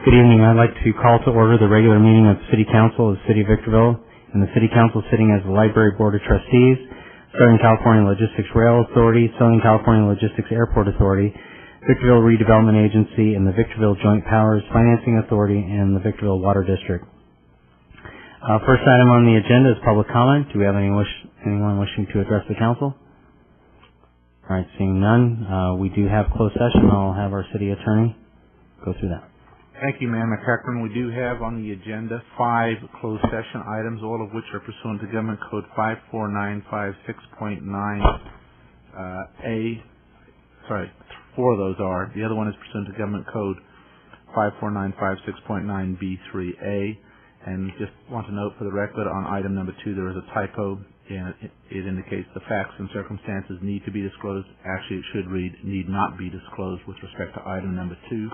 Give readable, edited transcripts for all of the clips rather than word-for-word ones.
Good evening. I'd like to call to order the regular meeting of the City Council of the City of Victorville, and the City Council sitting as the Library Board of Trustees, Southern California Logistics Rail Authority, Southern California Logistics Airport Authority, Victorville Redevelopment Agency, and the Victorville Joint Powers Financing Authority, and the Victorville Water District. First item on the agenda is public comment. Do we have anyone wishing to address the council? All right, seeing none, we do have closed session. I'll have our city attorney go through that. Thank you, Mayor McEachran. We do have on the agenda 5 closed session items, all of which are pursuant to Government Code 54956.9 A. Sorry, 4 of those are. The other one is pursuant to Government Code 54956.9 B3A. And just want to note for the record on item number 2, there is a typo, and it indicates the facts and circumstances need to be disclosed. Actually, it should read need not be disclosed with respect to item number 2.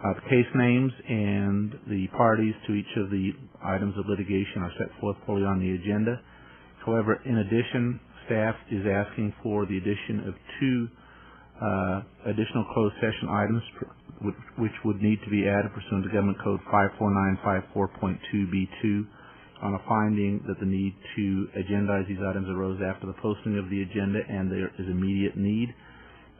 The case names and the parties to each of the items of litigation are set forth fully on the agenda. However, in addition, staff is asking for the addition of 2 additional closed session items which would need to be added pursuant to Government Code 54954.2B2 on a finding that the need to agendize these items arose after the posting of the agenda and there is immediate need.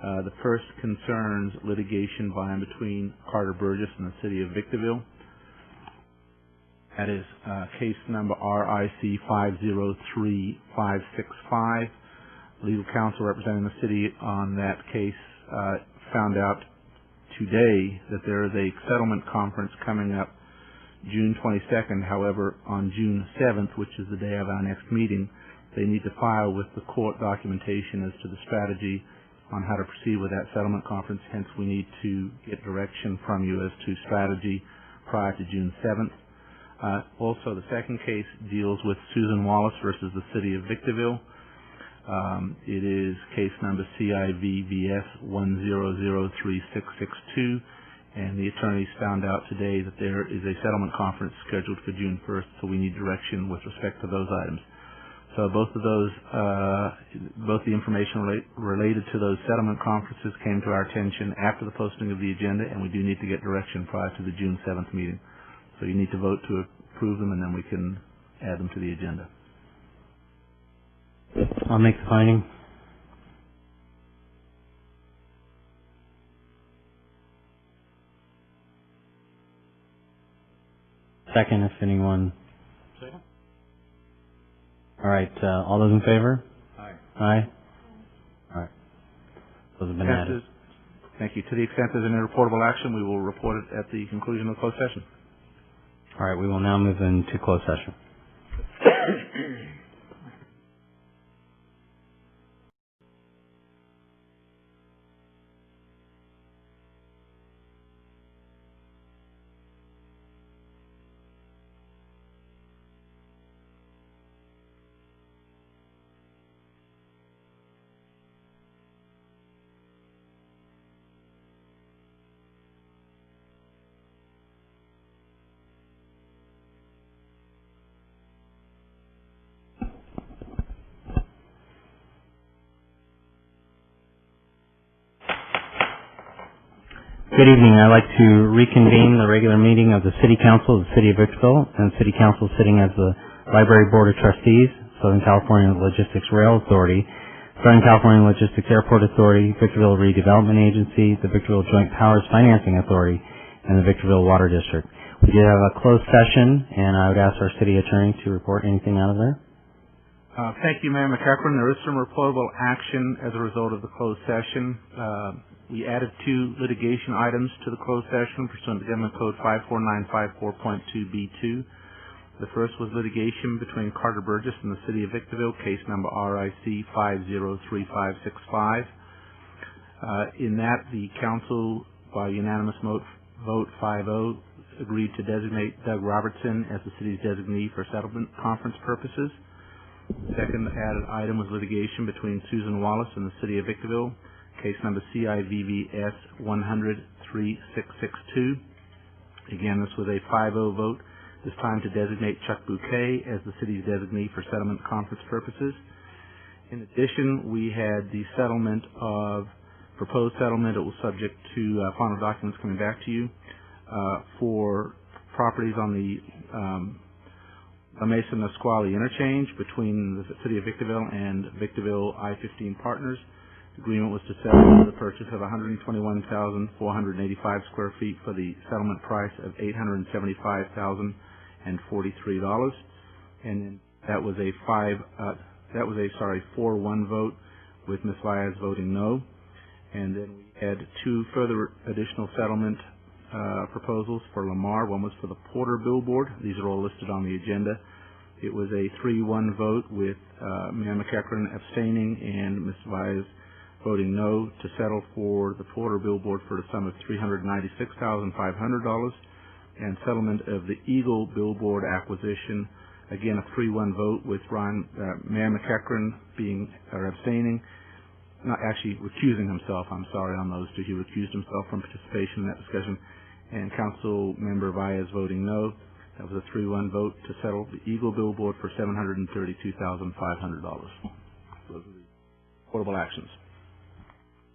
The first concerns litigation by and between Carter Burgess and the City of Victorville. That is case number RIC 503565. Legal counsel representing the city on that case found out today that there is a settlement conference coming up June 22nd. However, on June 7th, which is the day of our next meeting, they need to file with the court documentation as to the strategy on how to proceed with that settlement conference. Hence, we need to get direction from you as to strategy prior to June 7th. Also, the second case deals with Susan Wallace versus the City of Victorville. It is case number CIVVS 1003662, and the attorneys found out today that there is a settlement conference scheduled for June 1st, so we need direction with respect to those items. So both of those, both the information related to those settlement conferences came to our attention after the posting of the agenda, and we do need to get direction prior to the June 7th meeting. So you need to vote to approve them, and then we can add them to the agenda. I'll make the finding. Second, if anyone. Second. All right. All those in favor? Aye. Aye. All right. Those have been added. Thank you. To the extent there's an irreportable action, we will report it at the conclusion of the closed session. All right. We will now move into closed session. Good evening. I'd like to reconvene the regular meeting of the City Council of the City of Victorville, and the City Council sitting as the Library Board of Trustees, Southern California Logistics Rail Authority, Southern California Logistics Airport Authority, Victorville Redevelopment Agency, the Victorville Joint Powers Financing Authority, and the Victorville Water District. We did have a closed session, and I would ask our city attorney to report anything out of there. Thank you, Mayor McEachran. There is some reportable action as a result of the closed session. We added 2 litigation items to the closed session pursuant to Government Code 54954.2B2. The first was litigation between Carter Burgess and the City of Victorville, case number RIC 503565. In that, the council, by unanimous vote 5-0, agreed to designate Doug Robertson as the city's designee for settlement conference purposes. The second added item was litigation between Susan Wallace and the City of Victorville, case number CIVVS 1003662. Again, this was a 5-0 vote, this time to designate Chuck Bouquet as the city's designee for settlement conference purposes. In addition, we had the proposed settlement. It was subject to final documents coming back to you. for properties on the La Mesa Nisqually interchange between the City of Victorville and Victorville I-15 Partners. The agreement was to settle the purchase of 121,485 square feet for the settlement price of $875,043, and then that was a 4-1 vote with Ms. Valles voting no. And then we had two further additional settlement proposals for Lamar. One was for the Porter billboard. These are all listed on the agenda. It was a 3-1 vote with Mayor McEachran abstaining and Ms. Valles voting no to settle for the Porter billboard for a sum of $396,500, and settlement of the Eagle billboard acquisition, again a 3-1 vote with Mayor McEachran abstaining, not actually recusing himself, I'm sorry, on those two. He recused himself from participation in that discussion, and Council Member Valles voting no. That was a 3-1 vote to settle the Eagle billboard for $732,500. Those are the portable actions.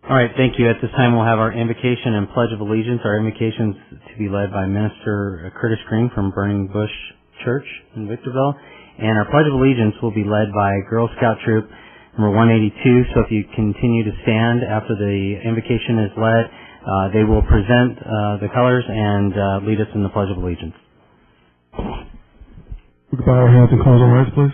All right, thank you. At this time, we'll have our invocation and pledge of allegiance. Our invocation is to be led by Minister Curtis Green from Burning Bush Church in Victorville, and our pledge of allegiance will be led by Girl Scout Troop number 182. So if you continue to stand after the invocation is led, they will present the colors and lead us in the pledge of allegiance. We can bow our heads and close our eyes, please.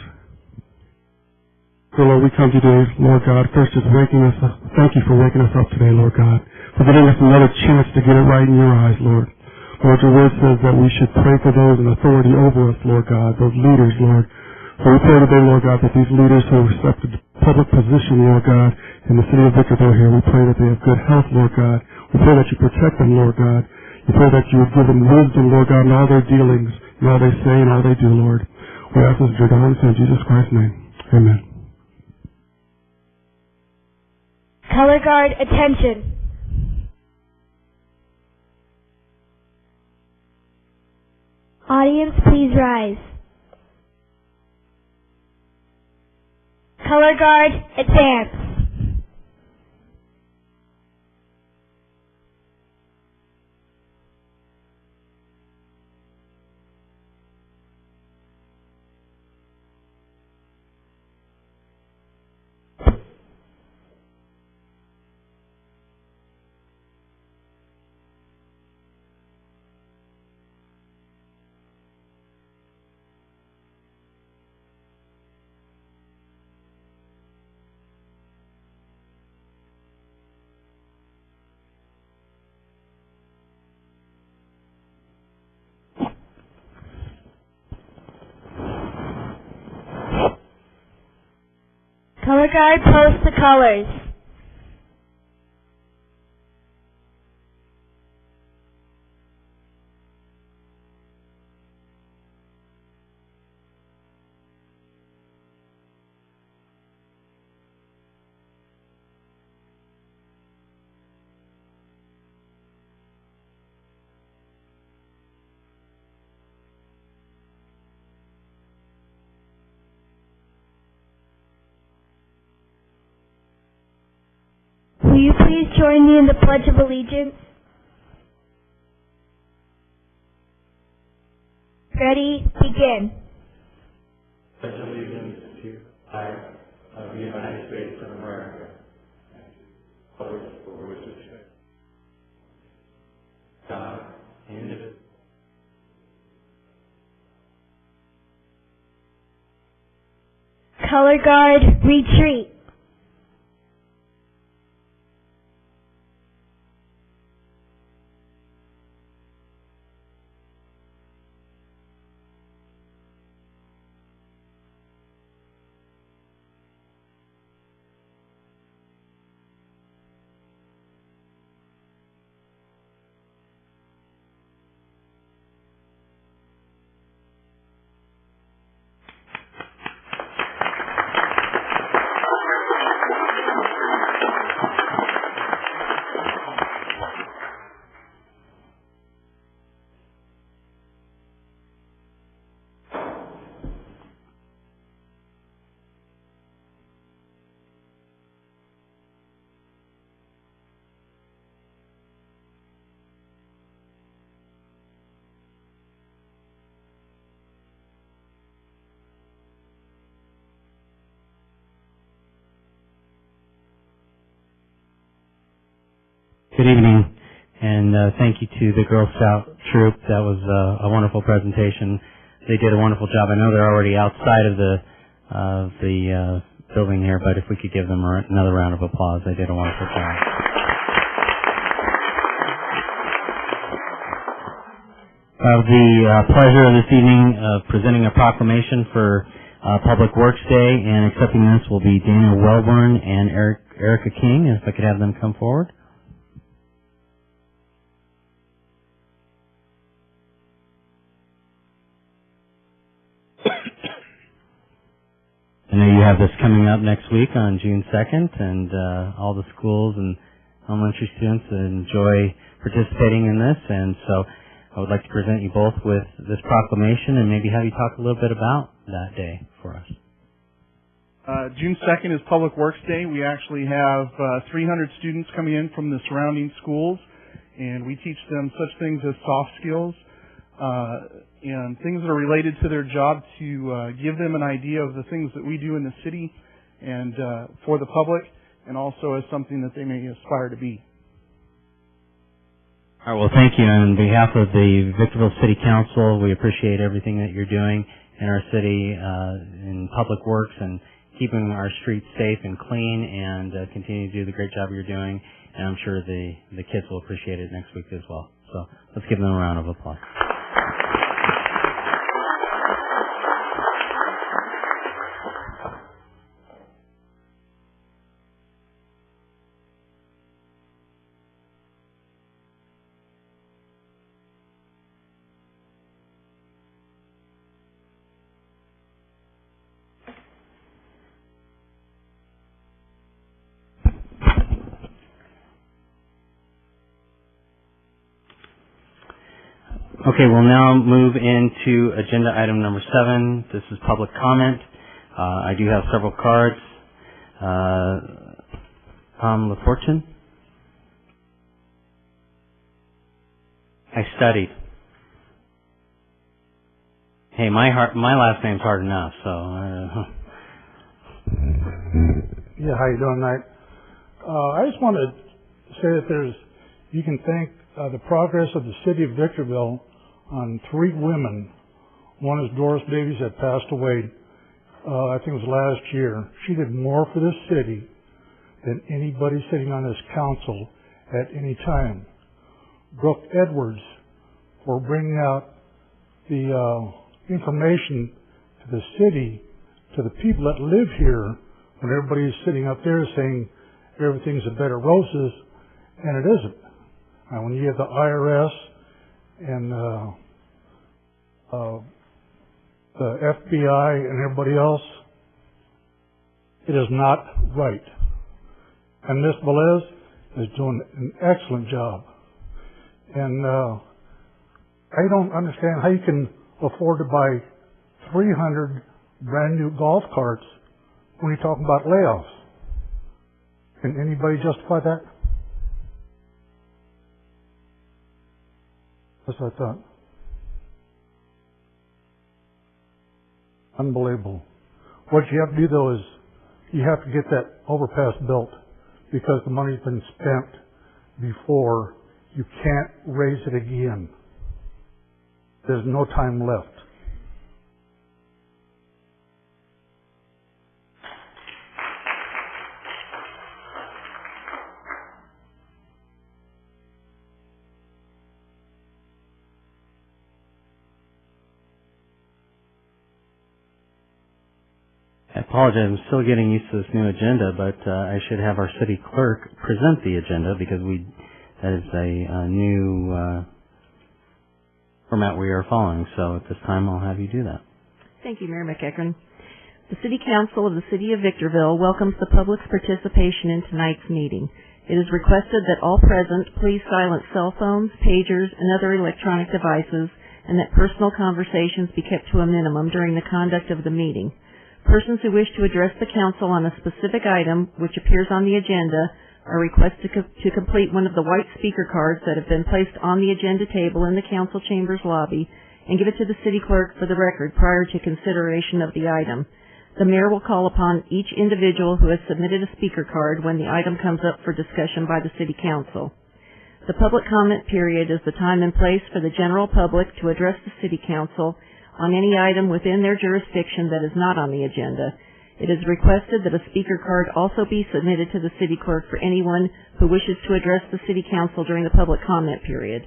So, Lord, we come today, Lord God, first just waking us up. Thank you for waking us up today, Lord God, for giving us another chance to get it right in your eyes, Lord. Lord, your word says that we should pray for those in authority over us, Lord God, those leaders, Lord. So we pray today, Lord God, that these leaders who have accepted public position, Lord God, in the city of Victorville here, we pray that they have good health, Lord God. We pray that you protect them, Lord God. We pray that you would give them wisdom, Lord God, in all their dealings, in all they say and all they do, Lord. We ask this in Jesus Christ's name. Amen. Color guard, attention. Audience, please rise. Color guard, advance. Color guard, post the colors. Will you please join me in the Pledge of Allegiance? Ready, begin. Pledge allegiance to the flag of the United States of America, for which it stands, God, indivisible. Color guard, retreat. Good evening, and thank you to the Girl Scout troop. That was a wonderful presentation. They did a wonderful job. I know they're already outside of the building here, but if we could give them another round of applause, they did a wonderful job. I have the pleasure this evening of presenting a proclamation for Public Works Day, and accepting this will be Daniel Welborn and Erica King. If I could have them come forward. I know you have this coming up next week on June 2nd, and all the schools and elementary students enjoy participating in this, and so I would like to present you both with this proclamation and maybe have you talk a little bit about that day for us. June 2nd is Public Works Day. We actually have 300 students coming in from the surrounding schools, and we teach them such things as soft skills and things that are related to their job to give them an idea of the things that we do in the city and for the public, and also as something that they may aspire to be. All right, well, thank you. On behalf of the Victorville City Council, we appreciate everything that you're doing in our city in public works and keeping our streets safe and clean, and continue to do the great job you're doing. And I'm sure the kids will appreciate it next week as well. So let's give them a round of applause. Okay, we'll now move into agenda item number 7. This is public comment. I do have several cards. Tom LaFortune? I studied. Hey, my last name's hard enough, so... Yeah, how you doing tonight? I just want to say that you can thank the progress of the city of Victorville on 3 women. One is Doris Davies that passed away, I think it was last year. She did more for this city than anybody sitting on this council at any time. Brooke Edwards for bringing out the information to the city, to the people that live here, when everybody's sitting up there saying everything's a bed of roses, and it isn't. When you have the IRS and the FBI and everybody else, it is not right. And Ms. Velez is doing an excellent job. And I don't understand how you can afford to buy 300 brand new golf carts when you're talking about layoffs. Can anybody justify that? That's what I thought. Unbelievable. What you have to do, though, is you have to get that overpass built because the money's been spent before. You can't raise it again. There's no time left. I apologize, I'm still getting used to this new agenda, but I should have our city clerk present the agenda because that is a new format we are following. So at this time, I'll have you do that. Thank you, Mayor McEachern. The City Council of the City of Victorville welcomes the public's participation in tonight's meeting. It is requested that all present please silence cell phones, pagers, and other electronic devices, and that personal conversations be kept to a minimum during the conduct of the meeting. Persons who wish to address the council on a specific item which appears on the agenda are requested to complete one of the white speaker cards that have been placed on the agenda table in the council chambers lobby and give it to the city clerk for the record prior to consideration of the item. The mayor will call upon each individual who has submitted a speaker card when the item comes up for discussion by the city council. The public comment period is the time and place for the general public to address the City Council on any item within their jurisdiction that is not on the agenda. It is requested that a speaker card also be submitted to the City Clerk for anyone who wishes to address the City Council during the public comment period.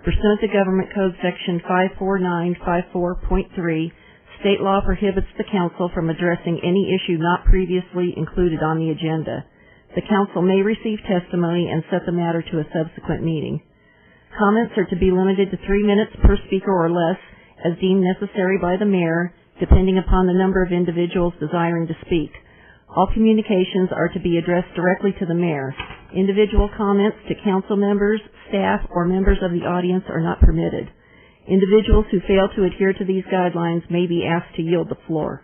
Pursuant to Government Code Section 54954.3, state law prohibits the Council from addressing any issue not previously included on the agenda. The Council may receive testimony and set the matter to a subsequent meeting. Comments are to be limited to 3 minutes per speaker or less, as deemed necessary by the Mayor, depending upon the number of individuals desiring to speak. All communications are to be addressed directly to the Mayor. Individual comments to council members, staff, or members of the audience are not permitted. Individuals who fail to adhere to these guidelines may be asked to yield the floor.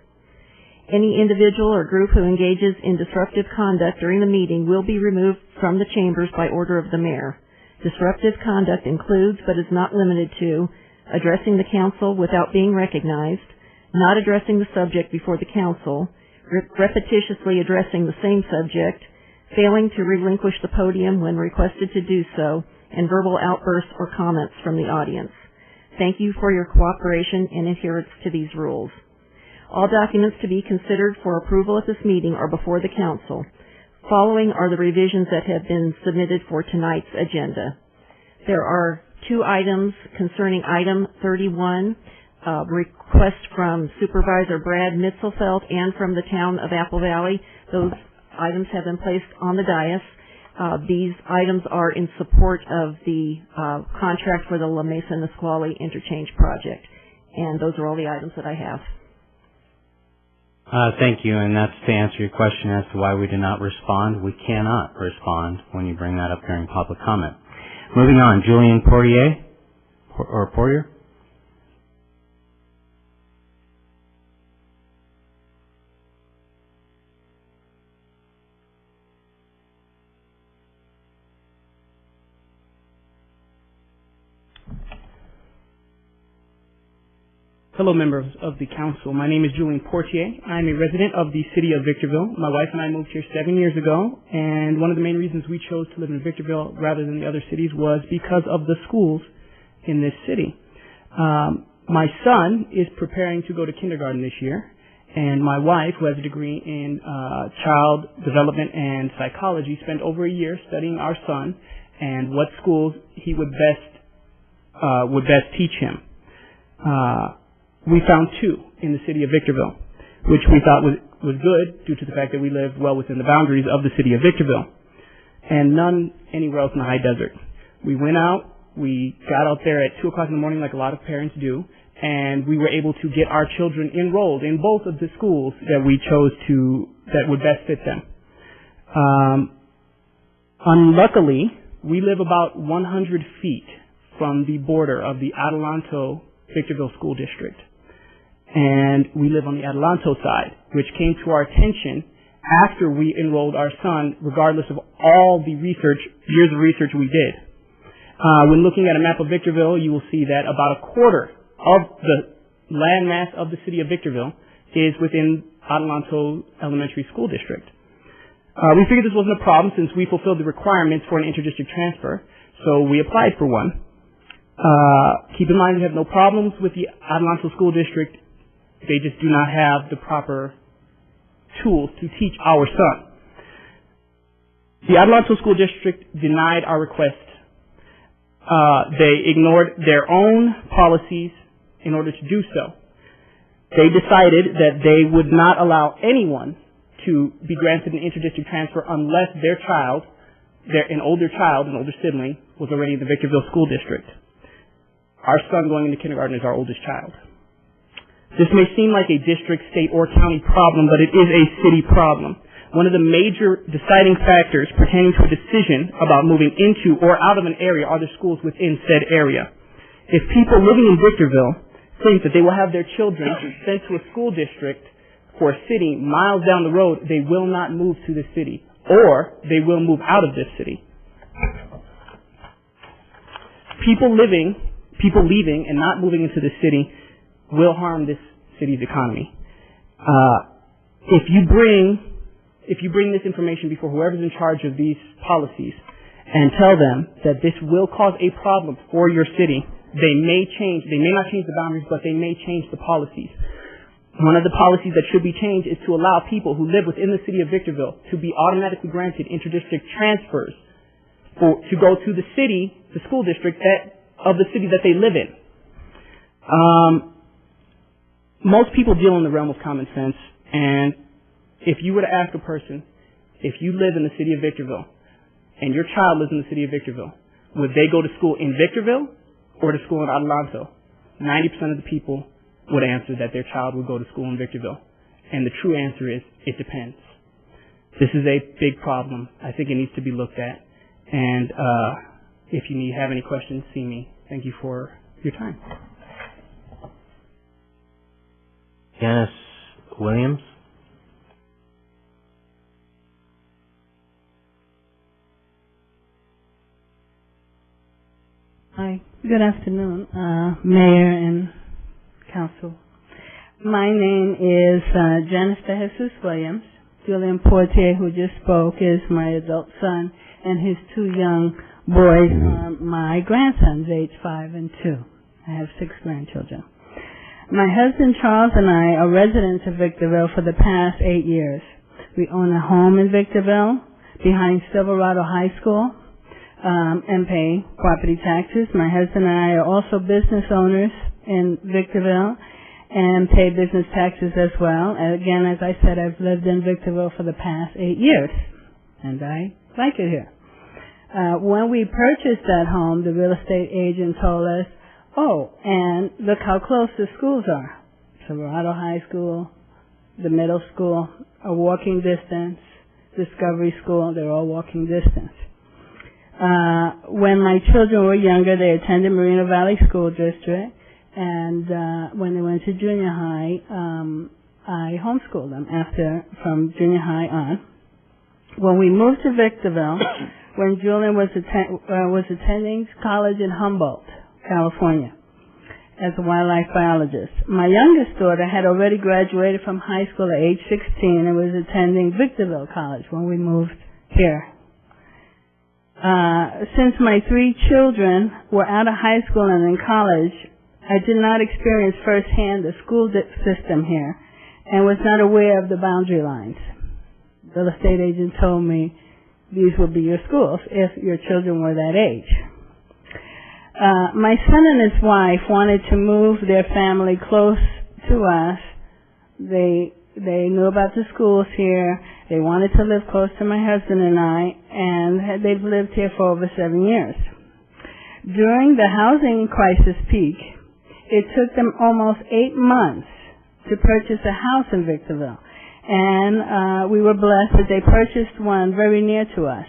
Any individual or group who engages in disruptive conduct during the meeting will be removed from the chambers by order of the Mayor. Disruptive conduct includes, but is not limited to, addressing the council without being recognized, not addressing the subject before the council, repetitiously addressing the same subject, failing to relinquish the podium when requested to do so, and verbal outbursts or comments from the audience. Thank you for your cooperation and adherence to these rules. All documents to be considered for approval at this meeting are before the council. Following are the revisions that have been submitted for tonight's agenda. There are 2 items concerning item 31, request from Supervisor Brad Mitzelfeld and from the town of Apple Valley. Those items have been placed on the dais. These items are in support of the contract for the La Mesa Nisqually Interchange Project. And those are all the items that I have. Thank you, and that's to answer your question as to why we did not respond. We cannot respond when you bring that up during public comment. Moving on, Julian Portier, or Portier? Hello, members of the council. My name is Julian Portier. I'm a resident of the city of Victorville. My wife and I moved here 7 years ago, and one of the main reasons we chose to live in Victorville rather than the other cities was because of the schools in this city. My son is preparing to go to kindergarten this year, and my wife, who has a degree in child development and psychology, spent over a year studying our son and what schools he would best teach him. We found 2 in the city of Victorville, which we thought was good due to the fact that we live well within the boundaries of the city of Victorville, and none anywhere else in the high desert. We went out, we got out there at 2 o'clock in the morning like a lot of parents do, and we were able to get our children enrolled in both of the schools that we chose that would best fit them. Unluckily, we live about 100 feet from the border of the Adelanto Victorville School District. And we live on the Adelanto side, which came to our attention after we enrolled our son, regardless of all the years of research we did. When looking at a map of Victorville, you will see that about a quarter of the landmass of the city of Victorville is within Adelanto Elementary School District. We figured this wasn't a problem since we fulfilled the requirements for an interdistrict transfer, so we applied for one. Keep in mind we have no problems with the Adelanto School District. They just do not have the proper tools to teach our son. The Adelanto School District denied our request. They ignored their own policies in order to do so. They decided that they would not allow anyone to be granted an interdistrict transfer unless an older sibling, was already in the Victorville School District. Our son going into kindergarten is our oldest child. This may seem like a district, state, or county problem, but it is a city problem. One of the major deciding factors pertaining to a decision about moving into or out of an area are the schools within said area. If people living in Victorville think that they will have their children sent to a school district for a city miles down the road, they will not move to the city, or they will move out of this city. People leaving and not moving into the city will harm this city's economy. If you bring this information before whoever's in charge of these policies, and tell them that this will cause a problem for your city. They may not change the boundaries, but they may change the policies. One of the policies that should be changed is to allow people who live within the city of Victorville to be automatically granted interdistrict transfers to go to the school district of the city that they live in. Most people deal in the realm of common sense, and if you were to ask a person, if you live in the city of Victorville and your child lives in the city of Victorville, would they go to school in Victorville or to school in Adelanto? 90% of the people would answer that their child would go to school in Victorville. And the true answer is, it depends. This is a big problem. I think it needs to be looked at. And if you have any questions, see me. Thank you for your time. Janice Williams. Hi, good afternoon, Mayor and Council. My name is Janice De Jesus Williams. Julian Portier, who just spoke, is my adult son, and his two young boys are my grandsons, age 5 and 2. I have 6 grandchildren. My husband Charles and I are residents of Victorville for the past 8 years. We own a home in Victorville behind Silverado High School and pay property taxes. My husband and I are also business owners in Victorville and pay business taxes as well. And again, as I said, I've lived in Victorville for the past 8 years, and I like it here. When we purchased that home, the real estate agent told us, oh, and look how close the schools are. Silverado High School, the middle school, a walking distance, Discovery School, they're all walking distance. When my children were younger, they attended Moreno Valley School District, and when they went to junior high, I homeschooled them from junior high on. When we moved to Victorville, when Julian was attending college in Humboldt, California, as a wildlife biologist. My youngest daughter had already graduated from high school at age 16 and was attending Victorville College when we moved here. Since my 3 children were out of high school and in college, I did not experience firsthand the school system here and was not aware of the boundary lines. The real estate agent told me these would be your schools if your children were that age. My son and his wife wanted to move their family close to us. They knew about the schools here. They wanted to live close to my husband and I, and they've lived here for over 7 years. During the housing crisis peak, it took them almost 8 months to purchase a house in Victorville, and we were blessed that they purchased one very near to us.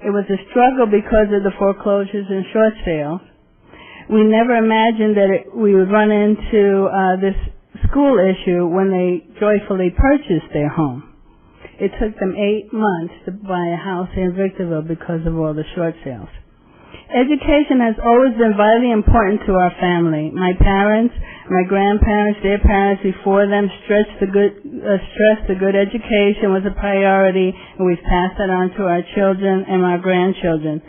It was a struggle because of the foreclosures and short sales. We never imagined that we would run into this school issue when they joyfully purchased their home. It took them 8 months to buy a house in Victorville because of all the short sales. Education has always been vitally important to our family. My parents, my grandparents, their parents before them stressed the good education was a priority, and we've passed that on to our children and our grandchildren.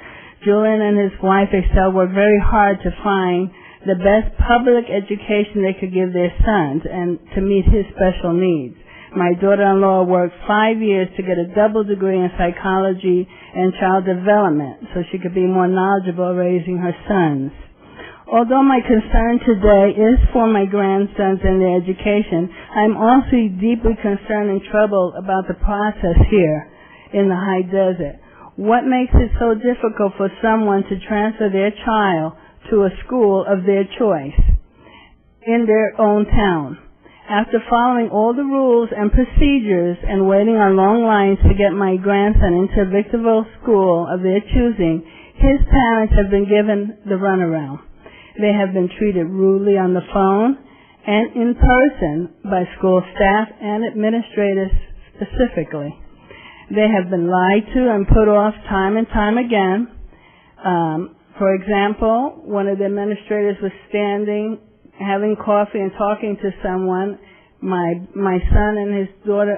Julian and his wife Excel worked very hard to find the best public education they could give their sons and to meet his special needs. My daughter-in-law worked 5 years to get a double degree in psychology and child development so she could be more knowledgeable raising her sons. Although my concern today is for my grandsons and their education, I'm also deeply concerned and troubled about the process here in the high desert. What makes it so difficult for someone to transfer their child to a school of their choice in their own town? After following all the rules and procedures and waiting on long lines to get my grandson into a Victorville school of their choosing, his parents have been given the runaround. They have been treated rudely on the phone and in person by school staff and administrators specifically. They have been lied to and put off time and time again. For example, one of the administrators was standing having coffee and talking to someone. My son and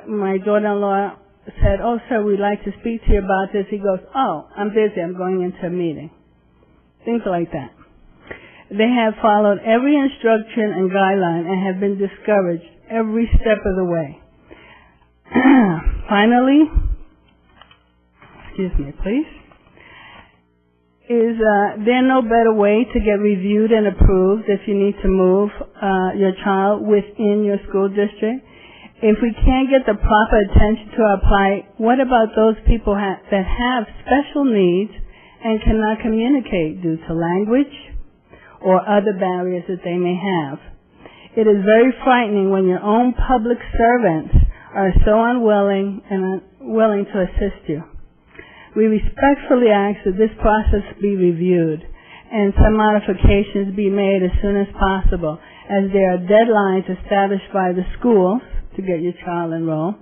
my daughter-in-law said, "Oh, sir, we'd like to speak to you about this," he goes, "Oh, I'm busy. I'm going into a meeting." Things like that. They have followed every instruction and guideline and have been discouraged every step of the way. Finally, excuse me, please, is there no better way to get reviewed and approved if you need to move your child within your school district? If we can't get the proper attention to our plight, what about those people that have special needs and cannot communicate due to language or other barriers that they may have? It is very frightening when your own public servants are so unwilling and unwilling to assist you. We respectfully ask that this process be reviewed and some modifications be made as soon as possible, as there are deadlines established by the schools to get your child enrolled,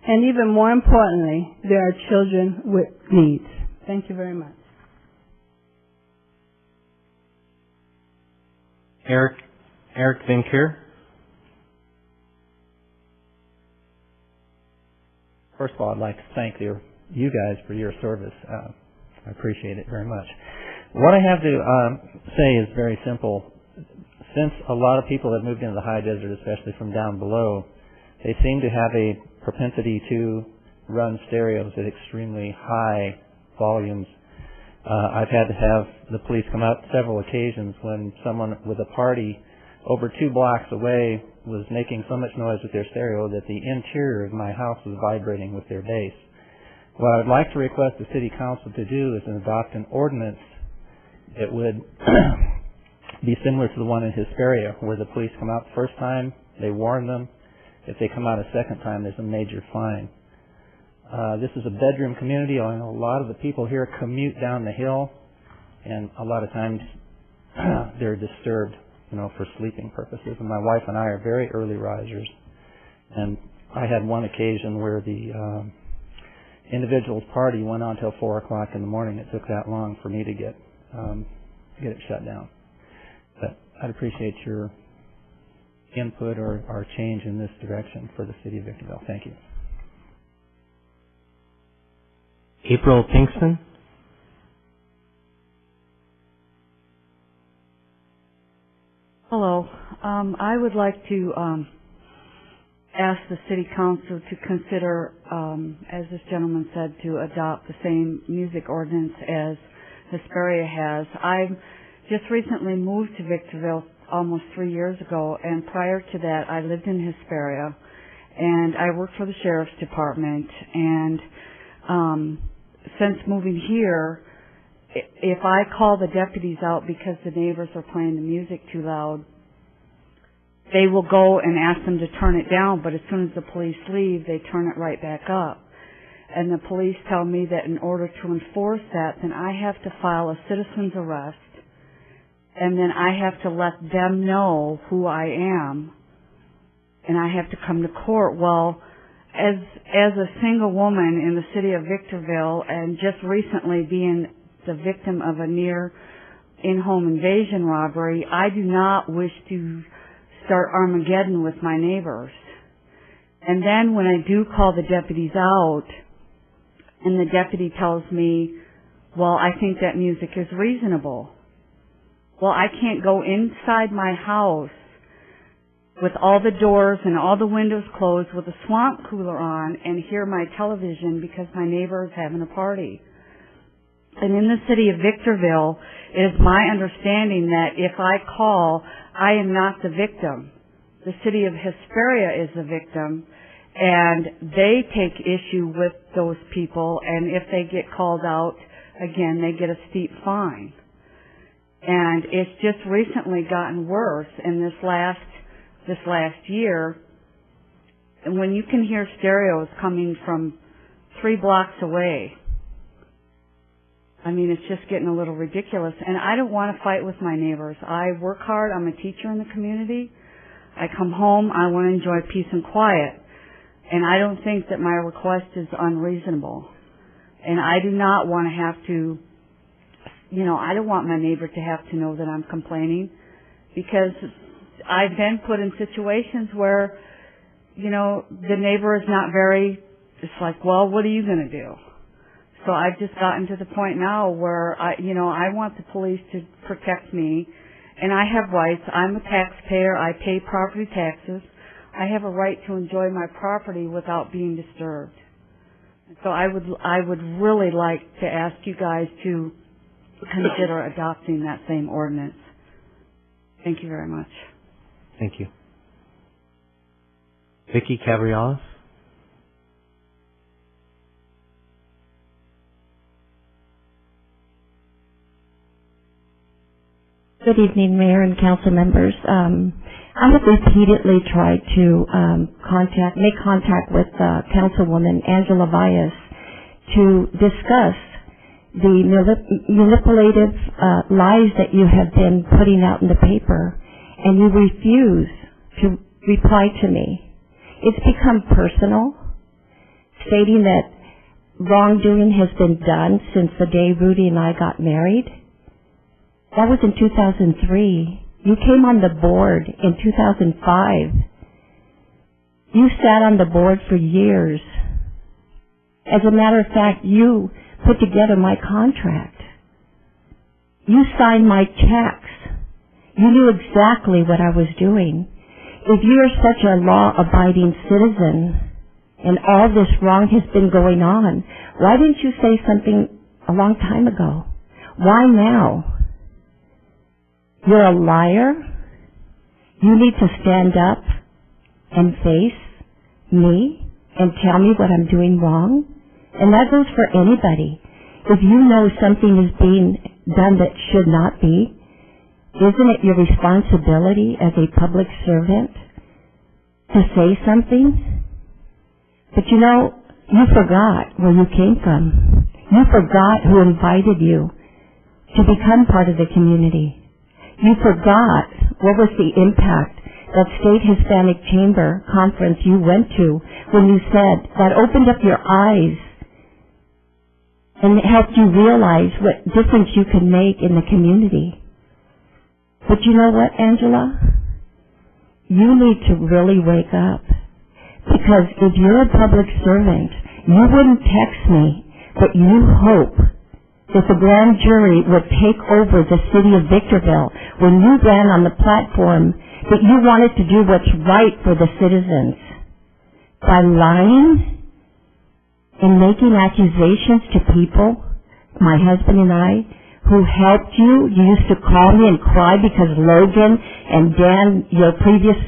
and even more importantly, there are children with needs. Thank you very much. Eric Vincure. First of all, I'd like to thank you guys for your service. I appreciate it very much. What I have to say is very simple. Since a lot of people have moved into the high desert, especially from down below, they seem to have a propensity to run stereos at extremely high volumes. I've had to have the police come out several occasions when someone with a party over 2 blocks away was making so much noise with their stereo that the interior of my house was vibrating with their bass. What I'd like to request the City Council to do is adopt an ordinance that would be similar to the one in Hesperia, where the police come out the first time, they warn them. If they come out a second time, there's a major fine. This is a bedroom community. I know a lot of the people here commute down the hill, and a lot of times they're disturbed, for sleeping purposes. And my wife and I are very early risers. And I had one occasion where the individual's party went on till 4 o'clock in the morning. It took that long for me to get it shut down. But I'd appreciate your input or change in this direction for the City of Victorville. Thank you. April Pinkston. Hello. I would like to ask the City Council to consider, as this gentleman said, to adopt the same music ordinance as Hesperia has. I just recently moved to Victorville almost 3 years ago, and prior to that I lived in Hesperia, and I worked for the Sheriff's Department, and since moving here, if I call the deputies out because the neighbors are playing the music too loud, they will go and ask them to turn it down, but as soon as the police leave, they turn it right back up. And the police tell me that in order to enforce that, then I have to file a citizen's arrest, and then I have to let them know who I am, and I have to come to court. Well, as a single woman in the city of Victorville, and just recently being the victim of a near in-home invasion robbery, I do not wish to start Armageddon with my neighbors. And then when I do call the deputies out, and the deputy tells me, well, I think that music is reasonable. Well, I can't go inside my house with all the doors and all the windows closed with a swamp cooler on and hear my television because my neighbor is having a party. And in the city of Victorville, it is my understanding that if I call, I am not the victim. The city of Hesperia is the victim, and they take issue with those people, and if they get called out, again, they get a steep fine. And it's just recently gotten worse in this last year. And when you can hear stereos coming from 3 blocks away, I mean, it's just getting a little ridiculous. And I don't want to fight with my neighbors. I work hard. I'm a teacher in the community. I come home. I want to enjoy peace and quiet. And I don't think that my request is unreasonable. And I do not want to have to, I don't want my neighbor to have to know that I'm complaining, because I've been put in situations where, the neighbor is not very it's like, well, what are you going to do? So I've just gotten to the point now where I want the police to protect me, and I have rights. I'm a taxpayer. I pay property taxes. I have a right to enjoy my property without being disturbed. So I would really like to ask you guys to consider adopting that same ordinance. Thank you very much. Thank you. Vicky Cabrialis. Good evening, Mayor and council members. I have repeatedly tried to make contact with Councilwoman Angela Valles to discuss the manipulative lies that you have been putting out in the paper, and you refuse to reply to me. It's become personal, stating that wrongdoing has been done since the day Rudy and I got married. That was in 2003. You came on the board in 2005. You sat on the board for years. As a matter of fact, you put together my contract. You signed my checks. You knew exactly what I was doing. If you are such a law-abiding citizen and all this wrong has been going on, why didn't you say something a long time ago? Why now? You're a liar. You need to stand up and face me and tell me what I'm doing wrong. And that goes for anybody. If you know something is being done that should not be, isn't it your responsibility as a public servant to say something? But you know, you forgot where you came from. You forgot who invited you to become part of the community. You forgot what was the impact that State Hispanic Chamber conference you went to when you said that opened up your eyes and helped you realize what difference you can make in the community. But you know what, Angela? You need to really wake up. Because if you're a public servant, you wouldn't text me, but you hope that the grand jury would take over the city of Victorville when you ran on the platform that you wanted to do what's right for the citizens. By lying and making accusations to people, my husband and I, who helped you, you used to call me and cry because Logan and Dan, your previous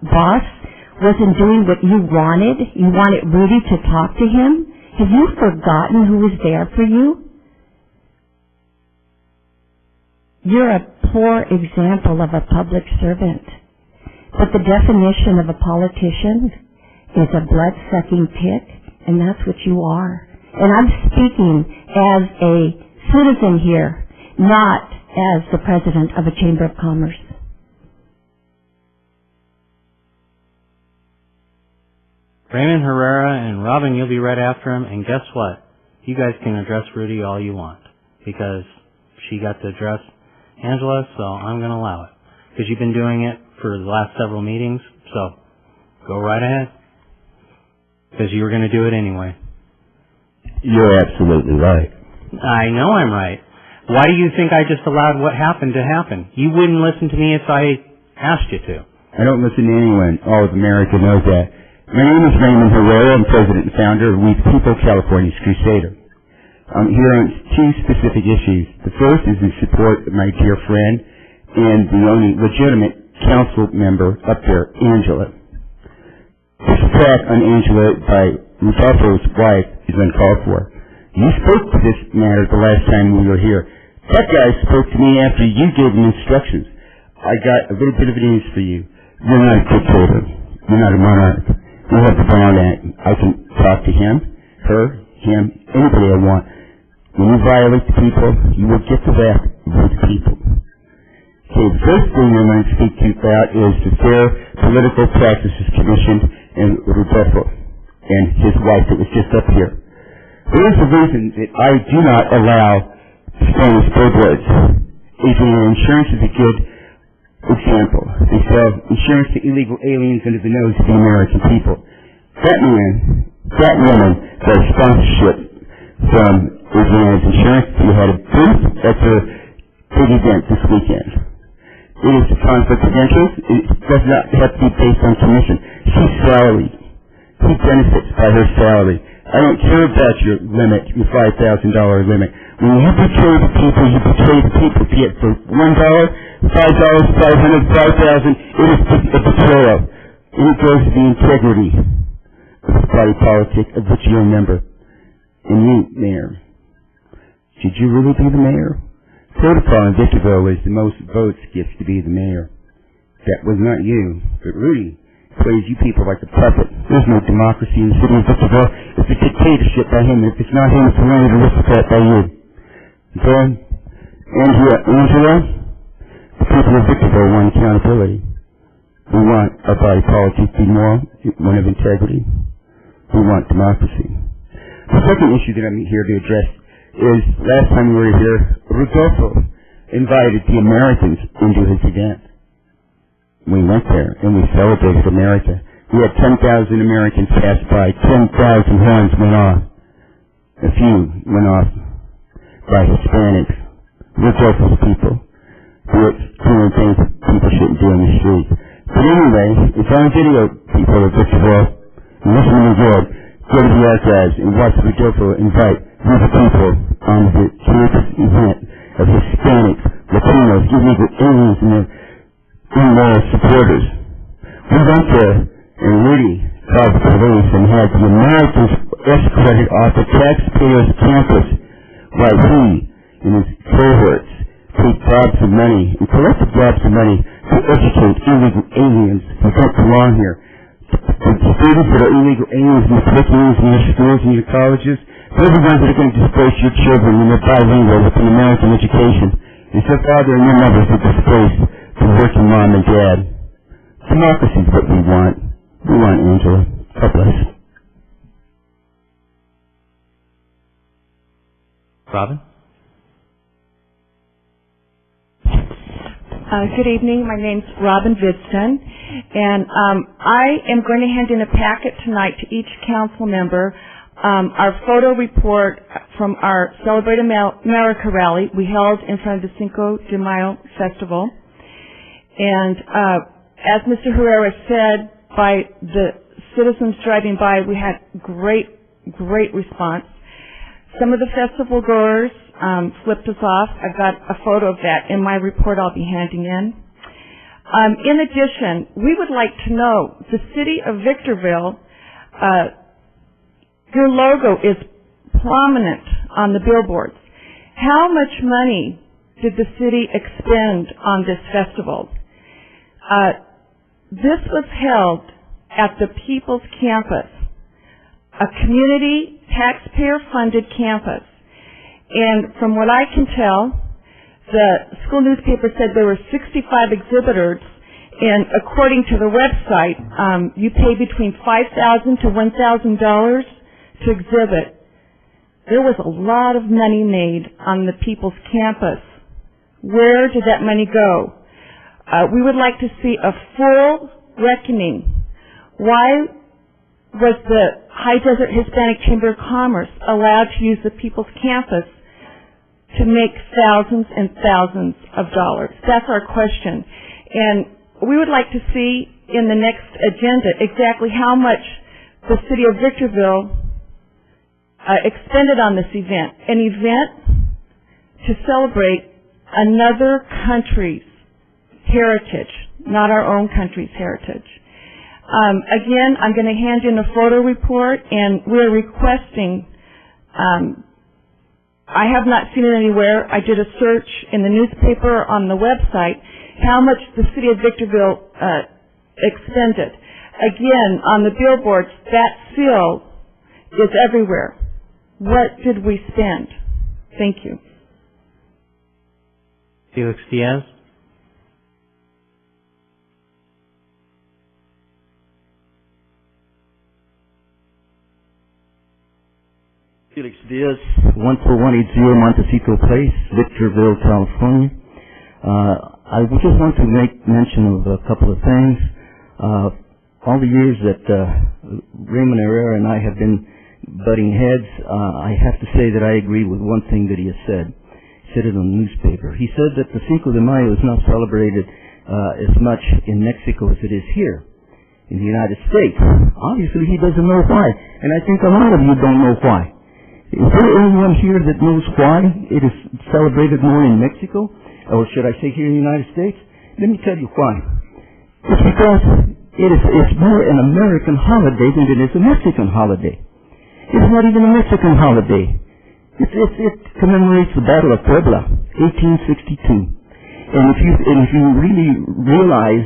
boss, wasn't doing what you wanted. You wanted Rudy to talk to him. Have you forgotten who was there for you? You're a poor example of a public servant. But the definition of a politician is a blood-sucking pig, and that's what you are. And I'm speaking as a citizen here, not as the president of a Chamber of Commerce. Raymond Herrera and Robin, you'll be right after him. And guess what? You guys can address Rudy all you want because she got to address Angela, so I'm going to allow it. Because you've been doing it for the last several meetings, so go right ahead. Because you were going to do it anyway. You're absolutely right. I know I'm right. Why do you think I just allowed what happened to happen? You wouldn't listen to me if I asked you to. I don't listen to anyone. All of America knows that. My name is Raymond Herrera. I'm president and founder of We the People, California's Crusader. I'm here on two specific issues. The first is in support of my dear friend and the only legitimate council member up there, Angela. This attack on Angela by Rudolfo's wife is uncalled for. You spoke to this matter the last time we were here. That guy spoke to me after you gave him instructions. I got a little bit of news for you. You're not a dictator. You're not a monarch. You have the Brown Act. I can talk to him, her, him, anybody I want. When you violate the people, you will get the wrath of the people. Okay, the first thing I want to speak to you about is the Fair Political Practices Commission and Rudolfo and his wife that was just up here. There is a reason that I do not allow Spanish billboards. Adrian Insurance is a good example. They sell insurance to illegal aliens under the nose of the American people. That man That woman got a sponsorship from Advantage Insurance. We had a booth at the big event this weekend. It is a conflict of interest. It does not have to be based on commission. She's salaried. She benefits by her salary. I don't care about your limit, your $5,000 limit. When you betray the people, you betray the people. Be it for $1, $5, $500, $5,000, it is a betrayal. And it goes to the integrity of the party politic of which you're a member. And you, Mayor, should you really be the mayor? Protocol in Victorville is the most votes gets to be the mayor. That was not you, but Rudy plays you people like a puppet. There's no democracy in the city of Victorville. It's a dictatorship by him. If it's not him, it's an aristocrat by you. So, Angela, the people of Victorville want accountability. We want our body politic to be moral, one of integrity. We want democracy. The second issue that I'm here to address is, last time we were here, Rodolfo invited the Americans into his event. We went there and we celebrated America. We had 10,000 Americans pass by, 10,000 horns went off. A few went off by Hispanics, Rodolfo's people, who are doing things that people shouldn't do in the streets. But anyway, it's on video, people of Victorville, and listen to me good. Go to the archives and watch Rodolfo invite these people on the campus event of Hispanics, Latinos, illegal aliens, and their immoral supporters. We went there and Rudy called the police and had the Americans escorted off the taxpayers' campus while he and his cohorts take gobs of money and collected gobs of money to educate illegal aliens who don't belong here. The students that are illegal aliens in the curriculums in your schools and your colleges, they're the ones that are going to displace your children when they're bilingual with an American education. It's their father and their mothers that displace the working mom and dad. Democracy is what we want. We want Angela. God bless. Robin? Good evening. My name's Robin Vidston, and I am going to hand in a packet tonight to each council member our photo report from our Celebrate America rally we held in front of the Cinco de Mayo Festival. And as Mr. Herrera said, by the citizens driving by, we had great response. Some of the festival goers flipped us off. I've got a photo of that in my report I'll be handing in. In addition, we would like to know, the city of Victorville, your logo is prominent on the billboards. How much money did the city expend on this festival? This was held at the People's Campus, a community taxpayer-funded campus. And from what I can tell, the school newspaper said there were 65 exhibitors, and according to the website, you pay between $5,000 to $1,000 to exhibit. There was a lot of money made on the People's Campus. Where did that money go? We would like to see a full reckoning. Why was the High Desert Hispanic Chamber of Commerce allowed to use the People's Campus to make thousands and thousands of dollars? That's our question. And we would like to see in the next agenda exactly how much the city of Victorville expended on this event. An event to celebrate another country's heritage, not our own country's heritage. Again, I'm going to hand in a photo report, and we're requesting, I have not seen it anywhere. I did a search in the newspaper on the website, how much the city of Victorville expended. Again, on the billboards, that seal is everywhere. What did we spend? Thank you. Felix Diaz. Felix Diaz, 14180 Montecito Place, Victorville, California. I just want to make mention of a couple of things. all the years that Raymond Herrera and I have been butting heads, I have to say that I agree with one thing that he has said. He said it on the newspaper. He said that the Cinco de Mayo is not celebrated as much in Mexico as it is here in the United States. Obviously, he doesn't know why, and I think a lot of you don't know why. Is there anyone here that knows why it is celebrated more in Mexico, or should I say here in the United States? Let me tell you why. It's because it's more an American holiday than it is a Mexican holiday. It's not even a Mexican holiday. It commemorates the Battle of Puebla, 1862. And if you really realize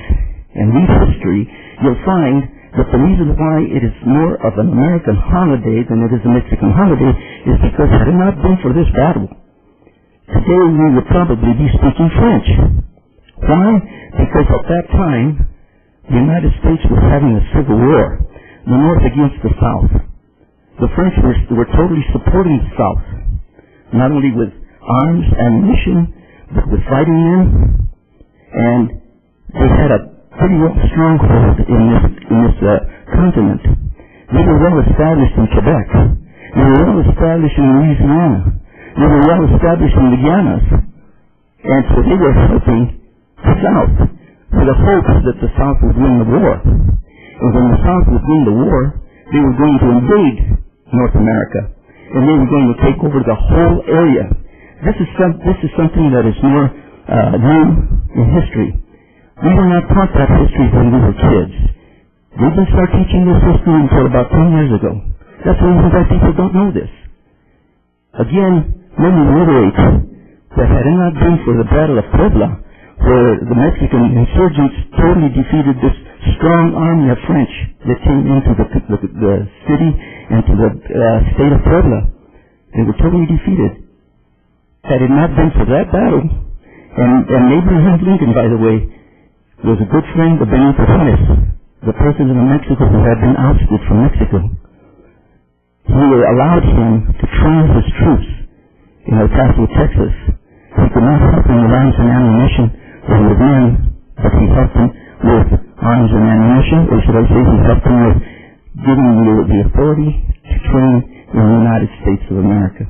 and read history, you'll find that the reason why it is more of an American holiday than it is a Mexican holiday is because had it not been for this battle, today we would probably be speaking French. Why? Because at that time, the United States was having a civil war, the North against the South. The French were totally supporting the South, not only with arms, ammunition, but with fighting men, and they had a pretty stronghold in this continent. They were well established in Quebec. They were well established in Louisiana. They were well established in the Guianas. And so they were helping the South with the hopes that the South would win the war. And when the South would win the war, they were going to invade North America. And they were going to take over the whole area. This is something that is more new in history. We were not taught that history when we were kids. We didn't start teaching this history until about 10 years ago. That's the reason why people don't know this. Again, let me reiterate that had it not been for the Battle of Puebla, where the Mexican insurgents totally defeated this strong army of French that came into the city and to the state of Puebla, they were totally defeated. Had it not been for that battle, and Abraham Lincoln, by the way, was a good friend of Benito Juárez, the president of Mexico who had been ousted from Mexico. He allowed him to train his troops in El Paso, Texas. He could not help them with arms and ammunition or with men, but he helped them with arms and ammunition, or should I say he helped them with giving them the authority to train in the United States of America.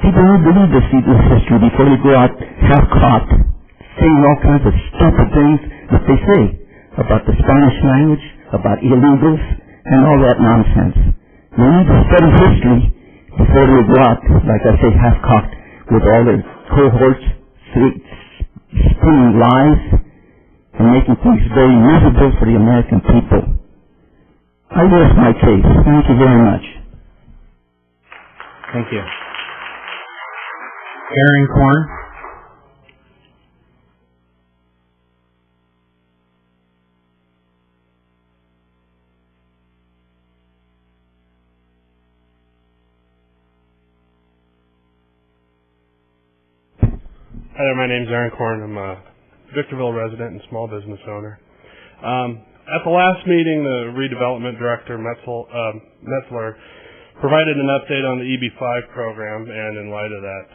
People don't believe this history before they go out half-cocked, saying all kinds of stupid things that they say about the Spanish language, about illegals, and all that nonsense. They need to study history before they go out, like I say, half-cocked, with all their cohorts spinning lies and making things very miserable for the American people. I rest my case. Thank you very much. Thank you. Aaron Korn. Hi there, my name's Aaron Korn. I'm a Victorville resident and small business owner. At the last meeting, the redevelopment director, Metzler, provided an update on the EB5 program, and in light of that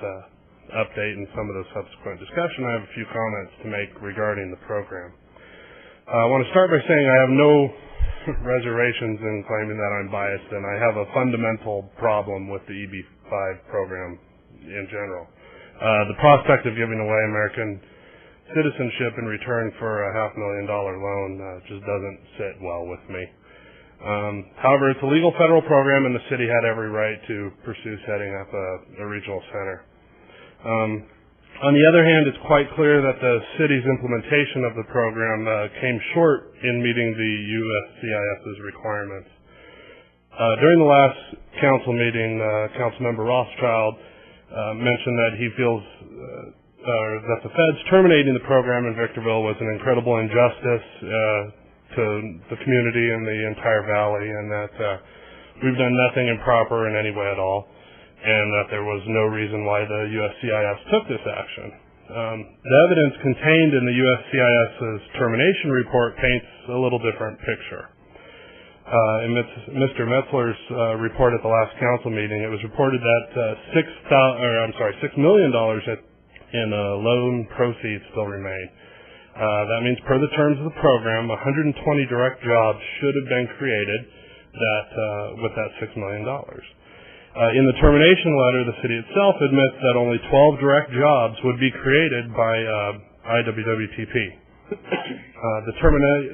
update and some of the subsequent discussion, I have a few comments to make regarding the program. I want to start by saying I have no reservations in claiming that I'm biased, and I have a fundamental problem with the EB5 program in general. The prospect of giving away American citizenship in return for a $500,000 loan just doesn't sit well with me. However, it's a legal federal program, and the city had every right to pursue setting up a regional center. On the other hand, it's quite clear that the city's implementation of the program came short in meeting the USCIS's requirements. During the last council meeting, Councilmember Rothschild mentioned that he feels that the feds terminating the program in Victorville was an incredible injustice to the community and the entire valley, and that we've done nothing improper in any way at all, and that there was no reason why the USCIS took this action. The evidence contained in the USCIS's termination report paints a little different picture. In Mr. Metzler's report at the last council meeting, it was reported that $6 million in loan proceeds still remain. That means per the terms of the program, 120 direct jobs should have been created with that $6 million. In the termination letter, the city itself admits that only 12 direct jobs would be created by IWWTP. The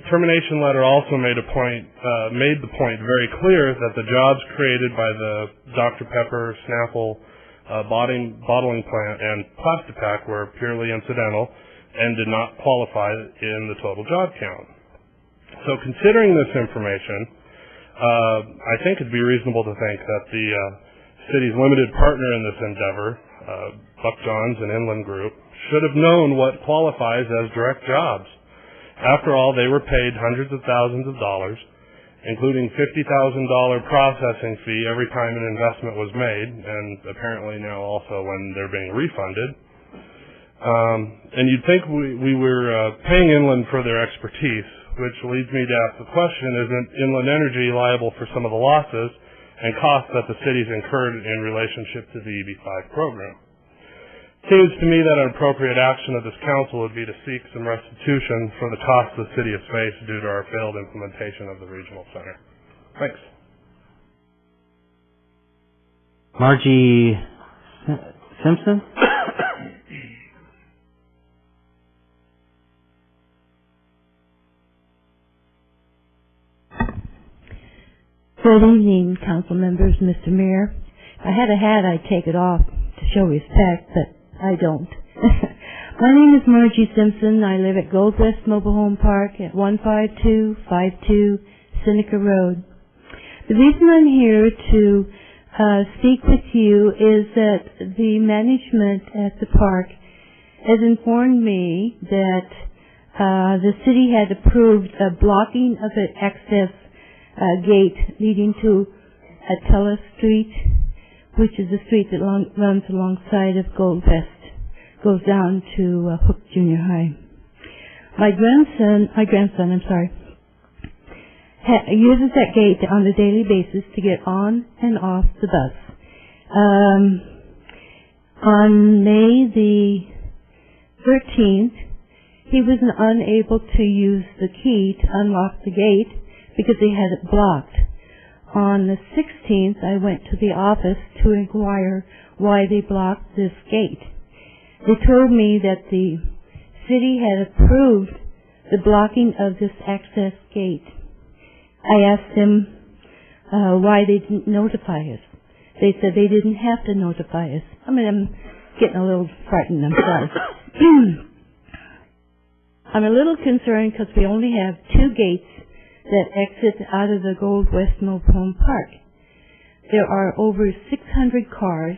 termination letter also made the point very clear that the jobs created by the Dr. Pepper, Snapple bottling plant and Plastipac were purely incidental and did not qualify in the total job count. So considering this information, I think it'd be reasonable to think that the city's limited partner in this endeavor, Buck Johns and Inland Group, should have known what qualifies as direct jobs. After all, they were paid hundreds of thousands of dollars, including $50,000 processing fee every time an investment was made, and apparently now also when they're being refunded. And you'd think we were paying Inland for their expertise, which leads me to ask the question, isn't Inland Energy liable for some of the losses and costs that the city's incurred in relationship to the EB5 program? It seems to me that an appropriate action of this council would be to seek some restitution for the costs the city has faced due to our failed implementation of the regional center. Thanks. Margie Simpson? Good evening, council members, Mr. Mayor. If I had a hat, I'd take it off to show respect, but I don't. My name is Margie Simpson. I live at Gold West Mobile Home Park at 15252 Seneca Road. The reason I'm here to speak with you is that the management at the park has informed me that the city had approved a blocking of an access gate leading to Attella Street, which is a street that runs alongside of Gold West, goes down to Hook Junior High. My grandson, uses that gate on a daily basis to get on and off the bus. On May the 13th, he was unable to use the key to unlock the gate because they had it blocked. On the 16th, I went to the office to inquire why they blocked this gate. They told me that the city had approved the blocking of this access gate. I asked them why they didn't notify us. They said they didn't have to notify us. I'm getting a little frightened, I'm sorry. I'm a little concerned because we only have two gates that exit out of the Gold West Mobile Home Park. There are over 600 cars,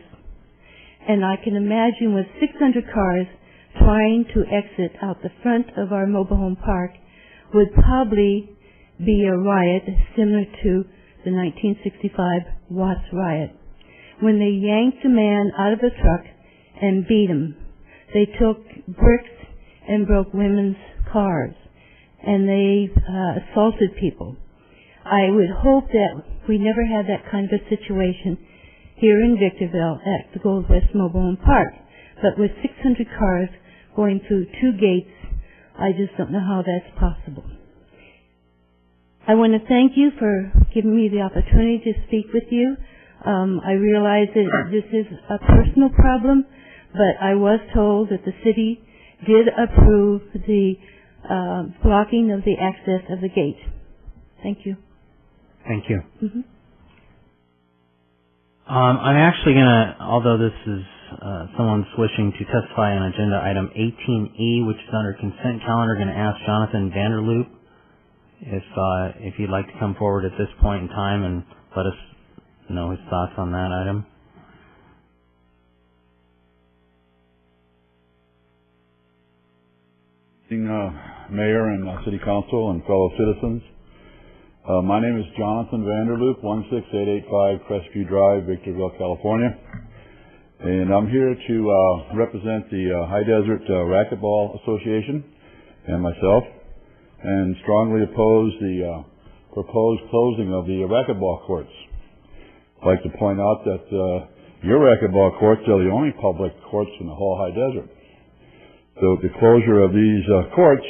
and I can imagine with 600 cars trying to exit out the front of our mobile home park would probably be a riot similar to the 1965 Watts riot. When they yanked a man out of a truck and beat him, they took bricks and broke women's cars, and they assaulted people. I would hope that we never had that kind of a situation here in Victorville at the Gold West Mobile Home Park. But with 600 cars going through two gates, I just don't know how that's possible. I want to thank you for giving me the opportunity to speak with you. I realize that this is a personal problem, but I was told that the city did approve the blocking of the access of the gate. Thank you. Thank you. Mm-hmm. I'm actually going to, although this is someone's wishing to testify on agenda item 18E, which is under consent calendar, going to ask Jonathan Vanderloop if he'd like to come forward at this point in time and let us know his thoughts on that item. Mayor and City Council and fellow citizens. My name is Jonathan Vanderloop, 16885 Crestview Drive, Victorville, California. And I'm here to represent the High Desert Racquetball Association and myself, and strongly oppose the proposed closing of the racquetball courts. I'd like to point out that your racquetball courts are the only public courts in the whole High Desert. the closure of these courts,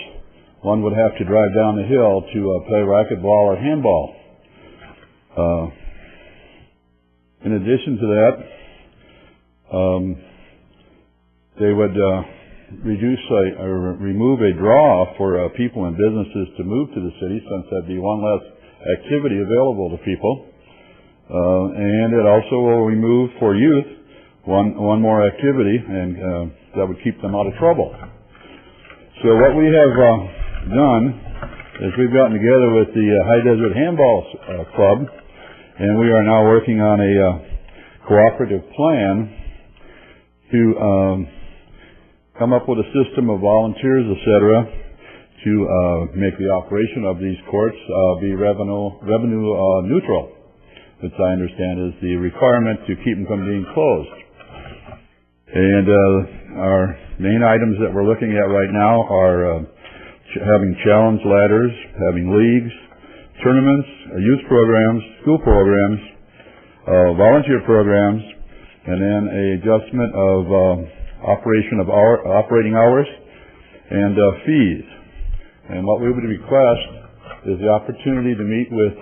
one would have to drive down the hill to play racquetball or handball. In addition to that, they would remove a draw for people and businesses to move to the city, since that'd be one less activity available to people. And it also will remove for youth one more activity, and that would keep them out of trouble. So what we have done is we've gotten together with the High Desert Handball Club, and we are now working on a cooperative plan to come up with a system of volunteers, etc., to make the operation of these courts be revenue neutral, which I understand is the requirement to keep them from being closed. And our main items that we're looking at right now are having challenge ladders, having leagues, tournaments, youth programs, school programs, volunteer programs, and then a adjustment of operating hours and fees. And what we would request is the opportunity to meet with,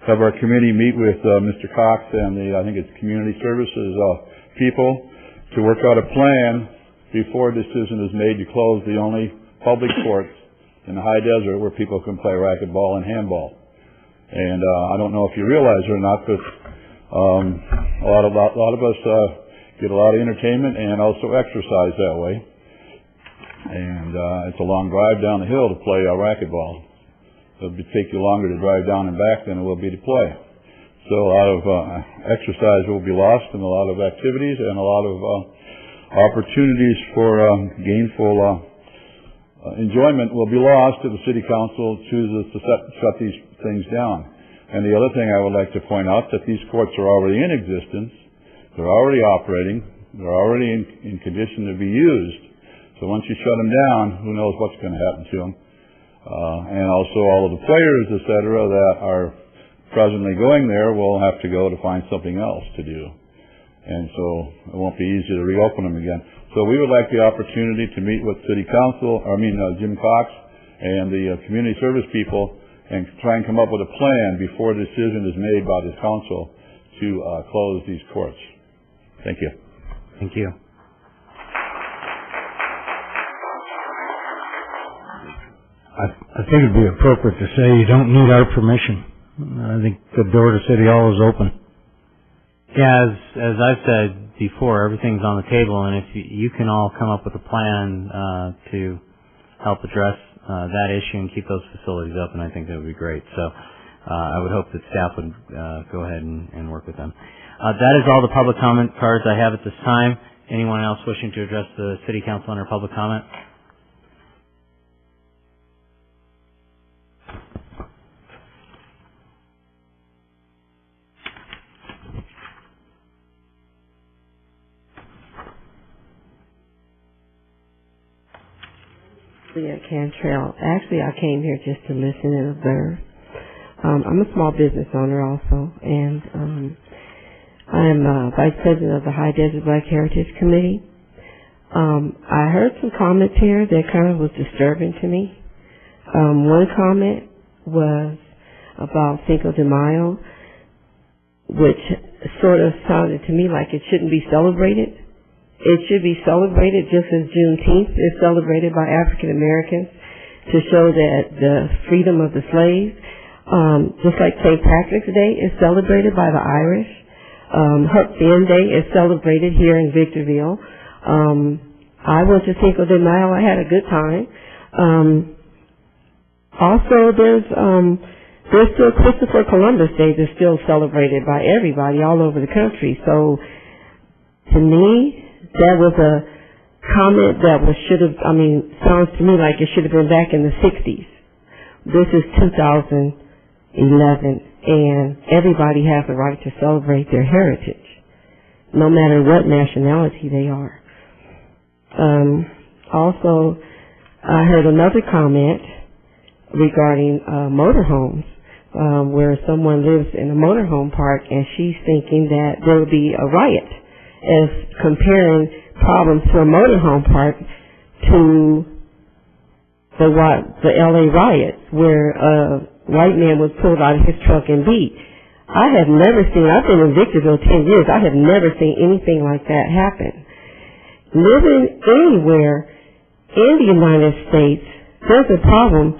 have our committee meet with Mr. Cox and I think it's community services people, to work out a plan before a decision is made to close the only public courts in the High Desert where people can play racquetball and handball. And I don't know if you realize it or not, but a lot of us get a lot of entertainment and also exercise that way. And it's a long drive down the hill to play racquetball. It'll take you longer to drive down and back than it will be to play. So a lot of exercise will be lost, and a lot of activities and a lot of opportunities for gainful enjoyment will be lost if the City Council chooses to shut these things down. And the other thing I would like to point out, that these courts are already in existence, they're already operating, they're already in condition to be used. So once you shut them down, who knows what's going to happen to them. And also all of the players, etc., that are presently going there will have to go to find something else to do. And so it won't be easy to reopen them again. So we would like the opportunity to meet with City Council, Jim Cox and the community service people, and try and come up with a plan before a decision is made by the council to close these courts. Thank you. Thank you. I think it'd be appropriate to say you don't need our permission. I think the door to City Hall is open. Yeah, as I've said before, everything's on the table, and if you can all come up with a plan to help address that issue and keep those facilities open, I think that would be great. So I would hope that staff would go ahead and work with them. That is all the public comment cards I have at this time. Anyone else wishing to address the City Council under public comment? Leah Cantrell. Actually, I came here just to listen and observe. I'm a small business owner also, and I'm Vice President of the High Desert Black Heritage Committee. I heard some comments here that kind of was disturbing to me. One comment was about Cinco de Mayo, which sort of sounded to me like it shouldn't be celebrated. It should be celebrated just as Juneteenth is celebrated by African Americans to show that the freedom of the slaves. Just like St. Patrick's Day is celebrated by the Irish. Huck Finn Day is celebrated here in Victorville. I went to Cinco de Mayo. I had a good time. Also, there's still Christopher Columbus Day that's still celebrated by everybody all over the country. So, to me, that was a comment that sounds to me like it should have been back in the 60s. This is 2011, and everybody has the right to celebrate their heritage, no matter what nationality they are. Also, I heard another comment regarding motorhomes, where someone lives in a motorhome park, and she's thinking that there will be a riot, as comparing problems to a motorhome park to the LA riots where a white man was pulled out of his truck and beat. I've been in Victorville 10 years, I have never seen anything like that happen. Living anywhere in the United States, there's a problem.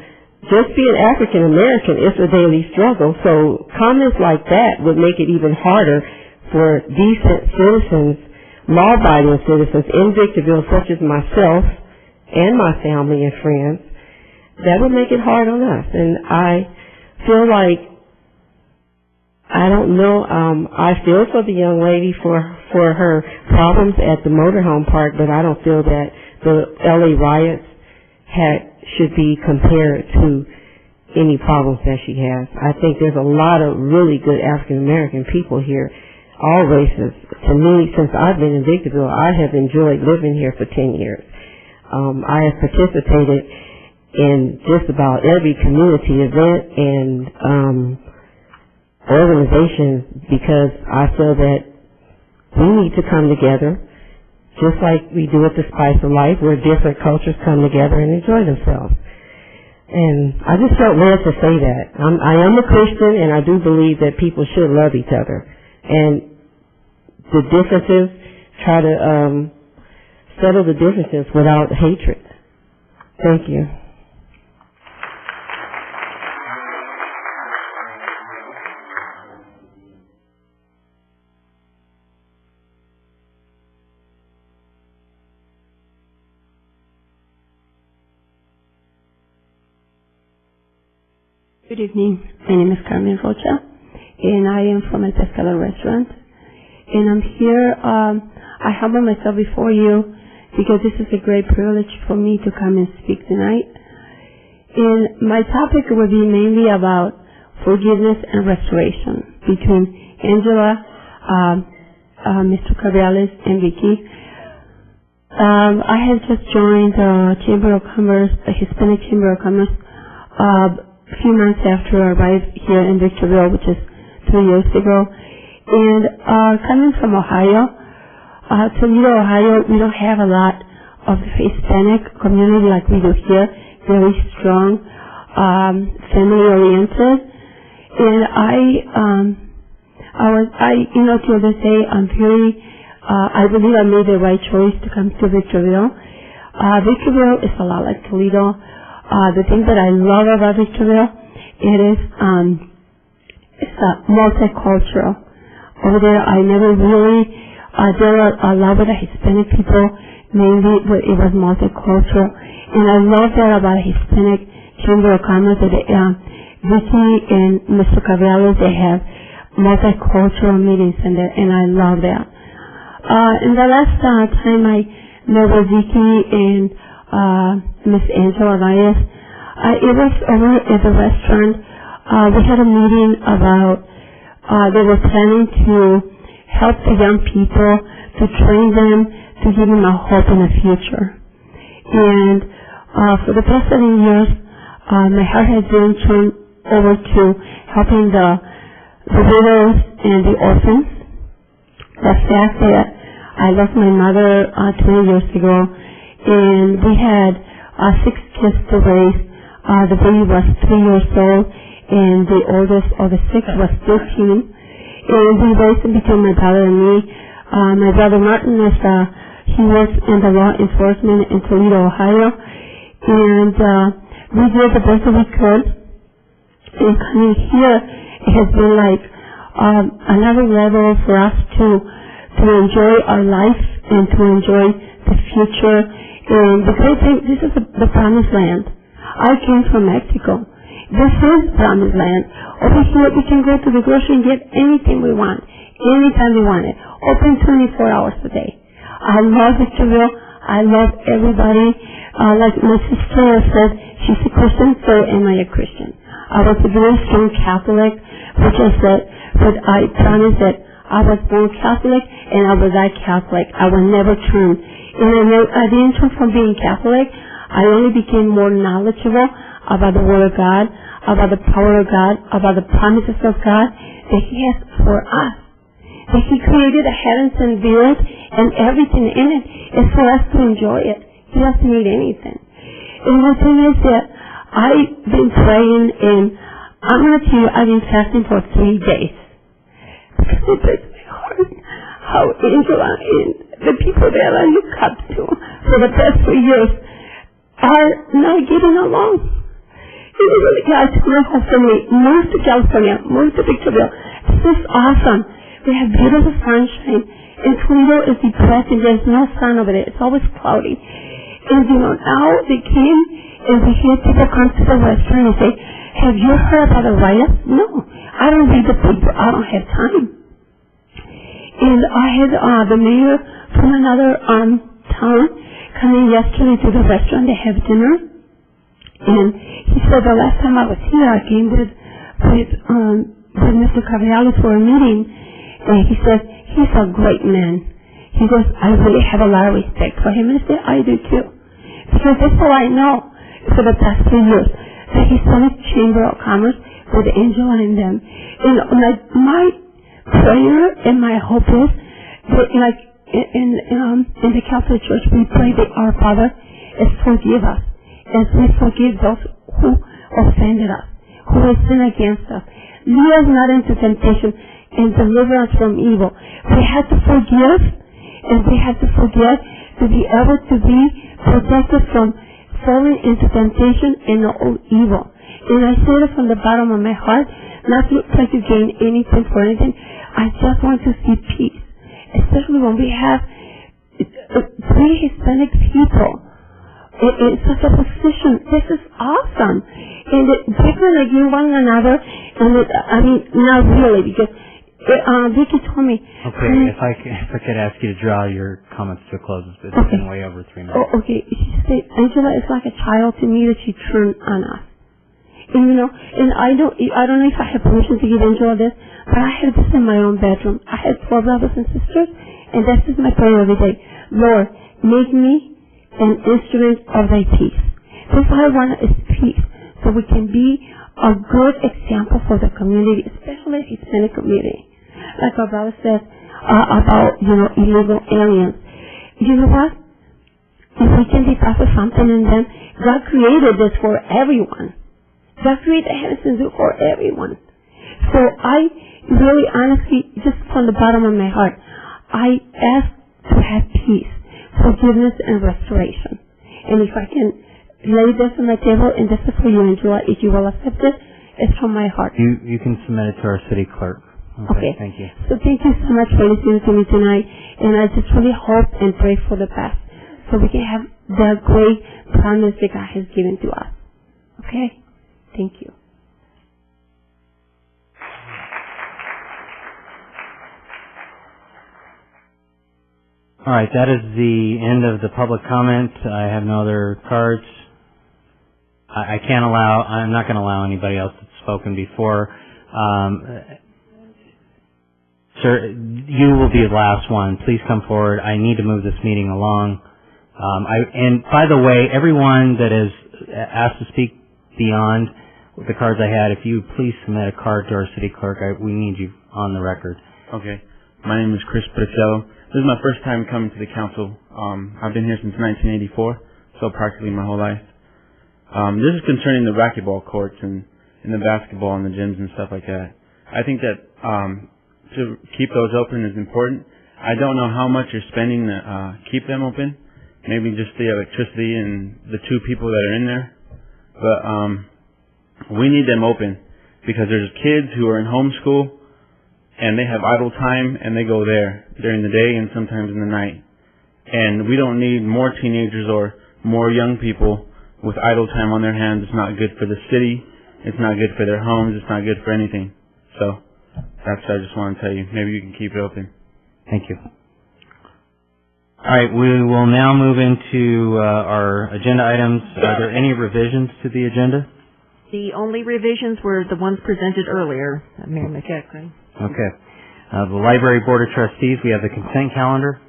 Just being African American is a daily struggle, so comments like that would make it even harder for decent citizens, law-abiding citizens in Victorville, such as myself and my family and friends. That would make it hard on us. And I feel like, I don't know, I feel for the young lady for her problems at the motorhome park, but I don't feel that the LA riots should be compared to any problems that she has. I think there's a lot of really good African American people here, all races. To me, since I've been in Victorville, I have enjoyed living here for 10 years. I have participated in just about every community event and organization because I feel that we need to come together just like we do at the Spice of Life, where different cultures come together and enjoy themselves. And I just felt led to say that. I am a Christian, and I do believe that people should love each other. And the differences, try to settle the differences without hatred. Thank you. Good evening. My name is Carmen Rocha, and I am from El Pescador Restaurant. And I'm here, I humble myself before you because this is a great privilege for me to come and speak tonight. And my topic will be mainly about forgiveness and restoration between Angela, Mr. Cabrales, and Vicky. I have just joined the Chamber of Commerce, the Hispanic Chamber of Commerce, a few months after I arrived here in Victorville, which is 2 years ago. And coming from Ohio, Toledo, Ohio, we don't have a lot of the Hispanic community like we do here, very strong, family-oriented. And till this day, I believe I made the right choice to come to Victorville. Victorville is a lot like Toledo. The thing that I love about Victorville, it's multicultural. Over there, I never really, there were a lot of the Hispanic people, mainly, but it was multicultural. And I love that about Hispanic Chamber of Commerce, that Vicky and Mr. Cabrales, they have multicultural meetings in there, and I love that. And the last time I met with Vicky and Miss Angela Reyes, it was over at the restaurant. We had a meeting about they were planning to help the young people, to train them, to give them a hope in the future. And for the past 7 years, my heart has been turned over to helping the widows and the orphans. The fact that I lost my mother 20 years ago, and we had 6 kids to raise. The baby was 3 years old, and the oldest of the 6 was 13. And we raised them between my brother and me. My brother Martin he works in the law enforcement in Toledo, Ohio. And we did the best that we could. And coming here, it has been like another level for us to enjoy our life and to enjoy the future. And the great thing, this is the promised land. I came from Mexico. This is promised land. Over here, we can go to the grocery and get anything we want, anytime we want it. Open 24 hours a day. I love Victorville. I love everybody. Like my sister said, she's a Christian, so am I a Christian. I was a very strong Catholic, which I said, but I promised that I was born Catholic and I will die Catholic. I will never turn. And I didn't turn from being Catholic. I only became more knowledgeable about the Word of God, about the power of God, about the promises of God that He has for us. That He created the heavens and the earth and everything in it is for us to enjoy it. He doesn't need anything. And the thing is that I've been praying, and I'm going to tell you, I've been fasting for 3 days. Because it breaks my heart how Angela and the people that I look up to for the past 3 years are not getting along. And really, guys, my whole family moved to California, moved to Victorville. This is awesome. We have beautiful sunshine, and Toledo is depressing. There's no sun over there. It's always cloudy. And, now they came, and we hear people come to the restaurant and say, have you heard about the riots? No. I don't read the paper. I don't have time. And I had the mayor from another town come in yesterday to the restaurant. They have dinner. And he said the last time I was here, I came with Mr. Caviali for a meeting. And he said, he's a great man. He goes, I really have a lot of respect for him. And I said, I do too. Because that's all I know for the past 3 years. That he's done a Chamber of Commerce with Angela and them. And my prayer and my hope is that in the Catholic Church we pray that our Father is forgive us as we forgive those who offended us, who have sinned against us. Lead us not into temptation and deliver us from evil. We have to forgive, and we have to forget to be able to be protected from falling into temptation and all evil. And I say this from the bottom of my heart, not to try to gain anything for anything. I just want to see peace, especially when we have 3 Hispanic people in such a position. This is awesome. And people against one another, and not really, because Vicky told me. Okay, if I could ask you to draw your comments to a close, it's been way over 3 minutes. Oh, okay. She said, Angela is like a child to me that she turned on us. And and I don't know if I have permission to give Angela this, but I have this in my own bedroom. I have 12 brothers and sisters, and this is my prayer every day. Lord, make me an instrument of thy peace. This is what I want is peace, so we can be a good example for the community, especially the Hispanic community. Like our brother said about, illegal aliens. You know what? If we can deposit something in them, God created this for everyone. God created the heavens and earth for everyone. So I really honestly, just from the bottom of my heart, I ask to have peace, forgiveness, and restoration. And if I can lay this on my table, and this is for you, Angela, if you will accept it, it's from my heart. You can submit it to our city clerk. Okay. Thank you. So thank you so much for listening to me tonight, and I just really hope and pray for the best, so we can have the great promise that God has given to us. Okay? Thank you. All right, that is the end of the public comment. I have no other cards. I'm not going to allow anybody else that's spoken before. Sir, you will be the last one. Please come forward. I need to move this meeting along. And by the way, everyone that is asked to speak beyond the cards I had, if you please submit a card to our city clerk, we need you on the record. Okay. My name is Chris Bricello. This is my first time coming to the council. I've been here since 1984, so practically my whole life. This is concerning the racquetball courts and the basketball and the gyms and stuff like that. I think that to keep those open is important. I don't know how much you're spending to keep them open. Maybe just the electricity and the 2 people that are in there. But we need them open because there's kids who are in homeschool and they have idle time and they go there during the day and sometimes in the night. And we don't need more teenagers or more young people with idle time on their hands. It's not good for the city. It's not good for their homes. It's not good for anything. So that's what I just want to tell you. Maybe you can keep it open. Thank you. All right, we will now move into our agenda items. Are there any revisions to the agenda? The only revisions were the ones presented earlier, Mayor McEachron. Okay. The Library Board of Trustees, we have the consent calendar.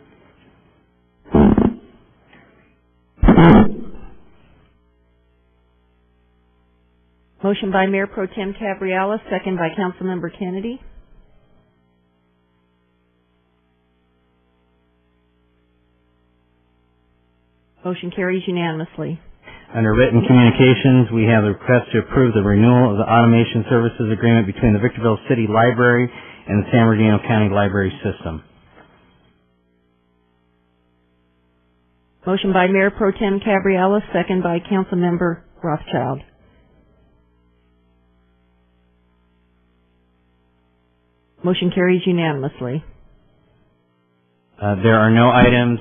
Motion by Mayor Pro Tem Cabriella, second by Councilmember Kennedy. Motion carries unanimously. Under written communications, we have the request to approve the renewal of the automation services agreement between the Victorville City Library and the San Bernardino County Library System. Motion by Mayor Pro Tem Cabriella, second by Councilmember Rothschild. Motion carries unanimously. There are no items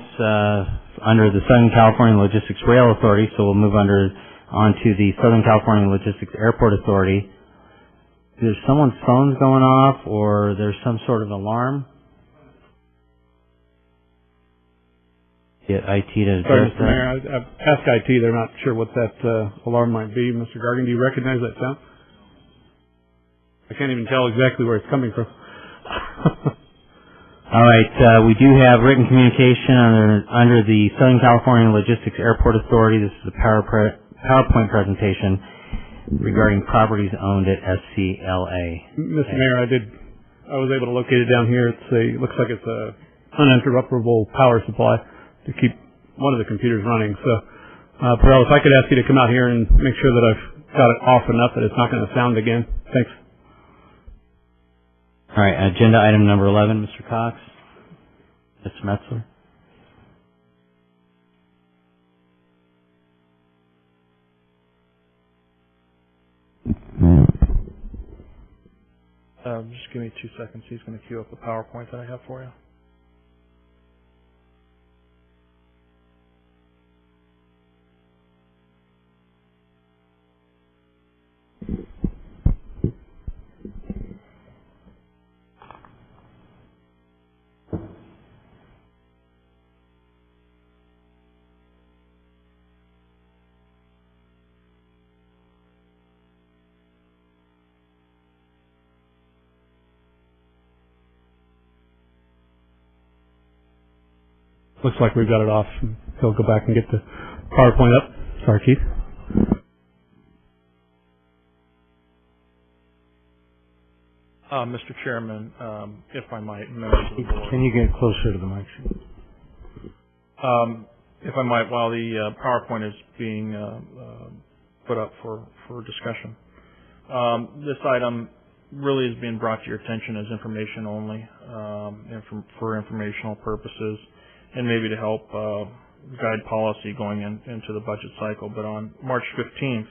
under the Southern California Logistics Rail Authority, so we'll move on to the Southern California Logistics Airport Authority. There's someone's phone's going off, or there's some sort of alarm. Get IT to address Mr. Mayor, I've asked IT. They're not sure what that alarm might be. Mr. Gargan, do you recognize that sound? I can't even tell exactly where it's coming from. All right, we do have written communication under the Southern California Logistics Airport Authority. This is a PowerPoint presentation regarding properties owned at SCLA. Mr. Mayor, I was able to locate it down here. Looks like it's a uninterruptible power supply to keep one of the computers running. So, Perel, if I could ask you to come out here and make sure that I've got it off enough that it's not going to sound again. Thanks. All right, agenda item number 11, Mr. Cox. Mr. Metzler. Just give me 2 seconds. He's going to queue up the PowerPoint that I have for you. Looks like we've got it off. He'll go back and get the PowerPoint up. Sorry, Keith. Mr. Chairman, if I might, members of the board. Can you get closer to the mic? If I might, while the PowerPoint is being put up for discussion. This item really is being brought to your attention as information only, for informational purposes, and maybe to help guide policy going into the budget cycle. But on March 15th,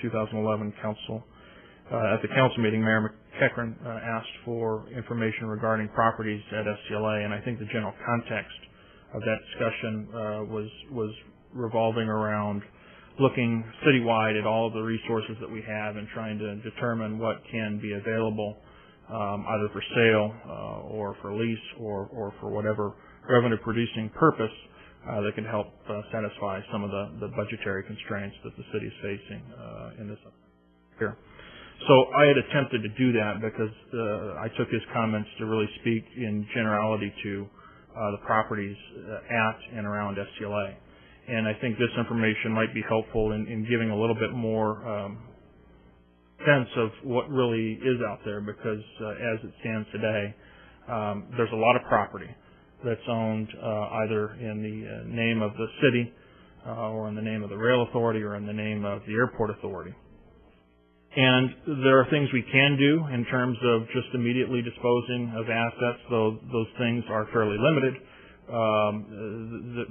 2011, at the council meeting, Mayor McEachern asked for information regarding properties at SCLA, and I think the general context of that discussion was revolving around looking citywide at all of the resources that we have and trying to determine what can be available either for sale or for lease or for whatever revenue-producing purpose that can help satisfy some of the budgetary constraints that the city is facing in this year. So I had attempted to do that because I took his comments to really speak in generality to the properties at and around SCLA. And I think this information might be helpful in giving a little bit more sense of what really is out there, because as it stands today, there's a lot of property that's owned either in the name of the city or in the name of the rail authority or in the name of the airport authority. And there are things we can do in terms of just immediately disposing of assets, though those things are fairly limited.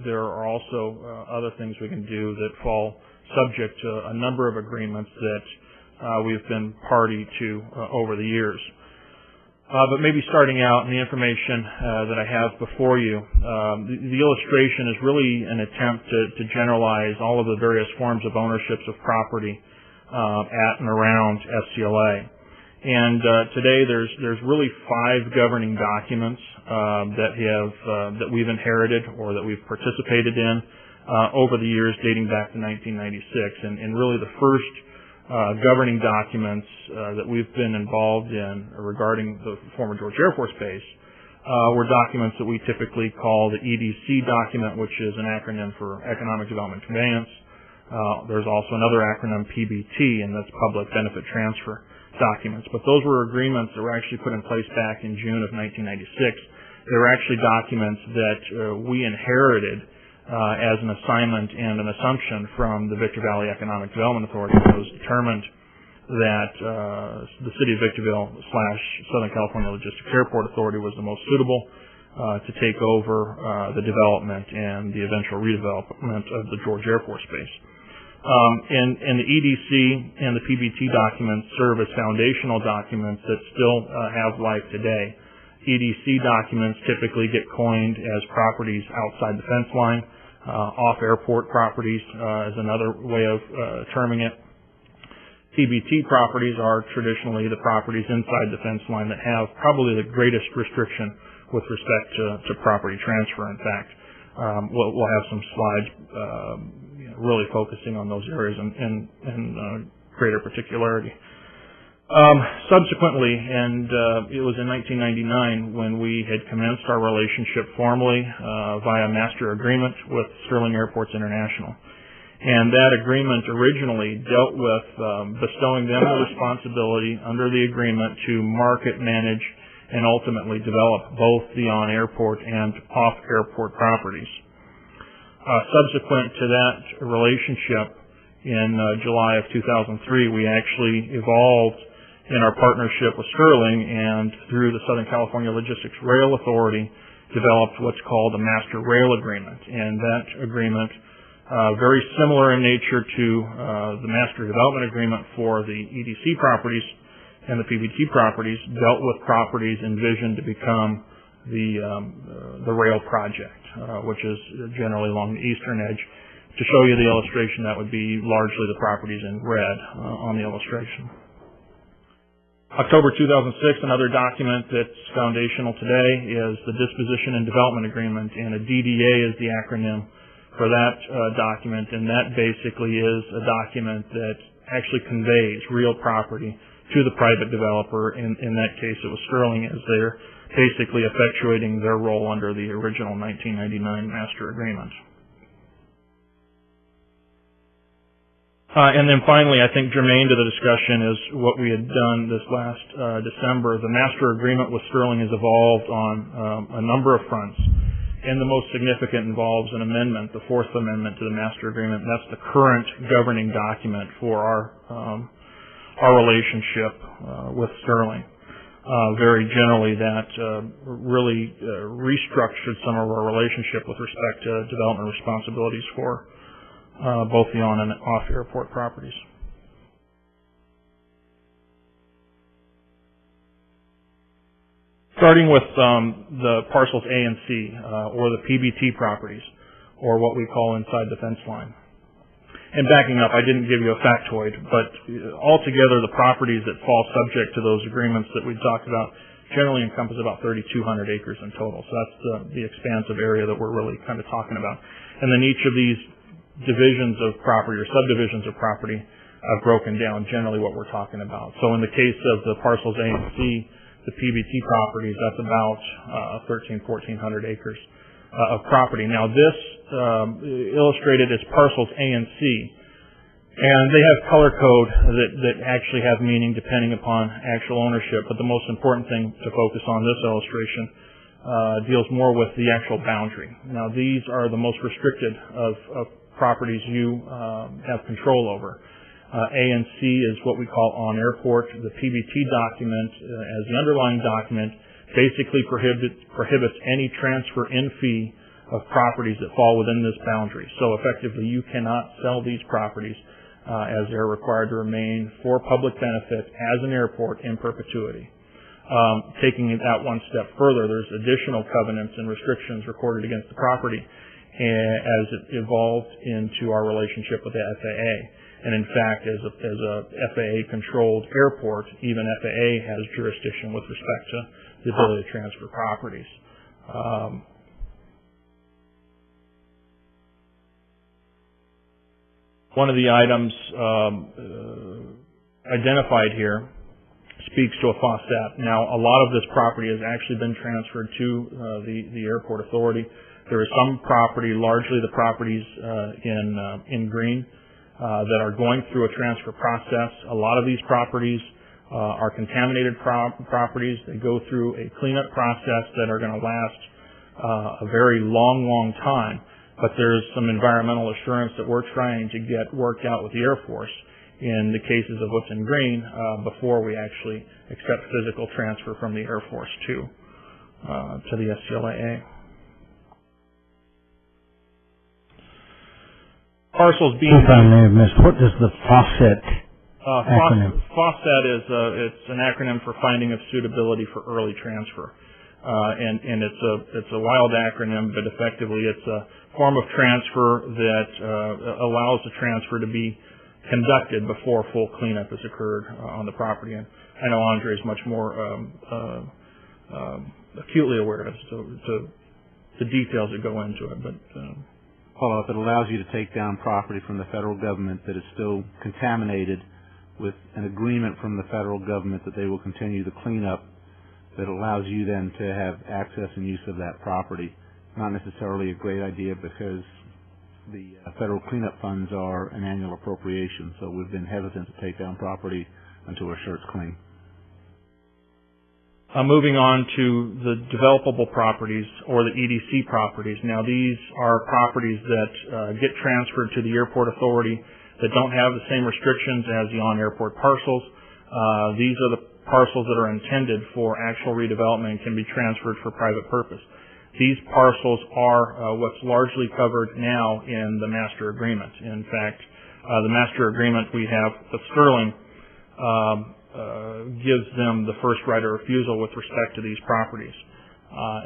There are also other things we can do that fall subject to a number of agreements that we've been party to over the years. But maybe starting out in the information that I have before you, the illustration is really an attempt to generalize all of the various forms of ownerships of property at and around SCLA. And today there's really 5 governing documents that we've inherited or that we've participated in over the years dating back to 1996. And really the first governing documents that we've been involved in regarding the former George Air Force Base were documents that we typically call the EDC document, which is an acronym for Economic Development Conveyance. There's also another acronym, PBT, and that's Public Benefit Transfer documents. But those were agreements that were actually put in place back in June of 1996. They were actually documents that we inherited as an assignment and an assumption from the Victor Valley Economic Development Authority. It was determined that the City of Victorville / Southern California Logistics Airport Authority was the most suitable to take over the development and the eventual redevelopment of the George Air Force Base. And the EDC and the PBT documents serve as foundational documents that still have life today. EDC documents typically get coined as properties outside the fence line. Off-airport properties is another way of terming it. PBT properties are traditionally the properties inside the fence line that have probably the greatest restriction with respect to property transfer. In fact, we'll have some slides really focusing on those areas in greater particularity. Subsequently, and it was in 1999 when we had commenced our relationship formally via master agreement with Sterling Airports International. And that agreement originally dealt with bestowing them the responsibility under the agreement to market, manage, and ultimately develop both the on-airport and off-airport properties. Subsequent to that relationship, in July of 2003, we actually evolved in our partnership with Sterling, and through the Southern California Logistics Rail Authority, developed what's called a Master Rail Agreement. And that agreement, very similar in nature to the Master Development Agreement for the EDC properties and the PBT properties, dealt with properties envisioned to become the rail project, which is generally along the eastern edge. To show you the illustration, that would be largely the properties in red on the illustration. October 2006, another document that's foundational today is the Disposition and Development Agreement, and a DDA is the acronym for that document, and that basically is a document that actually conveys real property to the private developer. In that case, it was Sterling, as they're basically effectuating their role under the original 1999 Master Agreement. And then finally, I think germane to the discussion is what we had done this last December. The Master Agreement with Sterling has evolved on a number of fronts, and the most significant involves an amendment, the Fourth Amendment to the Master Agreement. And that's the current governing document for our relationship with Sterling. Very generally, that really restructured some of our relationship with respect to development responsibilities for both the on and off airport properties. Starting with the parcels A and C, or the PBT properties, or what we call inside the fence line. And backing up, I didn't give you a factoid, but altogether the properties that fall subject to those agreements that we talked about generally encompass about 3,200 acres in total. So that's the expansive area that we're really kind of talking about. And then each of these divisions of property or subdivisions of property I've broken down generally what we're talking about. So in the case of the parcels A and C, the PBT properties, that's about 1,400 acres of property. Now this illustrated as parcels A and C, and they have color code that actually have meaning depending upon actual ownership, but the most important thing to focus on this illustration deals more with the actual boundary. Now these are the most restricted of properties you have control over. A and C is what we call on airport. The PBT document, as the underlying document, basically prohibits any transfer in fee of properties that fall within this boundary. So effectively, you cannot sell these properties as they're required to remain for public benefit as an airport in perpetuity. Taking that one step further, there's additional covenants and restrictions recorded against the property as it evolved into our relationship with the FAA. And in fact, as a FAA-controlled airport, even FAA has jurisdiction with respect to the ability to transfer properties. One of the items identified here speaks to a FOSSAT. Now, a lot of this property has actually been transferred to the airport authority. There is some property, largely the properties in green, that are going through a transfer process. A lot of these properties are contaminated properties. They go through a cleanup process that are going to last a very long time. but there's some environmental assurance that we're trying to get worked out with the Air Force in the cases of what's in green before we actually accept physical transfer from the Air Force to the SCLAA. Parcels being... If I may have missed, what is the FAWCET acronym? FAWCET is it's an acronym for Finding of Suitability for Early Transfer. And it's a wild acronym, but effectively it's a form of transfer that allows the transfer to be conducted before full cleanup has occurred on the property. And I know Andre is much more acutely aware as to the details that go into it. But follow-up, it allows you to take down property from the federal government that is still contaminated with an agreement from the federal government that they will continue the cleanup, that allows you then to have access and use of that property. Not necessarily a great idea because the federal cleanup funds are an annual appropriation, so we've been hesitant to take down property until we're sure it's clean. Moving on to the developable properties or the EDC properties. Now these are properties that get transferred to the airport authority that don't have the same restrictions as the on-airport parcels. These are the parcels that are intended for actual redevelopment and can be transferred for private purpose. These parcels are what's largely covered now in the master agreement. In fact, the master agreement we have with Sterling gives them the first right of refusal with respect to these properties.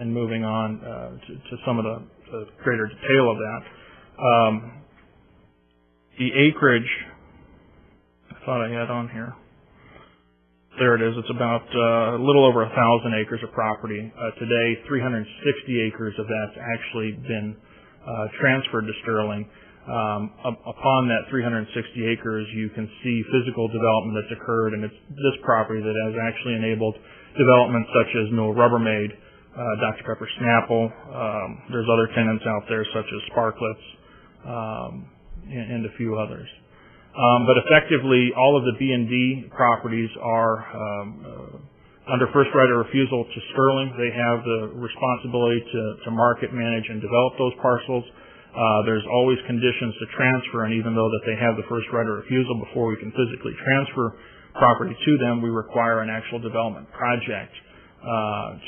And moving on to some of the greater detail of that. The acreage, I thought I had on here. There it is. It's about a little over 1,000 acres of property. Today, 360 acres of that's actually been transferred to Sterling. Upon that 360 acres, you can see physical development that's occurred, and it's this property that has actually enabled development such as Newell Rubbermaid, Dr. Pepper Snapple. There's other tenants out there such as Sparklets, and a few others. But effectively, all of the B&D properties are under first right of refusal to Sterling. They have the responsibility to market, manage, and develop those parcels. There's always conditions to transfer, and even though that they have the first right of refusal before we can physically transfer property to them, we require an actual development project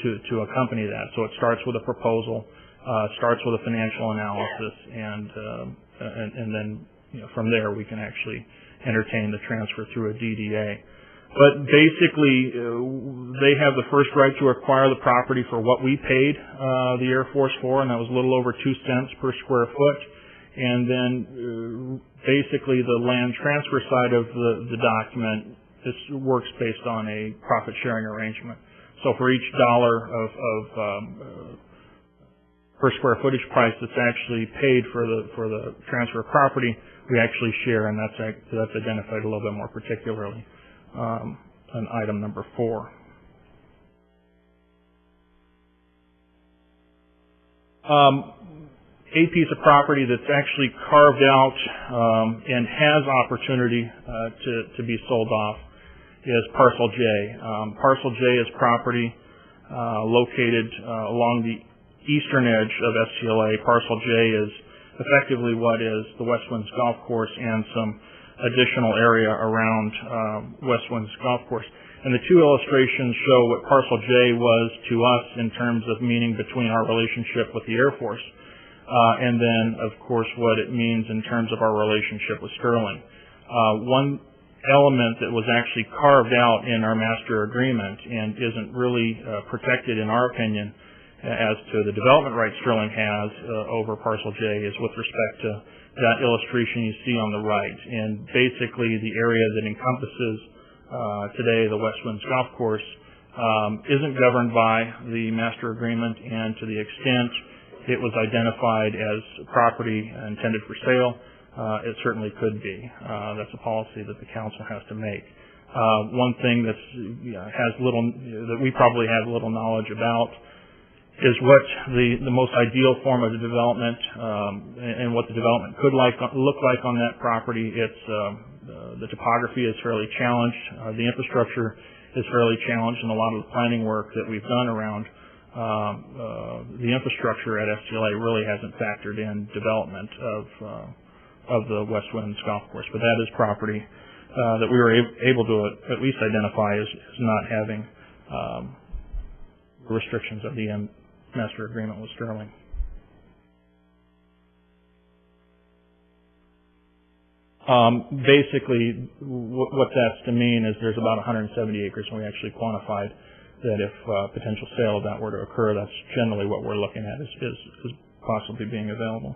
to accompany that. So it starts with a proposal, starts with a financial analysis, and then from there we can actually entertain the transfer through a DDA. But basically, they have the first right to acquire the property for what we paid the Air Force for, and that was a little over 2 cents per square foot. And then basically the land transfer side of the document, this works based on a profit sharing arrangement. So for each dollar of per square footage price that's actually paid for the transfer of property, we actually share, and that's identified a little bit more particularly on item number 4. A piece of property that's actually carved out and has opportunity to be sold off is Parcel J. Parcel J is property located along the eastern edge of SCLA. Parcel J is effectively what is the West Winds Golf Course and some additional area around West Winds Golf Course. And the two illustrations show what Parcel J was to us in terms of meaning between our relationship with the Air Force, and then, of course, what it means in terms of our relationship with Sterling. One element that was actually carved out in our master agreement and isn't really protected, in our opinion, as to the development rights Sterling has over Parcel J is with respect to that illustration you see on the right. And basically the area that encompasses today the West Winds Golf Course isn't governed by the master agreement, and to the extent it was identified as property intended for sale, it certainly could be. That's a policy that the council has to make. One thing that we probably have little knowledge about is what the most ideal form of the development and what the development could look like on that property. It's the topography is fairly challenged, the infrastructure is fairly challenged, and a lot of the planning work that we've done around the infrastructure at STLA really hasn't factored in development of the West Winds Golf Course. But that is property that we were able to at least identify as not having restrictions of the master agreement with Sterling. Basically, what that's to mean is there's about 170 acres, and we actually quantified that if potential sale of that were to occur, that's generally what we're looking at is possibly being available.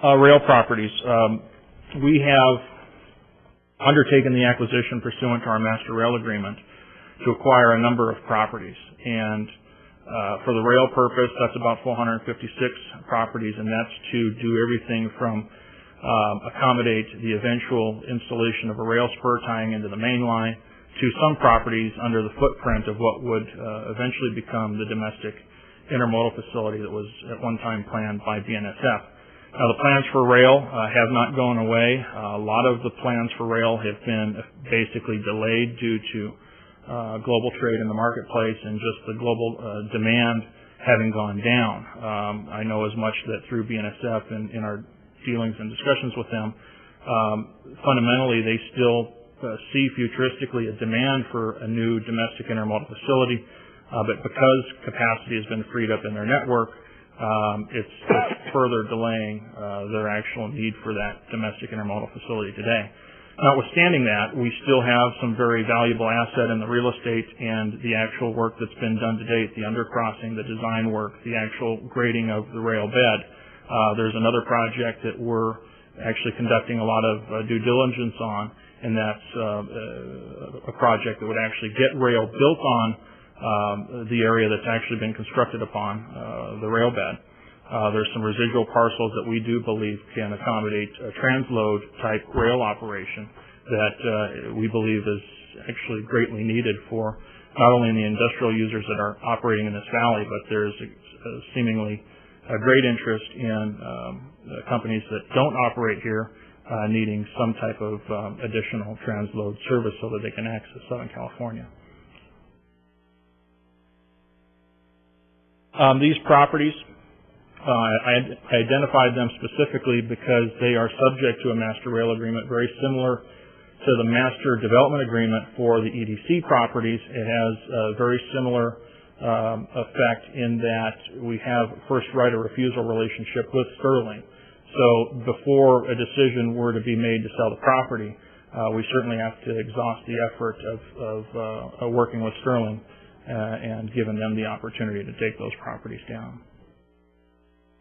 Rail properties. We have undertaken the acquisition pursuant to our master rail agreement to acquire a number of properties. And for the rail purpose, that's about 456 properties, and that's to do everything from accommodate the eventual installation of a rail spur tying into the main line to some properties under the footprint of what would eventually become the domestic intermodal facility that was at one time planned by BNSF. Now, the plans for rail have not gone away. A lot of the plans for rail have been basically delayed due to global trade in the marketplace and just the global demand having gone down. I know as much that through BNSF and in our dealings and discussions with them, fundamentally they still see futuristically a demand for a new domestic intermodal facility, but because capacity has been freed up in their network, it's further delaying their actual need for that domestic intermodal facility today. Notwithstanding that, we still have some very valuable asset in the real estate and the actual work that's been done to date, the undercrossing, the design work, the actual grading of the rail bed. There's another project that we're actually conducting a lot of due diligence on, and that's a project that would actually get rail built on the area that's actually been constructed upon the rail bed. There's some residual parcels that we do believe can accommodate a transload type rail operation that we believe is actually greatly needed for not only the industrial users that are operating in this valley, but there's seemingly a great interest in companies that don't operate here needing some type of additional transload service so that they can access Southern California. These properties, I identified them specifically because they are subject to a master rail agreement very similar to the master development agreement for the EDC properties. It has a very similar effect in that we have first right of refusal relationship with Sterling. So before a decision were to be made to sell the property, we certainly have to exhaust the effort of working with Sterling and giving them the opportunity to take those properties down.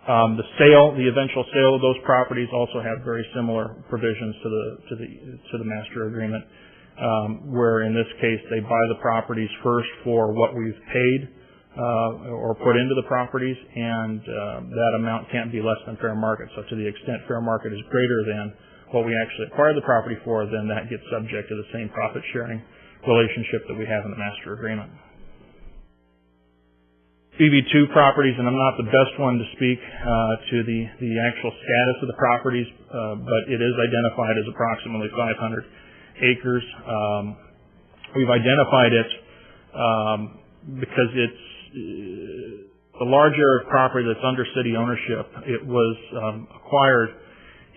The eventual sale of those properties also have very similar provisions to the master agreement, where in this case they buy the properties first for what we've paid or put into the properties, and that amount can't be less than fair market. So to the extent fair market is greater than what we actually acquired the property for, then that gets subject to the same profit sharing relationship that we have in the master agreement. BB2 properties, and I'm not the best one to speak to the actual status of the properties, but it is identified as approximately 500 acres. We've identified it because it's a large area of property that's under city ownership. It was acquired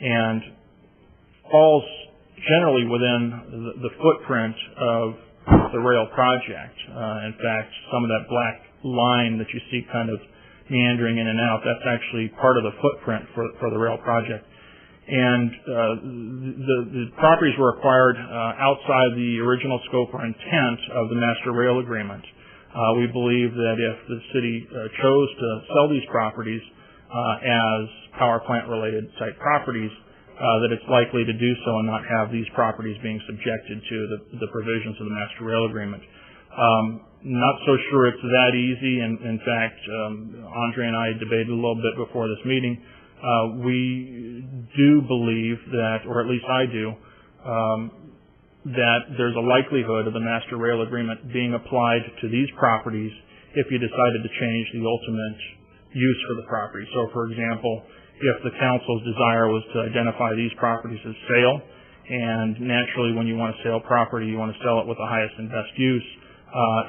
and falls generally within the footprint of the rail project. In fact, some of that black line that you see kind of meandering in and out, that's actually part of the footprint for the rail project. And the properties were acquired outside the original scope or intent of the master rail agreement. We believe that if the city chose to sell these properties as power plant related site properties, that it's likely to do so and not have these properties being subjected to the provisions of the master rail agreement. Not so sure it's that easy. And in fact, Andre and I debated a little bit before this meeting. We do believe that, or at least I do, that there's a likelihood of the master rail agreement being applied to these properties if you decided to change the ultimate use for the property. So, for example, if the council's desire was to identify these properties as sale, and naturally when you want to sell property, you want to sell it with the highest and best use,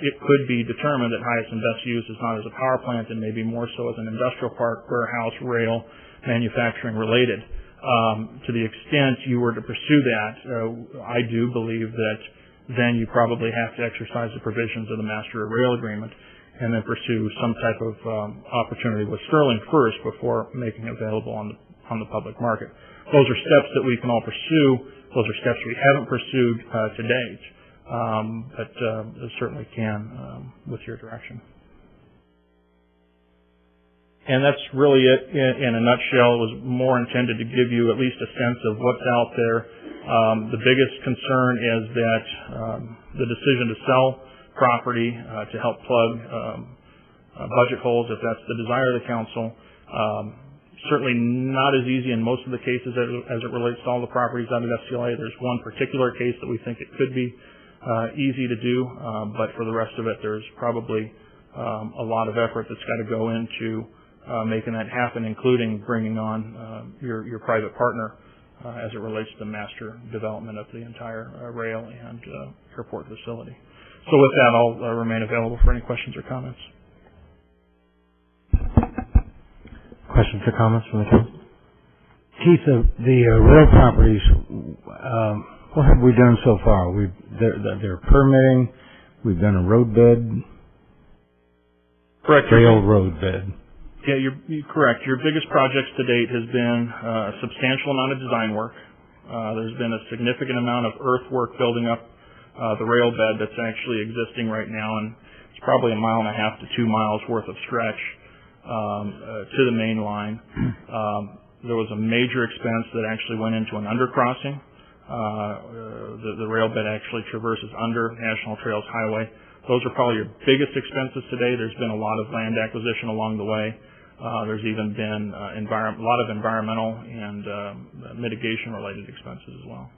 it could be determined that highest and best use is not as a power plant and maybe more so as an industrial park, warehouse, rail, manufacturing related. To the extent you were to pursue that, I do believe that then you probably have to exercise the provisions of the Master Rail Agreement and then pursue some type of opportunity with Sterling first before making it available on the public market. Those are steps that we can all pursue. Those are steps we haven't pursued to date, but certainly can with your direction. And that's really it in a nutshell. It was more intended to give you at least a sense of what's out there. The biggest concern is that the decision to sell property to help plug budget holes, if that's the desire of the council, certainly not as easy in most of the cases as it relates to all the properties out of FCLA. There's one particular case that we think it could be easy to do, but for the rest of it, there's probably a lot of effort that's got to go into making that happen, including bringing on your private partner as it relates to the master development of the entire rail and airport facility. So with that, I'll remain available for any questions or comments. Questions or comments from the council? Keith, the rail properties, what have we done so far? They're permitting. We've done a road bed. Correct. Rail road bed. Yeah, you're correct. Your biggest projects to date has been a substantial amount of design work. There's been a significant amount of earthwork building up the rail bed that's actually existing right now, and it's probably 1.5 to 2 miles worth of stretch to the main line. There was a major expense that actually went into an undercrossing. The rail bed actually traverses under National Trails Highway. Those are probably your biggest expenses today. There's been a lot of land acquisition along the way. There's even been a lot of environmental and mitigation-related expenses as well.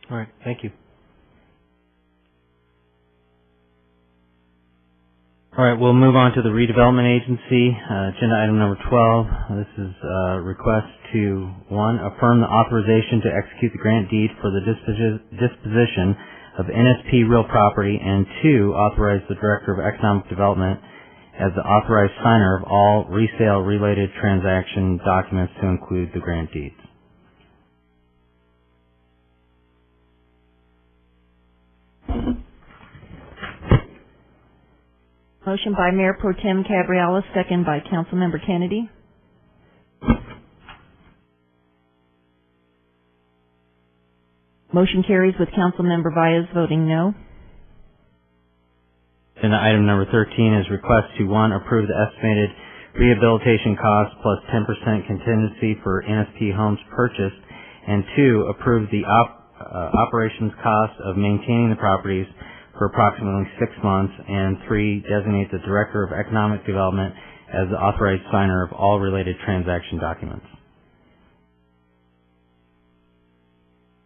All right, thank you. All right, we'll move on to the redevelopment agency. Agenda item number 12. This is a request to, 1, affirm the authorization to execute the grant deed for the disposition of NSP real property, and 2, authorize the Director of Economic Development as the authorized signer of all resale-related transaction documents to include the grant deeds. Motion by Mayor Pro Tem Cabriola, second by Councilmember Kennedy. Motion carries with Councilmember Valles voting no. Agenda item number 13 is request to, 1, approve the estimated rehabilitation cost plus 10% contingency for NSP homes purchased, and 2, approve the operations cost of maintaining the properties for approximately 6 months, and 3, designate the Director of Economic Development as the authorized signer of all related transaction documents.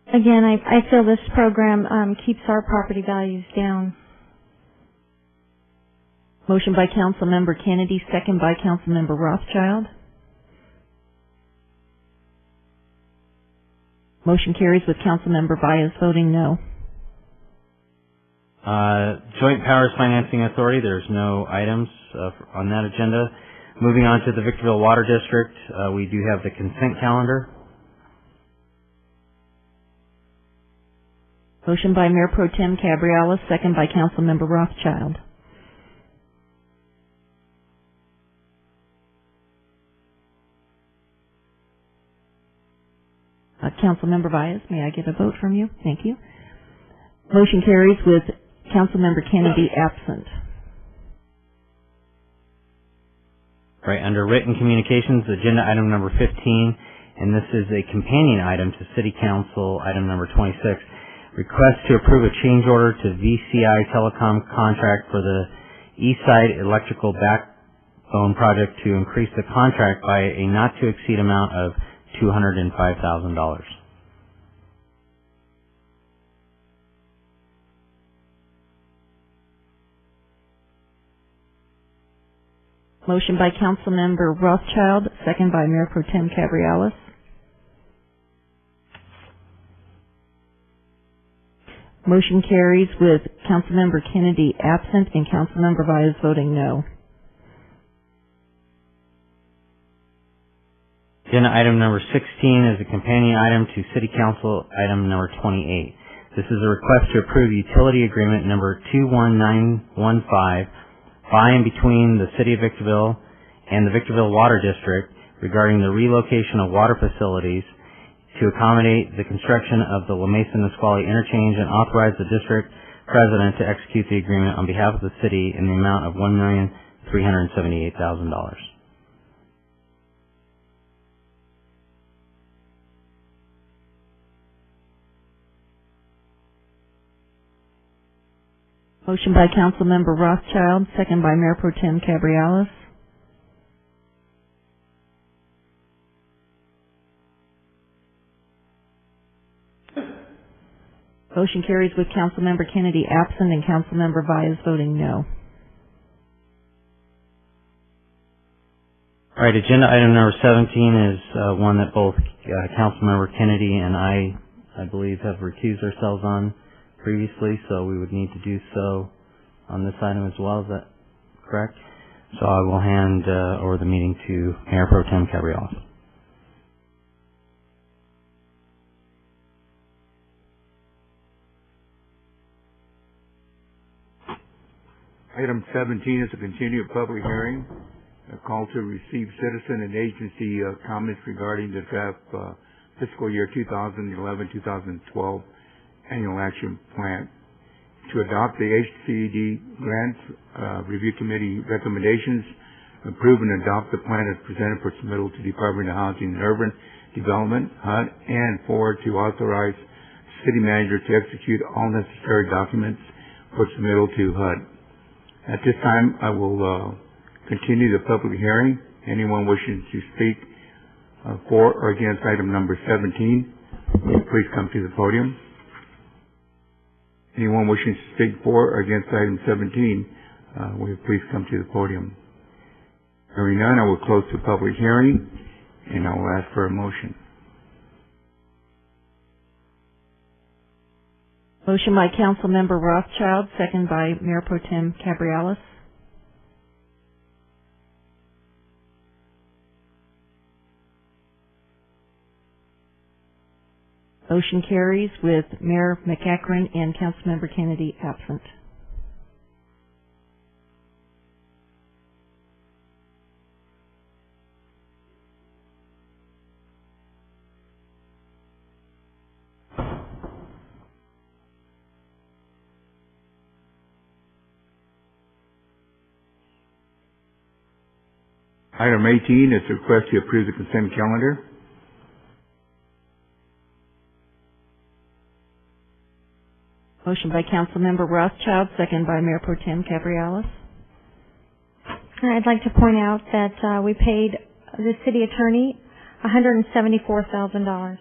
Again, I feel this program keeps our property values down. Motion by Councilmember Kennedy, second by Councilmember Rothschild. Motion carries with Councilmember Valles voting no. Joint Powers Financing Authority, there's no items on that agenda. Moving on to the Victorville Water District, we do have the consent calendar. Motion by Mayor Pro Tem Cabriola, second by Councilmember Rothschild. Councilmember Valles, may I get a vote from you? Thank you. Motion carries with Councilmember Kennedy absent. Right, under written communications, agenda item number 15, and this is a companion item to City Council item number 26. Request to approve a change order to VCI Telecom contract for the Eastside Electrical Backbone project to increase the contract by a not to exceed amount of $205,000. Motion by Councilmember Rothschild, second by Mayor Pro Tem Cabriola. Motion carries with Councilmember Kennedy absent and Councilmember Valles voting no. Agenda item number 16 is a companion item to City Council item number 28. This is a request to approve utility agreement number 21915 by and between the City of Victorville and the Victorville Water District regarding the relocation of water facilities to accommodate the construction of the La Mesa Nisqually interchange and authorize the district president to execute the agreement on behalf of the city in the amount of $1,378,000. Motion by Councilmember Rothschild, second by Mayor Pro Tem Cabrialis. Motion carries with Councilmember Kennedy absent and Councilmember Valles voting no. All right, agenda item number 17 is one that both Councilmember Kennedy and I believe, have recused ourselves on previously, so we would need to do so on this item as well. Is that correct? So I will hand over the meeting to Mayor Pro Tem Cabrialis. Item 17 is a continued public hearing, a call to receive citizen and agency comments regarding the draft fiscal year 2011-2012 annual action plan. To adopt the HCD grants review committee recommendations, approve and adopt the plan as presented for submittal to Department of Housing and Urban Development, HUD, and 4, to authorize city manager to execute all necessary documents for submittal to HUD. At this time, I will continue the public hearing. Anyone wishing to speak for or against item number 17, will you please come to the podium. Anyone wishing to speak for or against item 17, will you please come to the podium. Hearing none, I will close the public hearing, and I will ask for a motion. Motion by Councilmember Rothschild, second by Mayor Pro Tem Cabrialis. Motion carries with Mayor McEachron and Councilmember Kennedy absent. Item 18 is a request to approve the consent calendar. Motion by Councilmember Rothschild, second by Mayor Pro Tem Cabrialis. I'd like to point out that we paid the city attorney $174,000.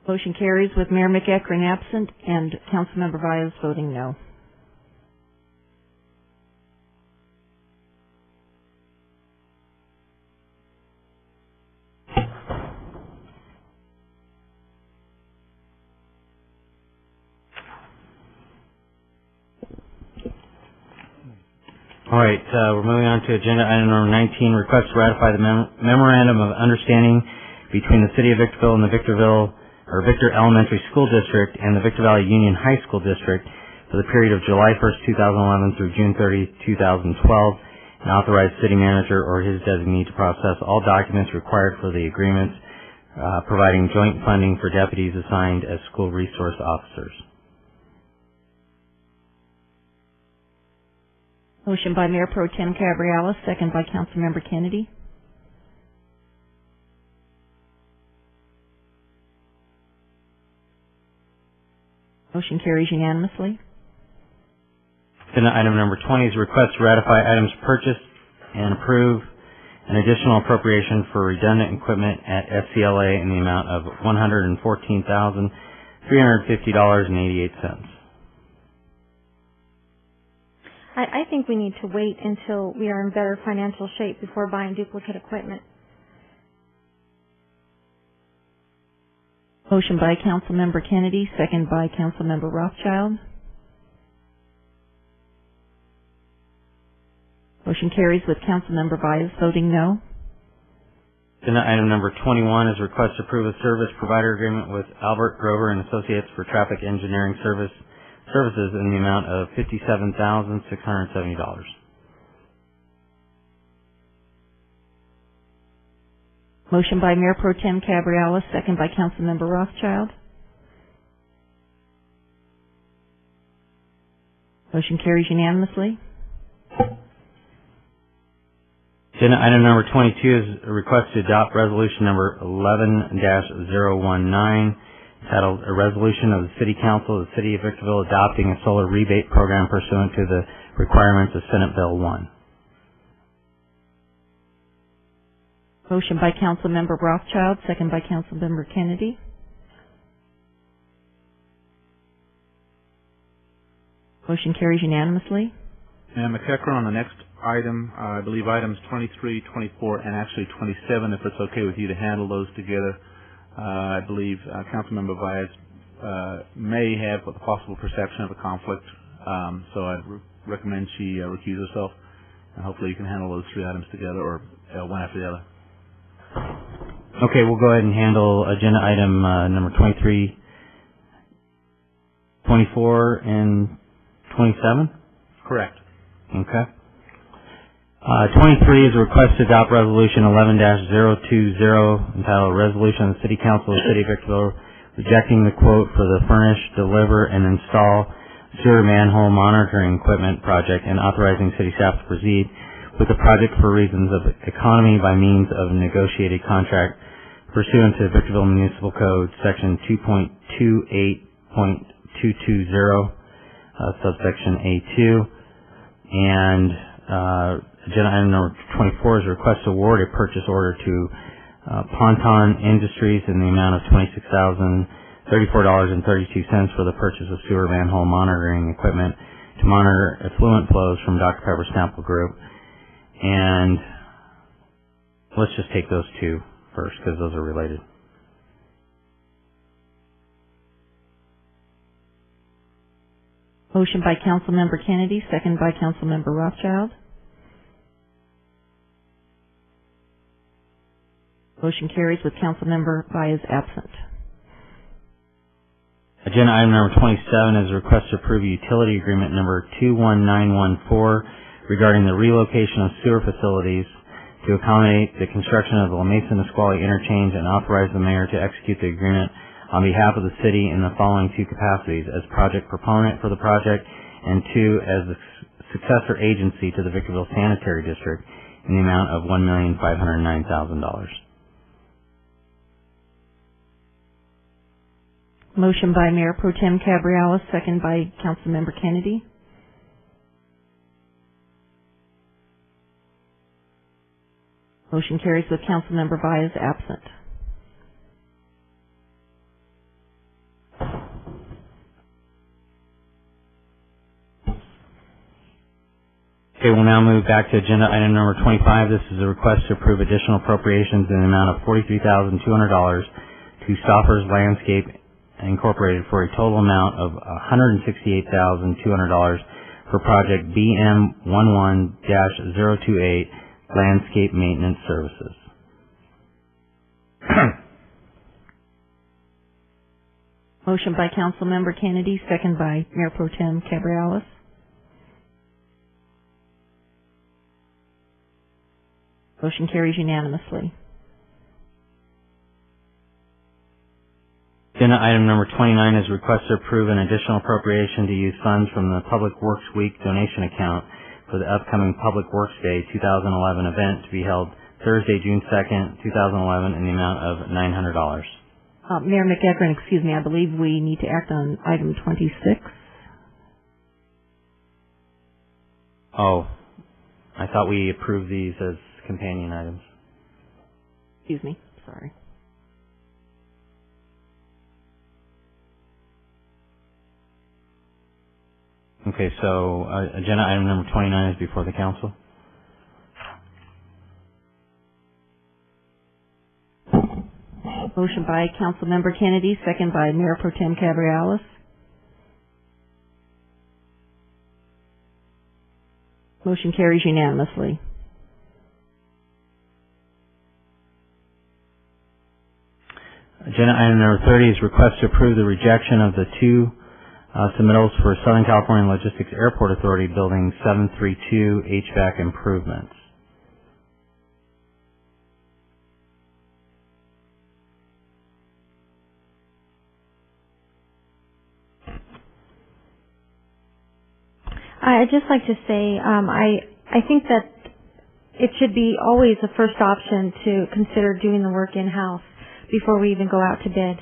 Motion carries with Mayor McEachron absent and Councilmember Valles voting no. All right, we're moving on to agenda item number 19, request to ratify the memorandum of understanding between the City of Victorville and the Victor Elementary School District and the Victor Valley Union High School District for the period of July 1st, 2011 through June 30, 2012, and authorize city manager or his designee to process all documents required for the agreements, providing joint funding for deputies assigned as school resource officers. Motion by Mayor Pro Tem Cabrialis, second by Councilmember Kennedy. Motion carries unanimously. Agenda item number 20 is a request to ratify items purchased and approve an additional appropriation for redundant equipment at FCLA in the amount of $114,350.88. I think we need to wait until we are in better financial shape before buying duplicate equipment. Motion by Councilmember Kennedy, second by Councilmember Rothschild. Motion carries with Councilmember Vyas voting no. Agenda item number 21 is request to approve a service provider agreement with Albert Grover and Associates for traffic engineering services in the amount of $57,670. Motion by Mayor Pro Tem Cabriolas, second by Councilmember Rothschild. Motion carries unanimously. Agenda item number 22 is a request to adopt resolution number 11-019, titled A Resolution of the City Council of the City of Victorville Adopting a Solar Rebate Program Pursuant to the Requirements of Senate Bill 1. Motion by Councilmember Rothschild, second by Councilmember Kennedy. Motion carries unanimously. And McEachern, on the next item, I believe items 23, 24, and actually 27, if it's okay with you to handle those together. I believe Councilmember Vyas may have a possible perception of a conflict, so I'd recommend she recuse herself. And hopefully you can handle those three items together, or one after the other. Okay, we'll go ahead and handle agenda item number 23, 24, and 27? Correct. Okay. 23 is a request to adopt resolution 11-020, entitled Resolution of the City Council of the City of Victorville rejecting the quote for the furnish, deliver, and install sewer manhole monitoring equipment project and authorizing city staff to proceed with the project for reasons of economy by means of a negotiated contract pursuant to Victorville Municipal Code Section 2.28.220, subsection A2, and agenda item number 24 is a request to award a purchase order to Ponton Industries in the amount of $26,034.32 for the purchase of sewer manhole monitoring equipment to monitor effluent flows from Dr. Pepper Sample Group. And let's just take those two first because those are related. Motion by Councilmember Kennedy, second by Councilmember Rothschild. Motion carries with Councilmember Vyas absent. Agenda item number 27 is a request to approve utility agreement number 21914 regarding the relocation of sewer facilities to accommodate the construction of the La Mesa Nisqually interchange and authorize the mayor to execute the agreement on behalf of the city in the following two capacities: as project proponent for the project, and two, as the successor agency to the Victorville Sanitary District in the amount of $1,509,000. Motion by Mayor Pro Tem Cabriolas, second by Councilmember Kennedy. Motion carries with Councilmember Vyas absent. Okay, we'll now move back to agenda item number 25. This is a request to approve additional appropriations in the amount of $43,200 to Stoffers Landscape Incorporated for a total amount of $168,200 for project BM11-028 Landscape Maintenance Services. Motion by Councilmember Kennedy, second by Mayor Pro Tem Cabriolas. Motion carries unanimously. Agenda item number 29 is a request to approve an additional appropriation to use funds from the Public Works Week donation account for the upcoming Public Works Day 2011 event to be held Thursday, June 2nd, 2011 in the amount of $900. Mayor McEachern, excuse me, I believe we need to act on item 26. Oh, I thought we approved these as companion items. Excuse me, sorry. Okay, so agenda item number 29 is before the council. Motion by Councilmember Kennedy, second by Mayor Pro Tem Cabrialis. Motion carries unanimously. Agenda item number 30 is request to approve the rejection of the two submittals for Southern California Logistics Airport Authority Building 732 HVAC improvements. I'd just like to say, I think that it should be always the first option to consider doing the work in-house before we even go out to bid.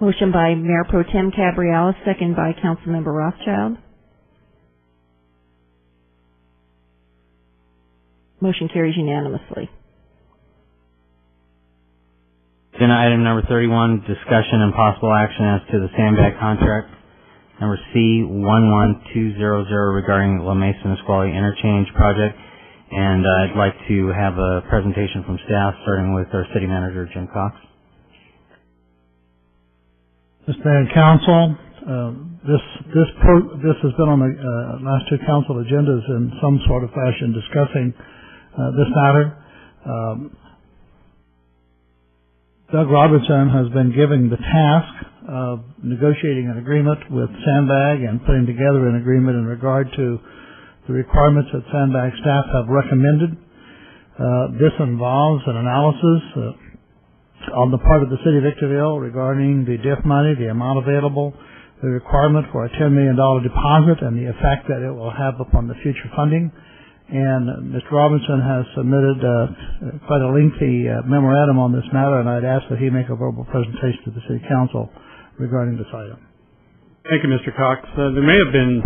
Motion by Mayor Pro Tem Cabrialis, second by Councilmember Rothschild. Motion carries unanimously. Agenda item number 31, discussion and possible action as to the sandbag contract number C11200 regarding La Mesa Nisqually Interchange project. And I'd like to have a presentation from staff, starting with our city manager, Jim Cox. Mr. Mayor and Council, this has been on the last two council agendas in some sort of fashion discussing this matter. Doug Robertson has been given the task of negotiating an agreement with Sandbag and putting together an agreement in regard to the requirements that Sandbag staff have recommended. This involves an analysis on the part of the City of Victorville regarding the DIF money, the amount available, the requirement for a $10 million deposit, and the effect that it will have upon the future funding. And Mr. Robinson has submitted quite a lengthy memorandum on this matter, and I'd ask that he make a verbal presentation to the City Council regarding this item. Thank you, Mr. Cox. There may have been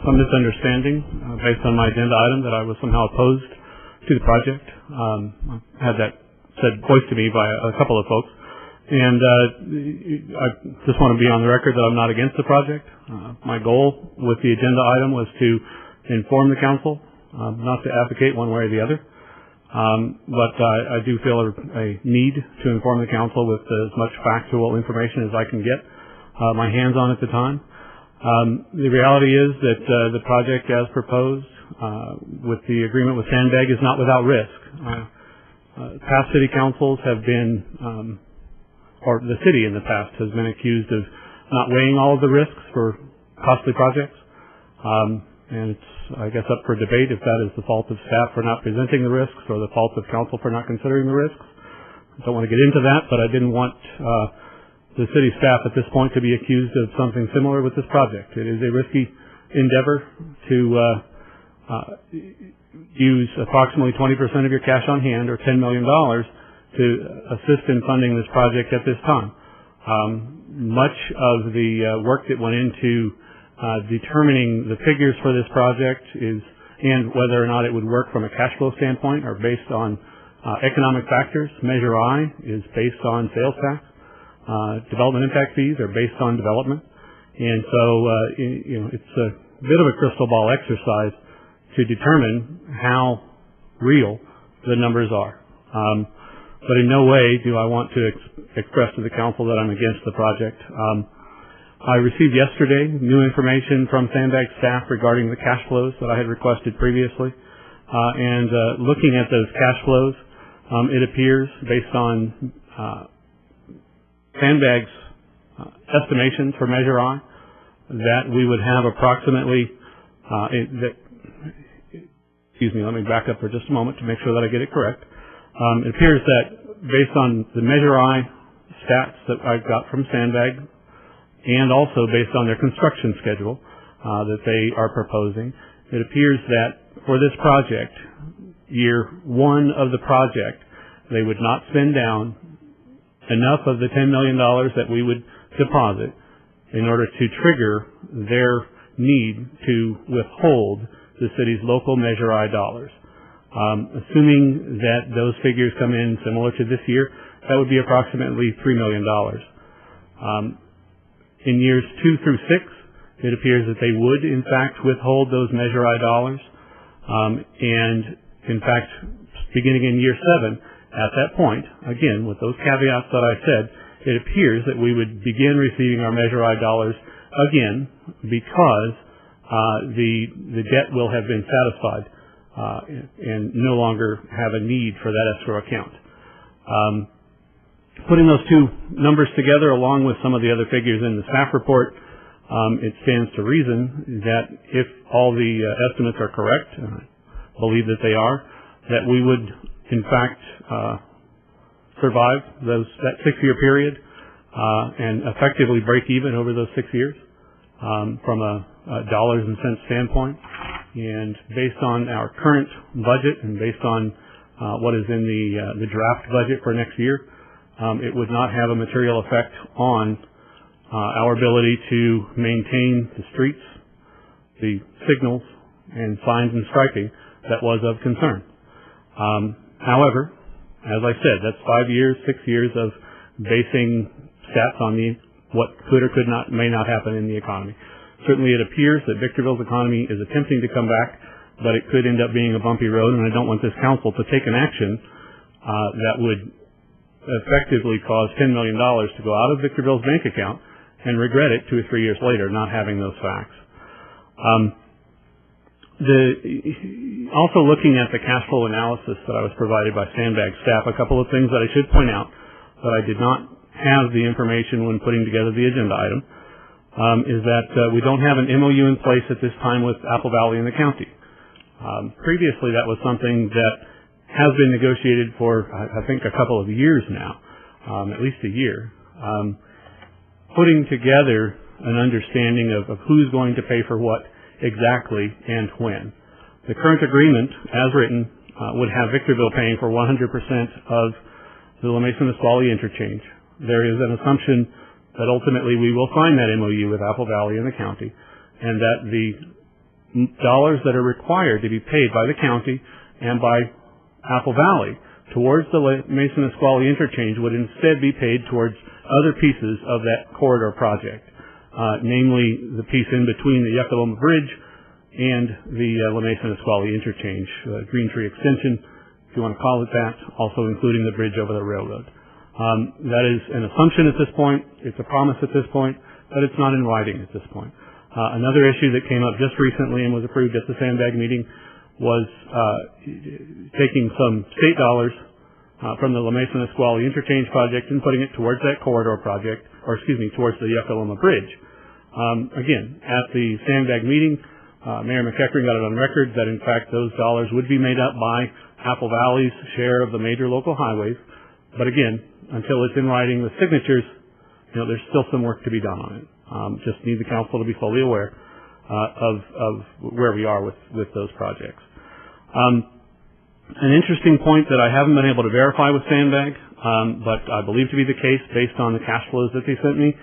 some misunderstanding based on my agenda item that I was somehow opposed to the project. I had that voiced to me by a couple of folks. And I just want to be on the record that I'm not against the project. My goal with the agenda item was to inform the council, not to advocate one way or the other. But I do feel a need to inform the council with as much factual information as I can get my hands on at the time. The reality is that the project as proposed with the agreement with Sandbag is not without risk. Past city councils have been, or the city in the past has been accused of not weighing all of the risks for costly projects. And it's, I guess, up for debate if that is the fault of staff for not presenting the risks or the fault of council for not considering the risks. I don't want to get into that, but I didn't want the city staff at this point to be accused of something similar with this project. It is a risky endeavor to use approximately 20% of your cash on hand, or $10 million, to assist in funding this project at this time. Much of the work that went into determining the figures for this project and whether or not it would work from a cash flow standpoint are based on economic factors. Measure I is based on sales tax. Development impact fees are based on development. And so, it's a bit of a crystal ball exercise to determine how real the numbers are. But in no way do I want to express to the council that I'm against the project. I received yesterday new information from Sandbag staff regarding the cash flows that I had requested previously. And looking at those cash flows, it appears, based on Sandbag's estimations for Measure I, that we would have approximately let me back up for just a moment to make sure that I get it correct. It appears that based on the Measure I stats that I've got from Sandbag, and also based on their construction schedule that they are proposing, it appears that for this project, year one of the project, they would not spend down enough of the $10 million that we would deposit in order to trigger their need to withhold the city's local Measure I dollars. Assuming that those figures come in similar to this year, that would be approximately $3 million. In years 2 through 6, it appears that they would, in fact, withhold those Measure I dollars. And, in fact, beginning in year 7, At that point, again, with those caveats that I said, it appears that we would begin receiving our Measure I dollars again because the debt will have been satisfied and no longer have a need for that escrow account. Putting those two numbers together along with some of the other figures in the staff report, it stands to reason that if all the estimates are correct, and I believe that they are, that we would in fact survive that 6-year period and effectively break even over those 6 years from a dollars and cents standpoint. And based on our current budget and based on what is in the draft budget for next year, it would not have a material effect on our ability to maintain the streets, the signals, and signs and striping that was of concern. However, as I said, that's 5 years, 6 years of basing stats on what could or could not, may not happen in the economy. Certainly it appears that Victorville's economy is attempting to come back, but it could end up being a bumpy road, and I don't want this council to take an action that would effectively cause $10 million to go out of Victorville's bank account and regret it 2 or 3 years later, not having those facts. Also looking at the cash flow analysis that I was provided by Sandbag staff, a couple of things that I should point out that I did not have the information when putting together the agenda item, is that we don't have an MOU in place at this time with Apple Valley and the county. Previously that was something that has been negotiated for, I think, a couple of years now, at least a year. Putting together an understanding of who's going to pay for what exactly and when. The current agreement, as written, would have Victorville paying for 100% of the La Mesa Nisqually interchange. There is an assumption that ultimately we will sign that MOU with Apple Valley and the county, and that the dollars that are required to be paid by the county and by Apple Valley towards the La Mesa Nisqually interchange would instead be paid towards other pieces of that corridor project, namely the piece in between the Yucca Loma Bridge and the La Mesa Nisqually interchange, Green Tree Extension, if you want to call it that, also including the bridge over the railroad. That is an assumption at this point. It's a promise at this point, but it's not in writing at this point. Another issue that came up just recently and was approved at the Sandbag meeting was taking some state dollars from the La Mesa Nisqually interchange project and putting it towards that corridor project, or excuse me, towards the Yucca Loma Bridge. Again, at the Sandbag meeting, Mayor McEachern got it on record that in fact those dollars would be made up by Apple Valley's share of the major local highways. But again, until it's in writing with signatures, there's still some work to be done on it. Just need the council to be fully aware of where we are with those projects. An interesting point that I haven't been able to verify with Sandbag, but I believe to be the case based on the cash flows that they sent me,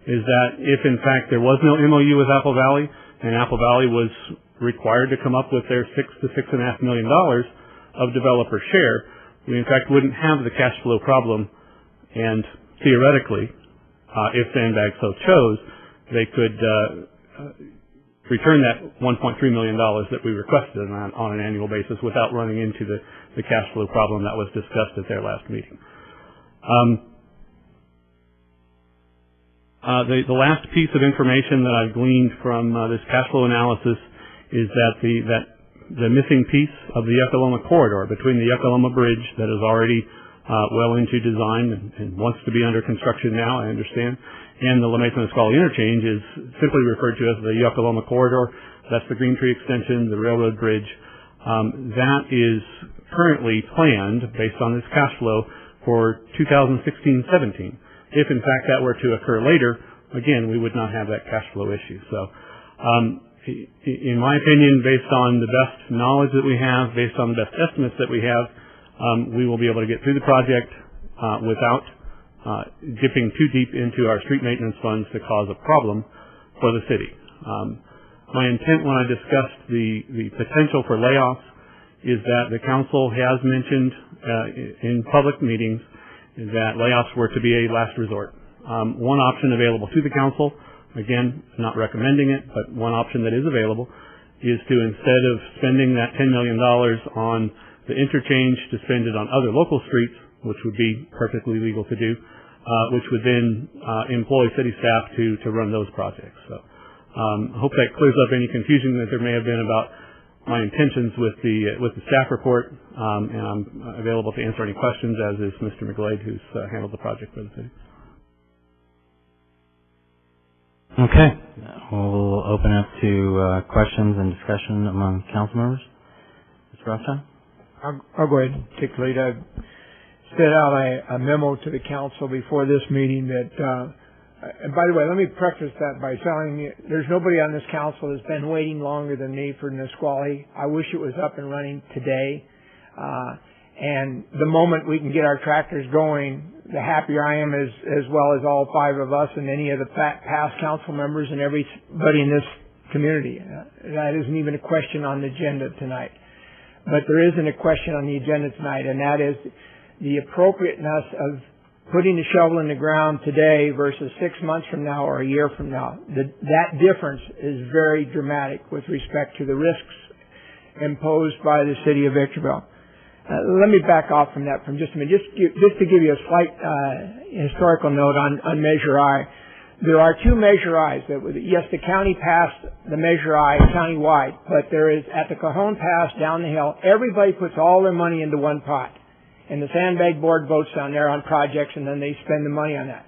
is that if in fact there was no MOU with Apple Valley and Apple Valley was required to come up with their $6 to $6.5 million of developer share, we in fact wouldn't have the cash flow problem, and theoretically, if Sandbag so chose, they could return that $1.3 million that we requested on an annual basis without running into the cash flow problem that was discussed at their last meeting. The last piece of information that I've gleaned from this cash flow analysis is that the missing piece of the Yucca Loma corridor between the Yucca Loma Bridge that is already well into design and wants to be under construction now, I understand, and the La Mesa Nisqually interchange is simply referred to as the Yucca Loma corridor. That's the Green Tree Extension, the railroad bridge. That is currently planned, based on this cash flow, for 2016-17. If in fact that were to occur later, again, we would not have that cash flow issue. So, in my opinion, based on the best knowledge that we have, based on the best estimates that we have, we will be able to get through the project without dipping too deep into our street maintenance funds to cause a problem for the city. My intent when I discussed the potential for layoffs is that the council has mentioned in public meetings that layoffs were to be a last resort. One option available to the council, again, not recommending it, but one option that is available, is to, instead of spending that $10 million on the interchange to spend it on other local streets, which would be perfectly legal to do, which would then employ city staff to run those projects. So I hope that clears up any confusion that there may have been about my intentions with the staff report, and I'm available to answer any questions, as is Mr. McGlade, who's handled the project for the city. Okay. We'll open up to questions and discussion among council members. Mr. Rothschild? I'll go ahead and take the lead. I sent out a memo to the council before this meeting that, and by the way, let me preface that by telling you there's nobody on this council that's been waiting longer than me for Nisqually. I wish it was up and running today. And the moment we can get our tractors going, the happier I am, as well as all five of us and any of the past council members and everybody in this community. That isn't even a question on the agenda tonight. But there isn't a question on the agenda tonight, and that is the appropriateness of putting a shovel in the ground today versus 6 months from now or a year from now. That difference is very dramatic with respect to the risks imposed by the city of Victorville. Let me back off from that for just a minute. Just to give you a slight historical note on Measure I. There are two Measure I's. Yes, the county passed the Measure I countywide, but there is, at the Cajon Pass down the hill, everybody puts all their money into one pot. And the Sandbag Board votes down there on projects, and then they spend the money on that.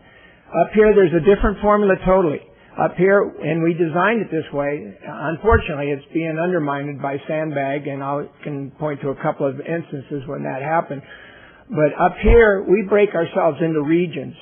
Up here, there's a different formula totally. Up here, and we designed it this way, unfortunately, it's being undermined by Sandbag, and I can point to a couple of instances when that happened. But up here, we break ourselves into regions.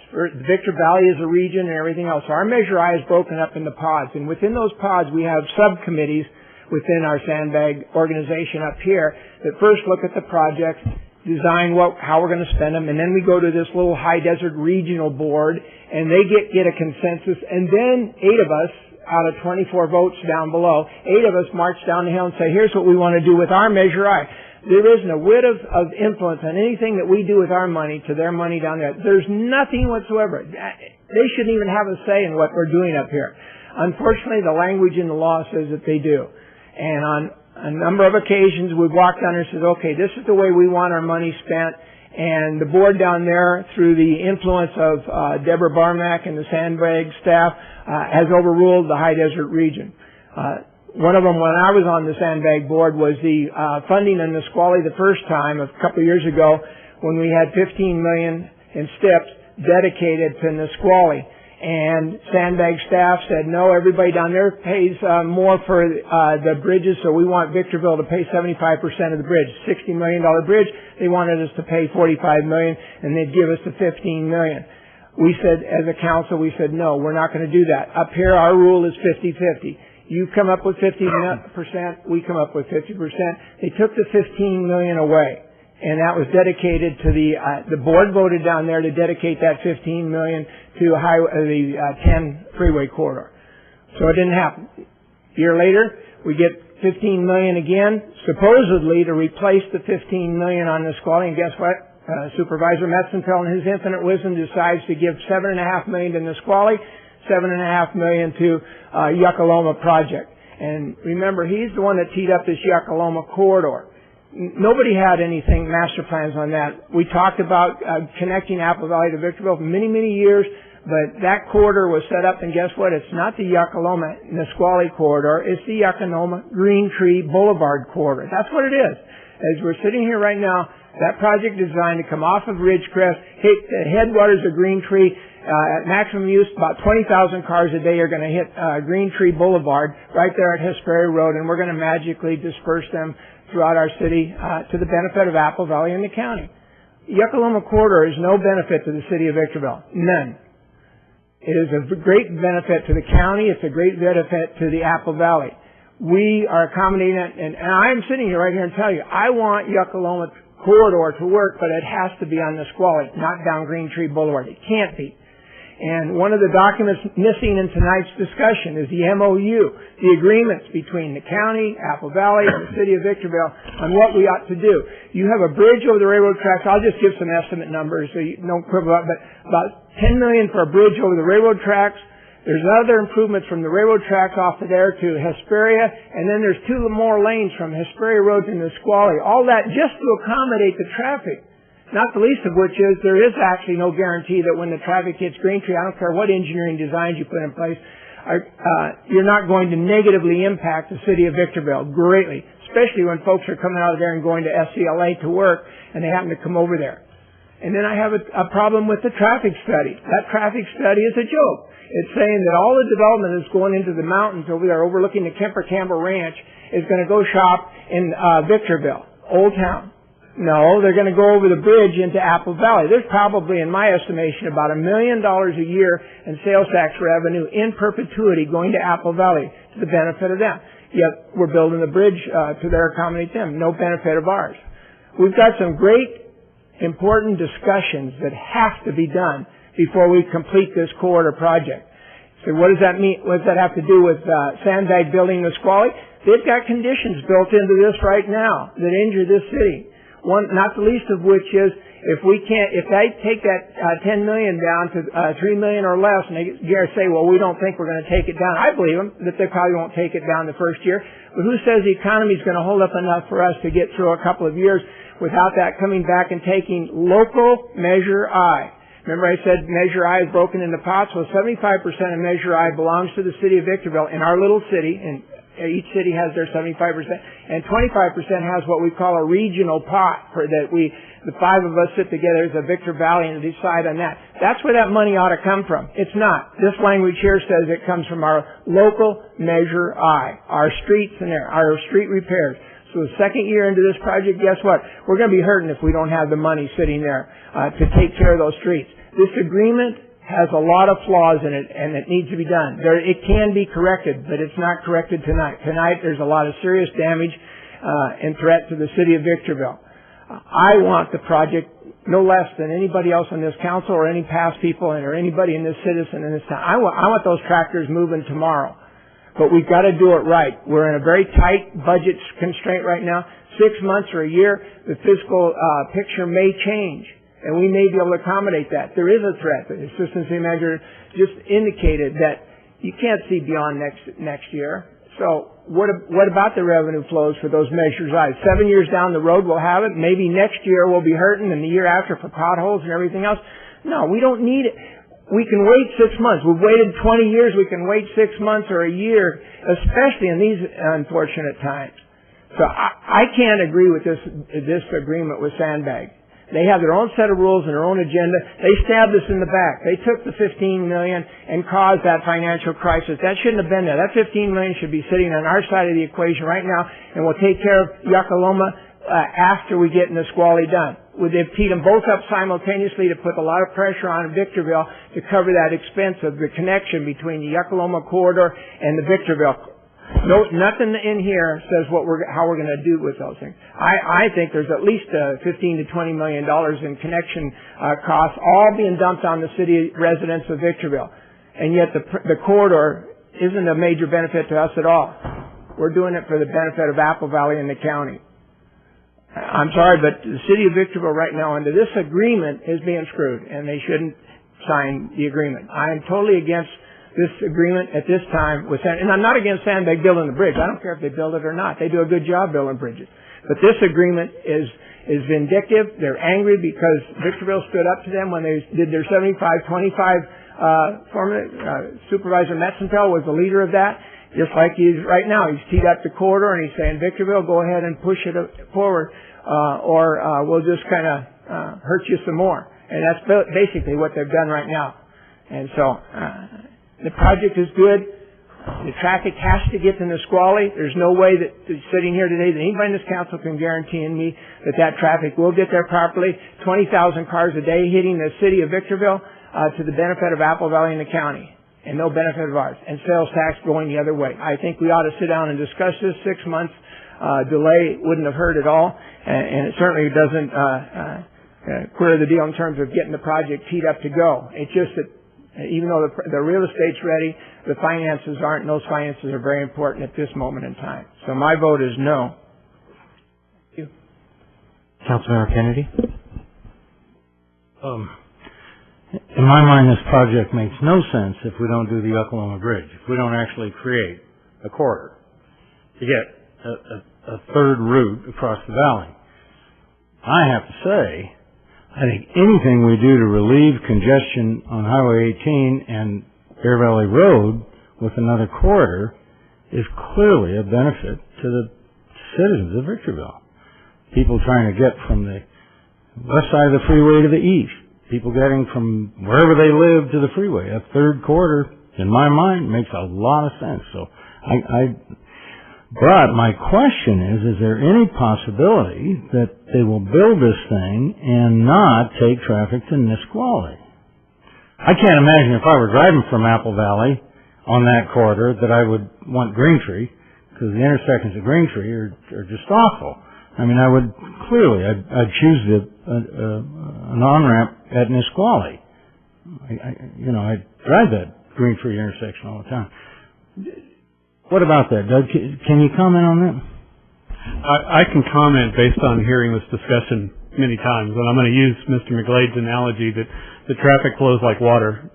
Victor Valley is a region and everything else. Our Measure I is broken up into pods, and within those pods, we have subcommittees within our Sandbag organization up here that first look at the projects, design how we're going to spend them, and then we go to this little high desert regional board, and they get a consensus, and then 8 of us out of 24 votes down below, 8 of us march down the hill and say, here's what we want to do with our Measure I. There isn't a whit of influence on anything that we do with our money to their money down there. There's nothing whatsoever. They shouldn't even have a say in what we're doing up here. Unfortunately, the language in the law says that they do. And on a number of occasions, we've walked down there and said, okay, this is the way we want our money spent. And the board down there, through the influence of Deborah Barmack and the Sandbag staff, has overruled the High Desert region. One of them, when I was on the Sandbag board, was the funding in Nisqually the first time, a couple of years ago, when we had $15 million in STIPs dedicated to Nisqually. And Sandbag staff said, no, everybody down there pays more for the bridges, so we want Victorville to pay 75% of the bridge. $60 million bridge, they wanted us to pay $45 million, and they'd give us the $15 million. We said, as a council, we said, no, we're not going to do that. Up here, our rule is 50-50. You come up with 50%, we come up with 50%. They took the $15 million away, and that was dedicated to the board voted down there to dedicate that $15 million to the 10 freeway corridor. So it didn't happen. A year later, we get $15 million again, supposedly to replace the $15 million on Nisqually, and guess what? Supervisor Metzenfeld, in his infinite wisdom, decides to give $7.5 million to Nisqually, $7.5 million to Yucca-Loma project. And remember, he's the one that teed up this Yucca-Loma corridor. Nobody had anything, master plans on that. We talked about connecting Apple Valley to Victorville for many, many years, but that corridor was set up, and guess what? It's not the Yucca-Loma Nisqually corridor. It's the Yucca-Loma Green Tree Boulevard corridor. That's what it is. As we're sitting here right now, that project is designed to come off of Ridgecrest, hit the headwaters of Green Tree. At maximum use, about 20,000 cars a day are going to hit Green Tree Boulevard right there at Hesperia Road, and we're going to magically disperse them throughout our city to the benefit of Apple Valley and the county. Yucca-Loma corridor is no benefit to the city of Victorville. None. It is a great benefit to the county. It's a great benefit to the Apple Valley. We are accommodating it, and I am sitting here right here and tell you, I want Yucca-Loma corridor to work, but it has to be on Nisqually, not down Green Tree Boulevard. It can't be. And one of the documents missing in tonight's discussion is the MOU, the agreements between the county, Apple Valley, and the city of Victorville on what we ought to do. You have a bridge over the railroad tracks. I'll just give some estimate numbers so you don't quibble up, but about $10 million for a bridge over the railroad tracks. There's other improvements from the railroad tracks off of there to Hesperia, and then there's 2 more lanes from Hesperia Road to Nisqually. All that just to accommodate the traffic. Not the least of which is there is actually no guarantee that when the traffic hits Green Tree, I don't care what engineering designs you put in place, you're not going to negatively impact the city of Victorville greatly, especially when folks are coming out of there and going to SCLA to work and they happen to come over there. And then I have a problem with the traffic study. That traffic study is a joke. It's saying that all the development that's going into the mountains over there overlooking the Kemper Campbell Ranch is going to go shop in Victorville, Old Town. No, they're going to go over the bridge into Apple Valley. There's probably, in my estimation, about $1 million a year in sales tax revenue in perpetuity going to Apple Valley to the benefit of them. Yet we're building the bridge to their accommodate them. No benefit of ours. We've got some great important discussions that have to be done before we complete this corridor project. So what does that mean? What does that have to do with Sandbag building Nisqually? They've got conditions built into this right now that injure this city. One, not the least of which is if they take that $10 million down to $3 million or less, and they say, well, we don't think we're going to take it down. I believe them that they probably won't take it down the first year. But who says the economy is going to hold up enough for us to get through a couple of years without that coming back and taking local Measure I? Remember I said Measure I is broken into pots? Well, 75% of Measure I belongs to the city of Victorville in our little city, and each city has their 75%, and 25% has what we call a regional pot for that the 5 of us sit together as a Victor Valley and decide on that. That's where that money ought to come from. It's not. This language here says it comes from our local Measure I, our streets and our street repairs. So the second year into this project, guess what? We're going to be hurting if we don't have the money sitting there to take care of those streets. This agreement has a lot of flaws in it, and it needs to be done. It can be corrected, but it's not corrected tonight. Tonight there's a lot of serious damage and threat to the city of Victorville. I want the project no less than anybody else on this council or any past people or anybody in this citizen in this town. I want those tractors moving tomorrow. But we've got to do it right. We're in a very tight budget constraint right now. 6 months or a year, the fiscal picture may change. And we may be able to accommodate that. There is a threat. The Assistant City Manager just indicated that you can't see beyond next year. So what about the revenue flows for those Measures I? 7 years down the road we'll have it. Maybe next year we'll be hurting, and the year after for potholes and everything else. No, we don't need it. We can wait 6 months. We've waited 20 years. We can wait 6 months or a year, especially in these unfortunate times. So I can't agree with this agreement with Sandbag. They have their own set of rules and their own agenda. They stabbed us in the back. They took the $15 million and caused that financial crisis. That shouldn't have been there. That $15 million should be sitting on our side of the equation right now, and we'll take care of Yuckaloma after we get Nisqually done. They've teed them both up simultaneously to put a lot of pressure on Victorville to cover that expense of the connection between the Yuckaloma corridor and the Victorville. No, nothing in here says how we're going to do with those things. I think there's at least $15 to $20 million in connection costs, all being dumped on the city residents of Victorville, and yet the corridor isn't a major benefit to us at all. We're doing it for the benefit of Apple Valley and the county. I'm sorry, but the city of Victorville right now under this agreement is being screwed, and they shouldn't sign the agreement. I am totally against this agreement at this time with Sandbag. And I'm not against Sandbag building the bridge. I don't care if they build it or not. They do a good job building bridges. But this agreement is vindictive. They're angry because Victorville stood up to them when they did their 75-25 formula. Supervisor Metzenfeld was the leader of that. Just like he's right now. He's teed up the corridor and he's saying, Victorville, go ahead and push it forward or we'll just kind of hurt you some more. And that's basically what they've done right now. And so the project is good. The traffic has to get to Nisqually. There's no way that sitting here today that anybody in this council can guarantee me that traffic will get there properly. 20,000 cars a day hitting the city of Victorville to the benefit of Apple Valley and the county, and no benefit of ours. And sales tax going the other way. I think we ought to sit down and discuss this. 6 months delay wouldn't have hurt at all, and it certainly doesn't queer the deal in terms of getting the project teed up to go. It's just that even though the real estate's ready, the finances aren't, and those finances are very important at this moment in time. So my vote is no. Thank you. Councilmember Kennedy? In my mind, this project makes no sense if we don't do the Oklahoma Bridge, if we don't actually create a corridor to get a third route across the valley. I have to say, I think anything we do to relieve congestion on Highway 18 and Bear Valley Road with another corridor is clearly a benefit to the citizens of Victorville. People trying to get from the west side of the freeway to the east, people getting from wherever they live to the freeway. A third corridor, in my mind, makes a lot of sense. So but my question is there any possibility that they will build this thing and not take traffic to Nisqually? I can't imagine if I were driving from Apple Valley on that corridor that I would want Greentree, because the intersections of Greentree are just awful. I mean, I'd choose an on-ramp at Nisqually. I drive that Greentree intersection all the time. What about that, Doug? Can you comment on that? I can comment based on hearing this discussion many times, and I'm going to use Mr. McGlade's analogy that the traffic flows like water.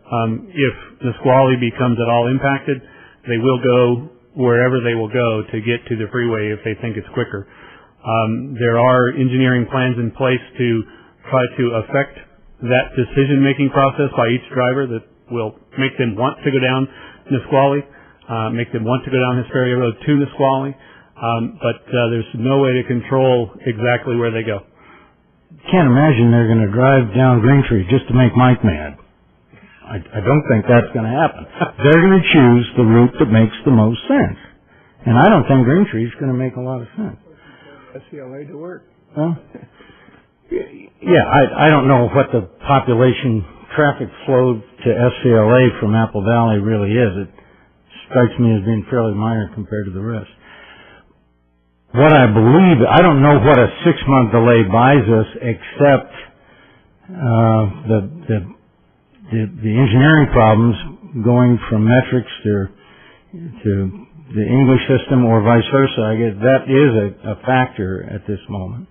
If Nisqually becomes at all impacted, they will go wherever they will go to get to the freeway if they think it's quicker. There are engineering plans in place to try to affect that decision-making process by each driver that will make them want to go down Nisqually. Make them want to go down Hesperia Road to Nisqually, but there's no way to control exactly where they go. Can't imagine they're going to drive down Greentree just to make Mike mad. I don't think that's going to happen. They're going to choose the route that makes the most sense, and I don't think Greentree is going to make a lot of sense. SCLA to work. Well, yeah, I don't know what the population traffic flow to SCLA from Apple Valley really is. It strikes me as being fairly minor compared to the rest. What I believe, I don't know what a 6-month delay buys us except the engineering problems going from metrics to the English system or vice versa. I guess that is a factor at this moment.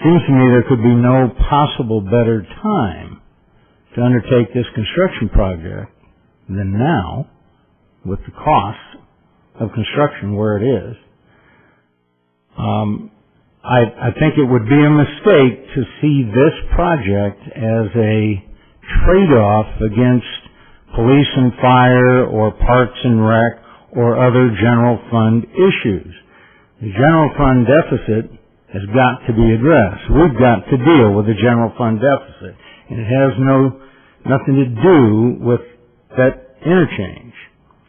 Seems to me there could be no possible better time to undertake this construction project than now, with the cost of construction where it is. I think it would be a mistake to see this project as a trade-off against police and fire or parks and rec or other general fund issues. The general fund deficit has got to be addressed. We've got to deal with the general fund deficit, and it has nothing to do with that interchange,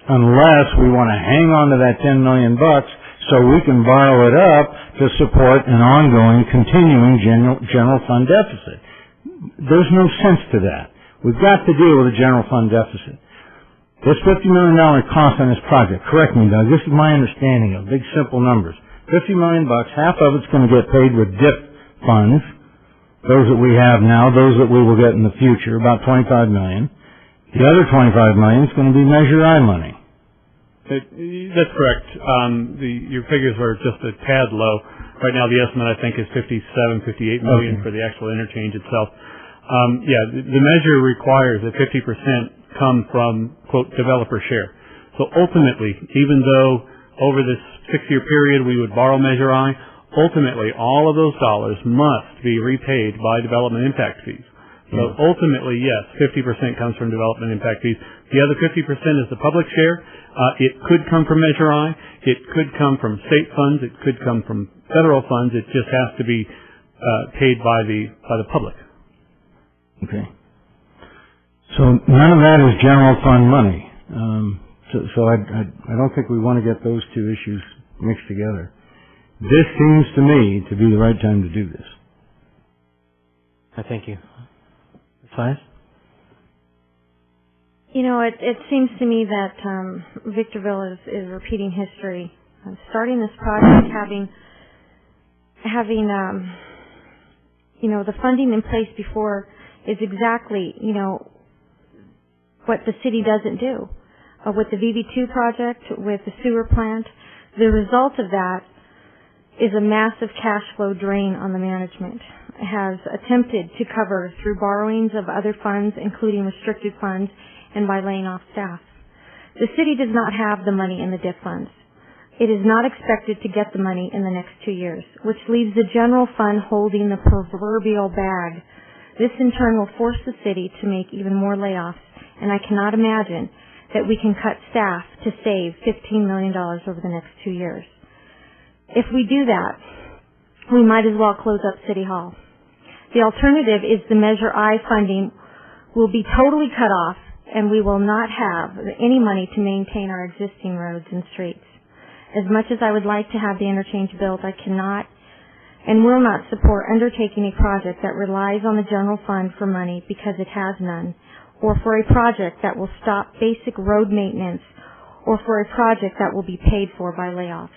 unless we want to hang on to that $10 million so we can borrow it up to support an ongoing, continuing general fund deficit. There's no sense to that. We've got to deal with the general fund deficit. This $50 million cost on this project, correct me, Doug, this is my understanding of big, simple numbers. $50 million, half of it's going to get paid with DIP funds, those that we have now, those that we will get in the future, about $25 million. The other $25 million is going to be Measure I money. That's correct. Your figures are just a tad low. Right now, the estimate I think is $58 million for the actual interchange itself. The measure requires that 50% come from quote developer share. So ultimately, even though over this 6-year period we would borrow Measure I, ultimately all of those dollars must be repaid by development impact fees. So ultimately, yes, 50% comes from development impact fees. The other 50% is the public share. It could come from Measure I. It could come from state funds. It could come from federal funds. It just has to be paid by the public. Okay. So none of that is general fund money. So I don't think we want to get those two issues mixed together. This seems to me to be the right time to do this. Thank you. Size? It seems to me that Victorville is repeating history. Starting this project, having the funding in place before is exactly what the city doesn't do. With the VB2 project, with the sewer plant, the result of that is a massive cash flow drain on the management. It has attempted to cover through borrowings of other funds, including restricted funds, and by laying off staff. The city does not have the money in the DIF funds. It is not expected to get the money in the next 2 years, which leaves the general fund holding the proverbial bag. This in turn will force the city to make even more layoffs, and I cannot imagine that we can cut staff to save $15 million over the next 2 years. If we do that, we might as well close up City Hall. The alternative is the Measure I funding will be totally cut off, and we will not have any money to maintain our existing roads and streets. As much as I would like to have the interchange built, I cannot and will not support undertaking a project that relies on the general fund for money because it has none, or for a project that will stop basic road maintenance, or for a project that will be paid for by layoffs.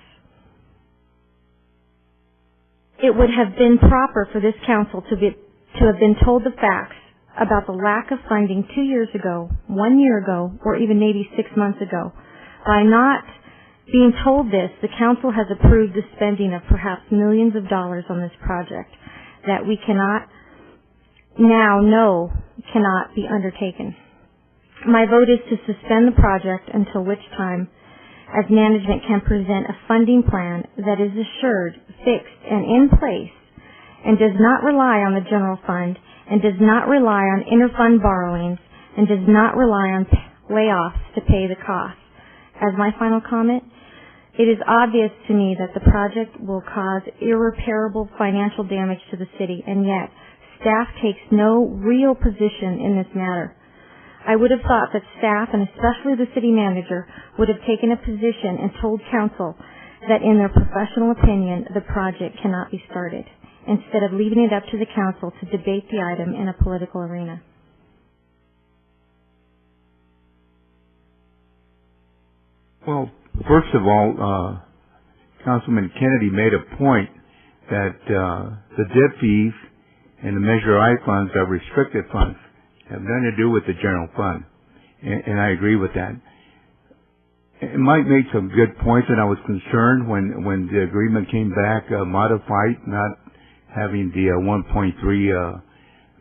It would have been proper for this council to have been told the facts about the lack of funding 2 years ago, 1 year ago, or even maybe 6 months ago. By not being told this, the council has approved the spending of perhaps millions of dollars on this project that we cannot now know cannot be undertaken. My vote is to suspend the project until which time as management can present a funding plan that is assured, fixed, and in place, and does not rely on the general fund, and does not rely on interfund borrowings, and does not rely on layoffs to pay the costs. As my final comment, it is obvious to me that the project will cause irreparable financial damage to the city, and yet staff takes no real position in this matter. I would have thought that staff, and especially the city manager, would have taken a position and told council that in their professional opinion, the project cannot be started, instead of leaving it up to the council to debate the item in a political arena. Well, first of all, Councilman Kennedy made a point that the DIP fees and the Measure I funds are restricted funds, have nothing to do with the general fund, and I agree with that. And Mike made some good points, and I was concerned when the agreement came back modified, not having the 1.3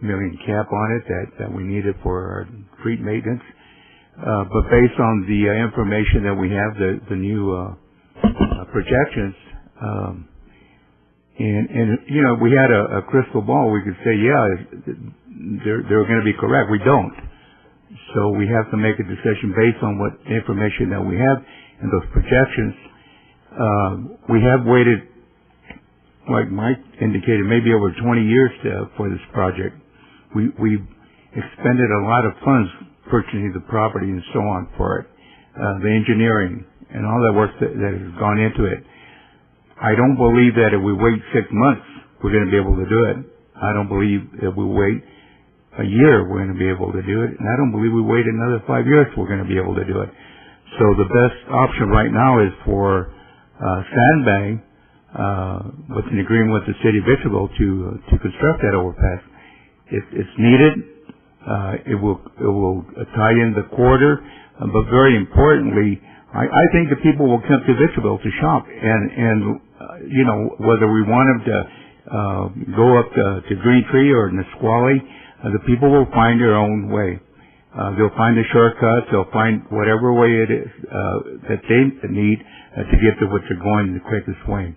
million cap on it that we needed for our street maintenance. But based on the information that we have, the new projections, and you know, we had a crystal ball, we could say, yeah, they're going to be correct. We don't. So we have to make a decision based on what information that we have and those projections. We have waited, like Mike indicated, maybe over 20 years for this project. We expended a lot of funds purchasing the property and so on for it, the engineering and all that work that has gone into it. I don't believe that if we wait 6 months, we're going to be able to do it. I don't believe if we wait a year, we're going to be able to do it. And I don't believe we wait another 5 years, we're going to be able to do it. So the best option right now is for Sandbag, with an agreement with the city of Victorville to construct that overpass. It's needed. It will tie in the corridor, but very importantly, I think the people will come to Victorville to shop, and you know, whether we want them to go up to Green Tree or Nisqually, the people will find their own way. They'll find the shortcuts. They'll find whatever way it is that they need to get to what they're going the quickest way.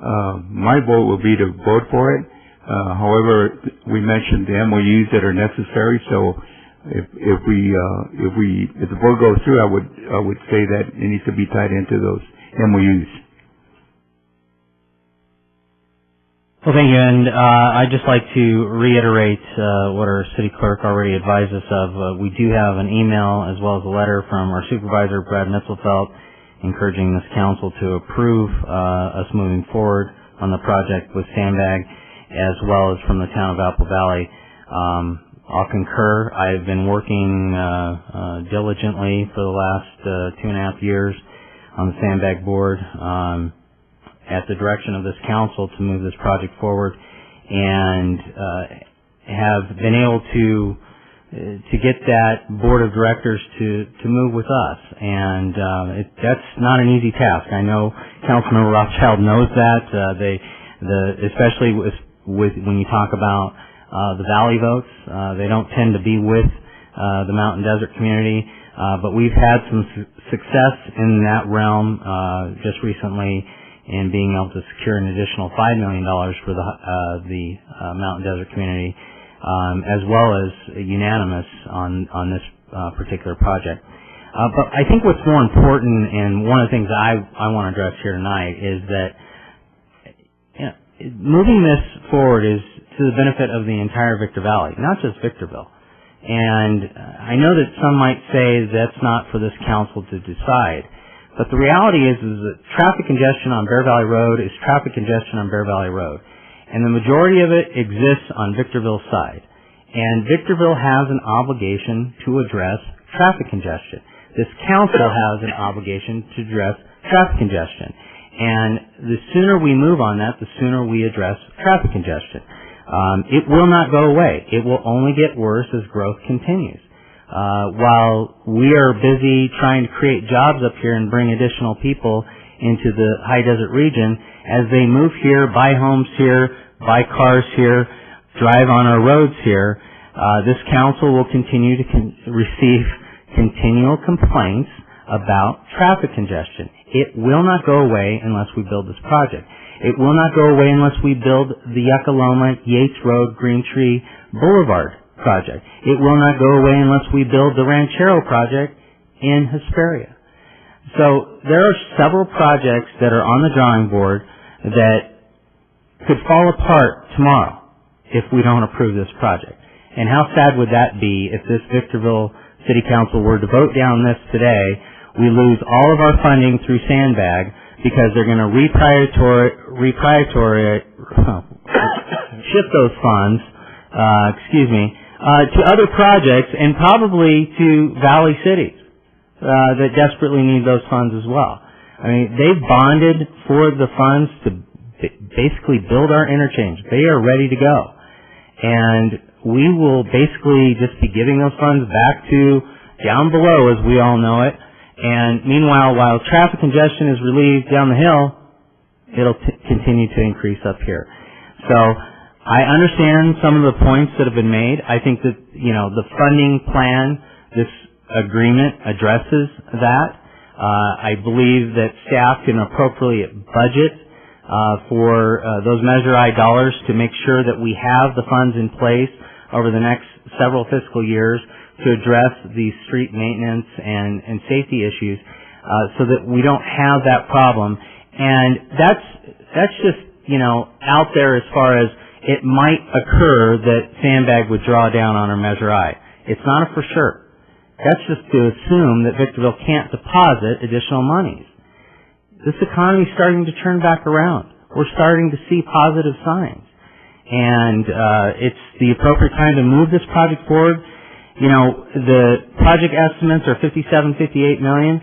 My vote will be to vote for it. However, we mentioned the MOUs that are necessary. So if the vote goes through, I would say that it needs to be tied into those MOUs. Well, thank you, and I'd just like to reiterate what our city clerk already advised us of. We do have an email as well as a letter from our supervisor, Brad Mitzelfelt, encouraging this council to approve us moving forward on the project with Sandbag, as well as from the town of Apple Valley. I'll concur. I've been working diligently for the last 2.5 years on the Sandbag board at the direction of this council to move this project forward, and have been able to to get that board of directors to move with us, and that's not an easy task. I know Councilmember Rothschild knows that. Especially with when you talk about the Valley votes, they don't tend to be with the Mountain Desert community, but we've had some success in that realm just recently in being able to secure an additional $5 million for the Mountain Desert community, as well as unanimous on this particular project. But I think what's more important, and one of the things that I want to address here tonight, is that moving this forward is to the benefit of the entire Victor Valley, not just Victorville. And I know that some might say that's not for this council to decide, but the reality is that traffic congestion on Bear Valley Road is traffic congestion on Bear Valley Road, and the majority of it exists on Victorville's side. And Victorville has an obligation to address traffic congestion. This council has an obligation to address traffic congestion. And the sooner we move on that, the sooner we address traffic congestion. It will not go away. It will only get worse as growth continues. While we are busy trying to create jobs up here and bring additional people into the high desert region, as they move here, buy homes here, buy cars here, drive on our roads here, this council will continue to receive continual complaints about traffic congestion. It will not go away unless we build this project. It will not go away unless we build the Yucca-Loma, Yates Road, Green Tree Boulevard project. It will not go away unless we build the Ranchero project in Hesperia. So there are several projects that are on the drawing board that could fall apart tomorrow if we don't approve this project. And how sad would that be if this Victorville City Council were to vote down this today? We lose all of our funding through Sandbag because they're going to shift those funds, to other projects and probably to Valley cities that desperately need those funds as well. I mean, they've bonded for the funds to basically build our interchange. They are ready to go. And we will basically just be giving those funds back to down below, as we all know it. And meanwhile, while traffic congestion is relieved down the hill, it'll continue to increase up here. So I understand some of the points that have been made. I think that, the funding plan, this agreement addresses that. I believe that staff can appropriately budget for those Measure I dollars to make sure that we have the funds in place over the next several fiscal years to address these street maintenance and safety issues so that we don't have that problem. And that's just, out there as far as it might occur that Sandbag would draw down on our Measure I. It's not a for sure. That's just to assume that Victorville can't deposit additional monies. This economy is starting to turn back around. We're starting to see positive signs. And it's the appropriate time to move this project forward. The project estimates are $57, $58 million.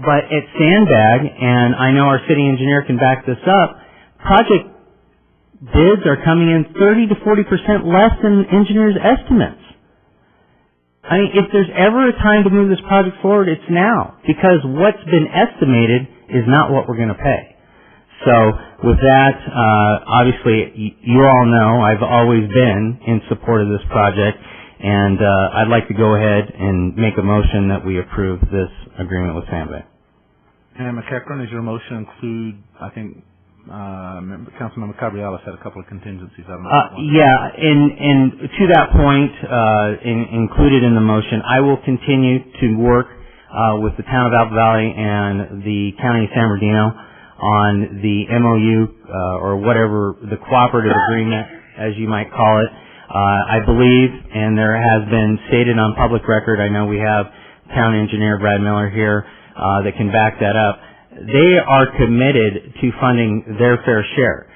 But at Sandbag, and I know our city engineer can back this up, project bids are coming in 30 to 40% less than engineers' estimates. I mean, if there's ever a time to move this project forward, it's now, because what's been estimated is not what we're going to pay. So with that, obviously, you all know I've always been in support of this project, and I'd like to go ahead and make a motion that we approve this agreement with Sandbag. And McEachron, does your motion include, I think, Councilmember Cabriolas had a couple of contingencies. I don't know. Yeah, and to that point, included in the motion, I will continue to work with the town of Apple Valley and the county of San Bernardino on the MOU or whatever, the cooperative agreement, as you might call it. I believe, and there has been stated on public record, I know we have town engineer Brad Miller here that can back that up. They are committed to funding their fair share.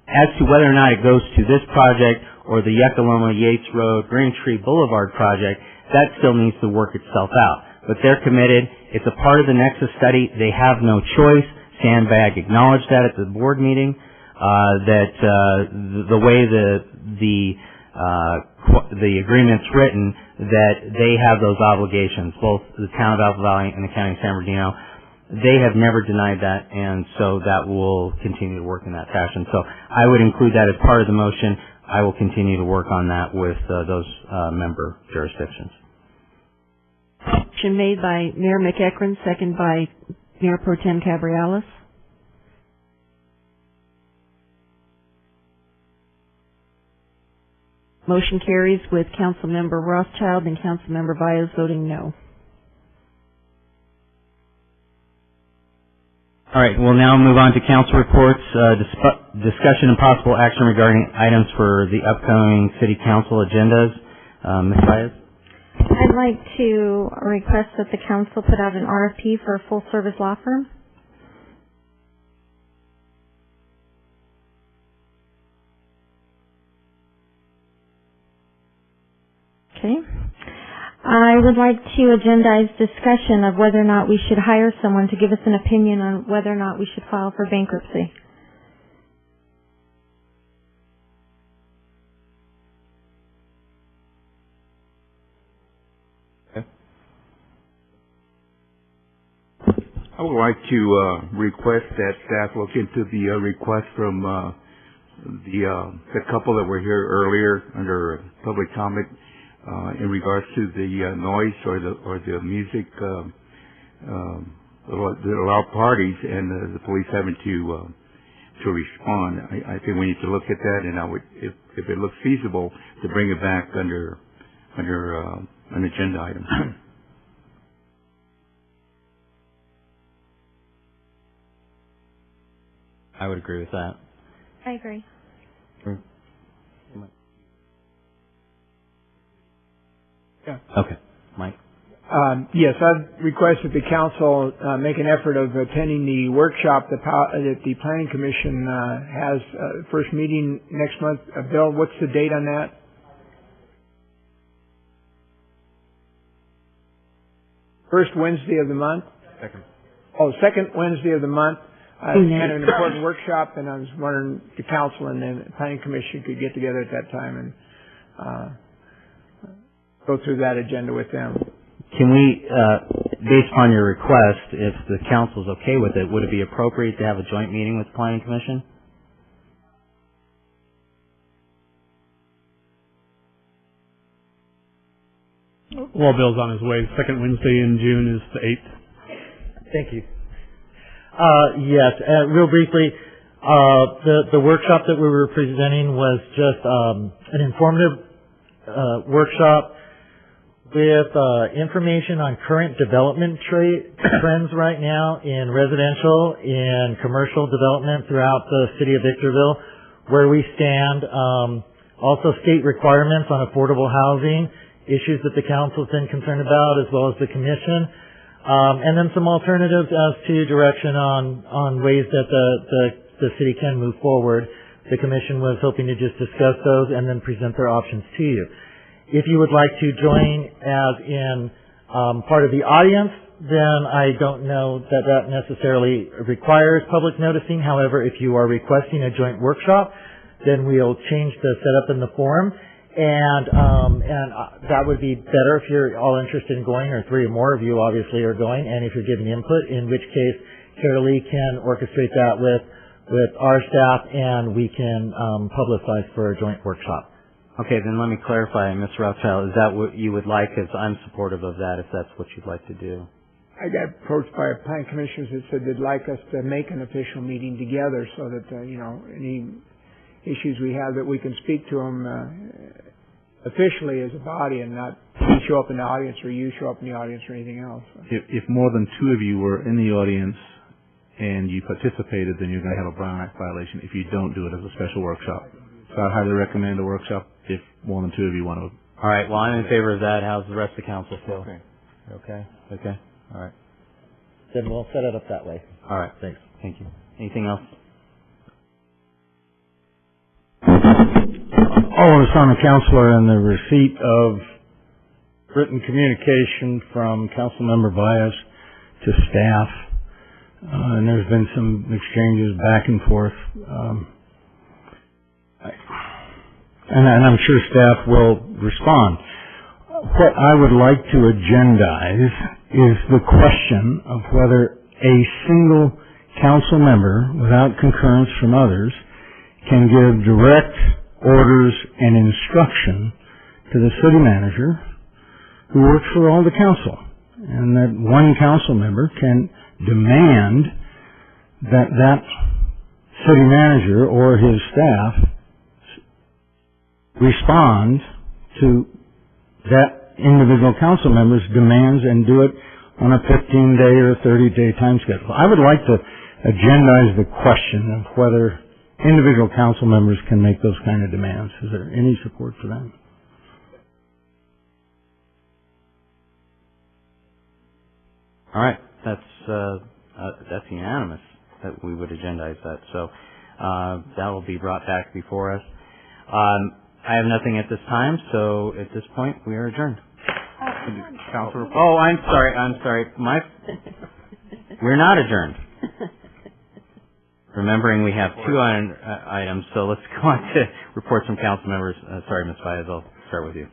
As to whether or not it goes to this project or the Yucca-Loma, Yates Road, Green Tree Boulevard project, that still needs to work itself out. But they're committed. It's a part of the Nexus study. They have no choice. Sandbag acknowledged that at the board meeting, that the way the the agreement's written, that they have those obligations, both the town of Apple Valley and the county of San Bernardino. They have never denied that, and so that will continue to work in that fashion. So I would include that as part of the motion. I will continue to work on that with those member jurisdictions. Motion made by Mayor McEachron, second by Mayor Pro Tem Cabrialis. Motion carries with Councilmember Rothschild and Councilmember Valles voting no. All right, we'll now move on to council reports, discussion and possible action regarding items for the upcoming city council agendas. Ms. Valles? I'd like to request that the council put out an RFP for a full-service law firm. Okay. I would like to agendize discussion of whether or not we should hire someone to give us an opinion on whether or not we should file for bankruptcy. I would like to request that staff look into the request from the couple that were here earlier under public comment in regards to the noise or the music, the loud parties, and the police having to respond. I think we need to look at that, and I would, if it looks feasible, to bring it back under an agenda item. I would agree with that. I agree. Yeah. Okay. Mike? Yes, I'd request that the council make an effort of attending the workshop that the Planning Commission has first meeting next month. Bill, what's the date on that? First Wednesday of the month? Second. Oh, second Wednesday of the month. It's kind of an important workshop, and I was wondering if the council and the Planning Commission could get together at that time and go through that agenda with them. Can we, based upon your request, if the council's okay with it, would it be appropriate to have a joint meeting with the Planning Commission? Well, Bill's on his way. Second Wednesday in June is the 8th. Thank you. Yes, real briefly, the workshop that we were presenting was just an informative workshop with information on current development trends right now in residential and commercial development throughout the city of Victorville, where we stand, also state requirements on affordable housing, issues that the council's been concerned about, as well as the commission. And then some alternatives as to direction on ways that the city can move forward. The commission was hoping to just discuss those and then present their options to you. If you would like to join as in part of the audience, then I don't know that that necessarily requires public noticing. However, if you are requesting a joint workshop, then we'll change the setup in the forum. And that would be better if you're all interested in going, or three or more of you obviously are going, and if you're giving input, in which case Carolee can orchestrate that with our staff, and we can publicize for a joint workshop. Okay, then let me clarify, Mr. Rothschild, is that what you would like? Because I'm supportive of that if that's what you'd like to do. I got approached by planning commissioners that said they'd like us to make an official meeting together so that, any issues we have that we can speak to them officially as a body, and not we show up in the audience or you show up in the audience or anything else. If more than two of you were in the audience and you participated, then you're going to have a Brown Act violation if you don't do it as a special workshop. So I'd highly recommend a workshop if more than two of you want to. All right, well, I'm in favor of that. How's the rest of the council feel? Okay. Okay? Okay. All right. Then we'll set it up that way. All right. Thanks. Thank you. Anything else? All of us on the council are in the receipt of written communication from Councilmember Valles to staff, and there's been some exchanges back and forth. and I'm sure staff will respond. What I would like to agendize is the question of whether a single council member, without concurrence from others, can give direct orders and instruction to the city manager who works for all the council, and that one council member can demand that that city manager or his staff respond to that individual council member's demands and do it on a 15-day or a 30-day time schedule. I would like to agendize the question of whether individual council members can make those kind of demands. Is there any support for that? All right, that's unanimous that we would agendize that. So that will be brought back before us. I have nothing at this time, so at this point we are adjourned. Oh, I'm sorry. We're not adjourned. Remembering we have two items, so let's go on to reports from council members. Sorry, Ms. Baez, I'll start with you.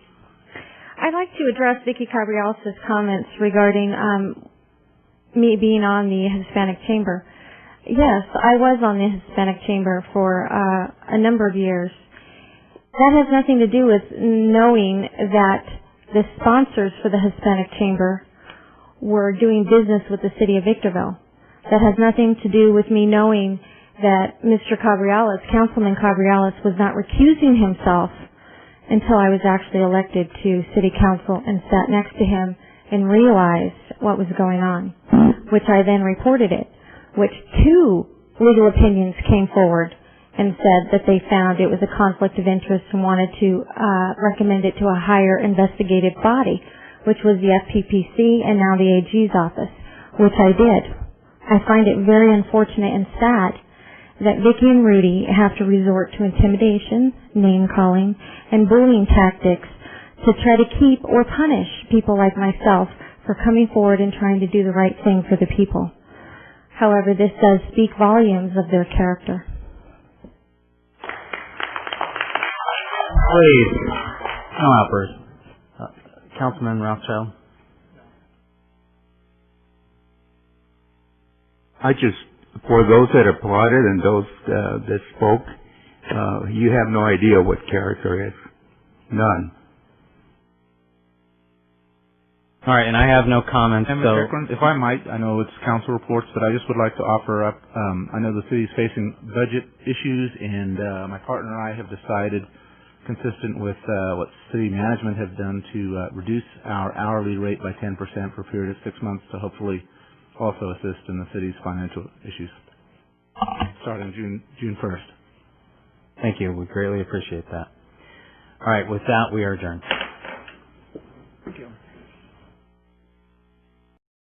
I'd like to address Vicki Cabriales' comments regarding me being on the Hispanic Chamber. Yes, I was on the Hispanic Chamber for a number of years. That has nothing to do with knowing that the sponsors for the Hispanic Chamber were doing business with the city of Victorville. That has nothing to do with me knowing that Mr. Cabriales, Councilman Cabriales, was not recusing himself until I was actually elected to city council and sat next to him and realized what was going on, which I then reported it, which two legal opinions came forward and said that they found it was a conflict of interest and wanted to recommend it to a higher investigative body, which was the FPPC and now the AG's office, which I did. I find it very unfortunate and sad that Vicki and Rudy have to resort to intimidation, name-calling, and bullying tactics to try to keep or punish people like myself for coming forward and trying to do the right thing for the people. However, this does speak volumes of their character. Please, no outbursts. Councilman Rothschild. For those that applauded and those that spoke, you have no idea what character is. None. All right, and I have no comments. And Mr. Eklund, if I might, I know it's council reports, but I just would like to offer up, I know the city's facing budget issues, and my partner and I have decided, consistent with what city management has done, to reduce our hourly rate by 10% for a period of 6 months to hopefully also assist in the city's financial issues, starting June 1st. Thank you. We greatly appreciate that. All right, with that, we are adjourned. Thank you.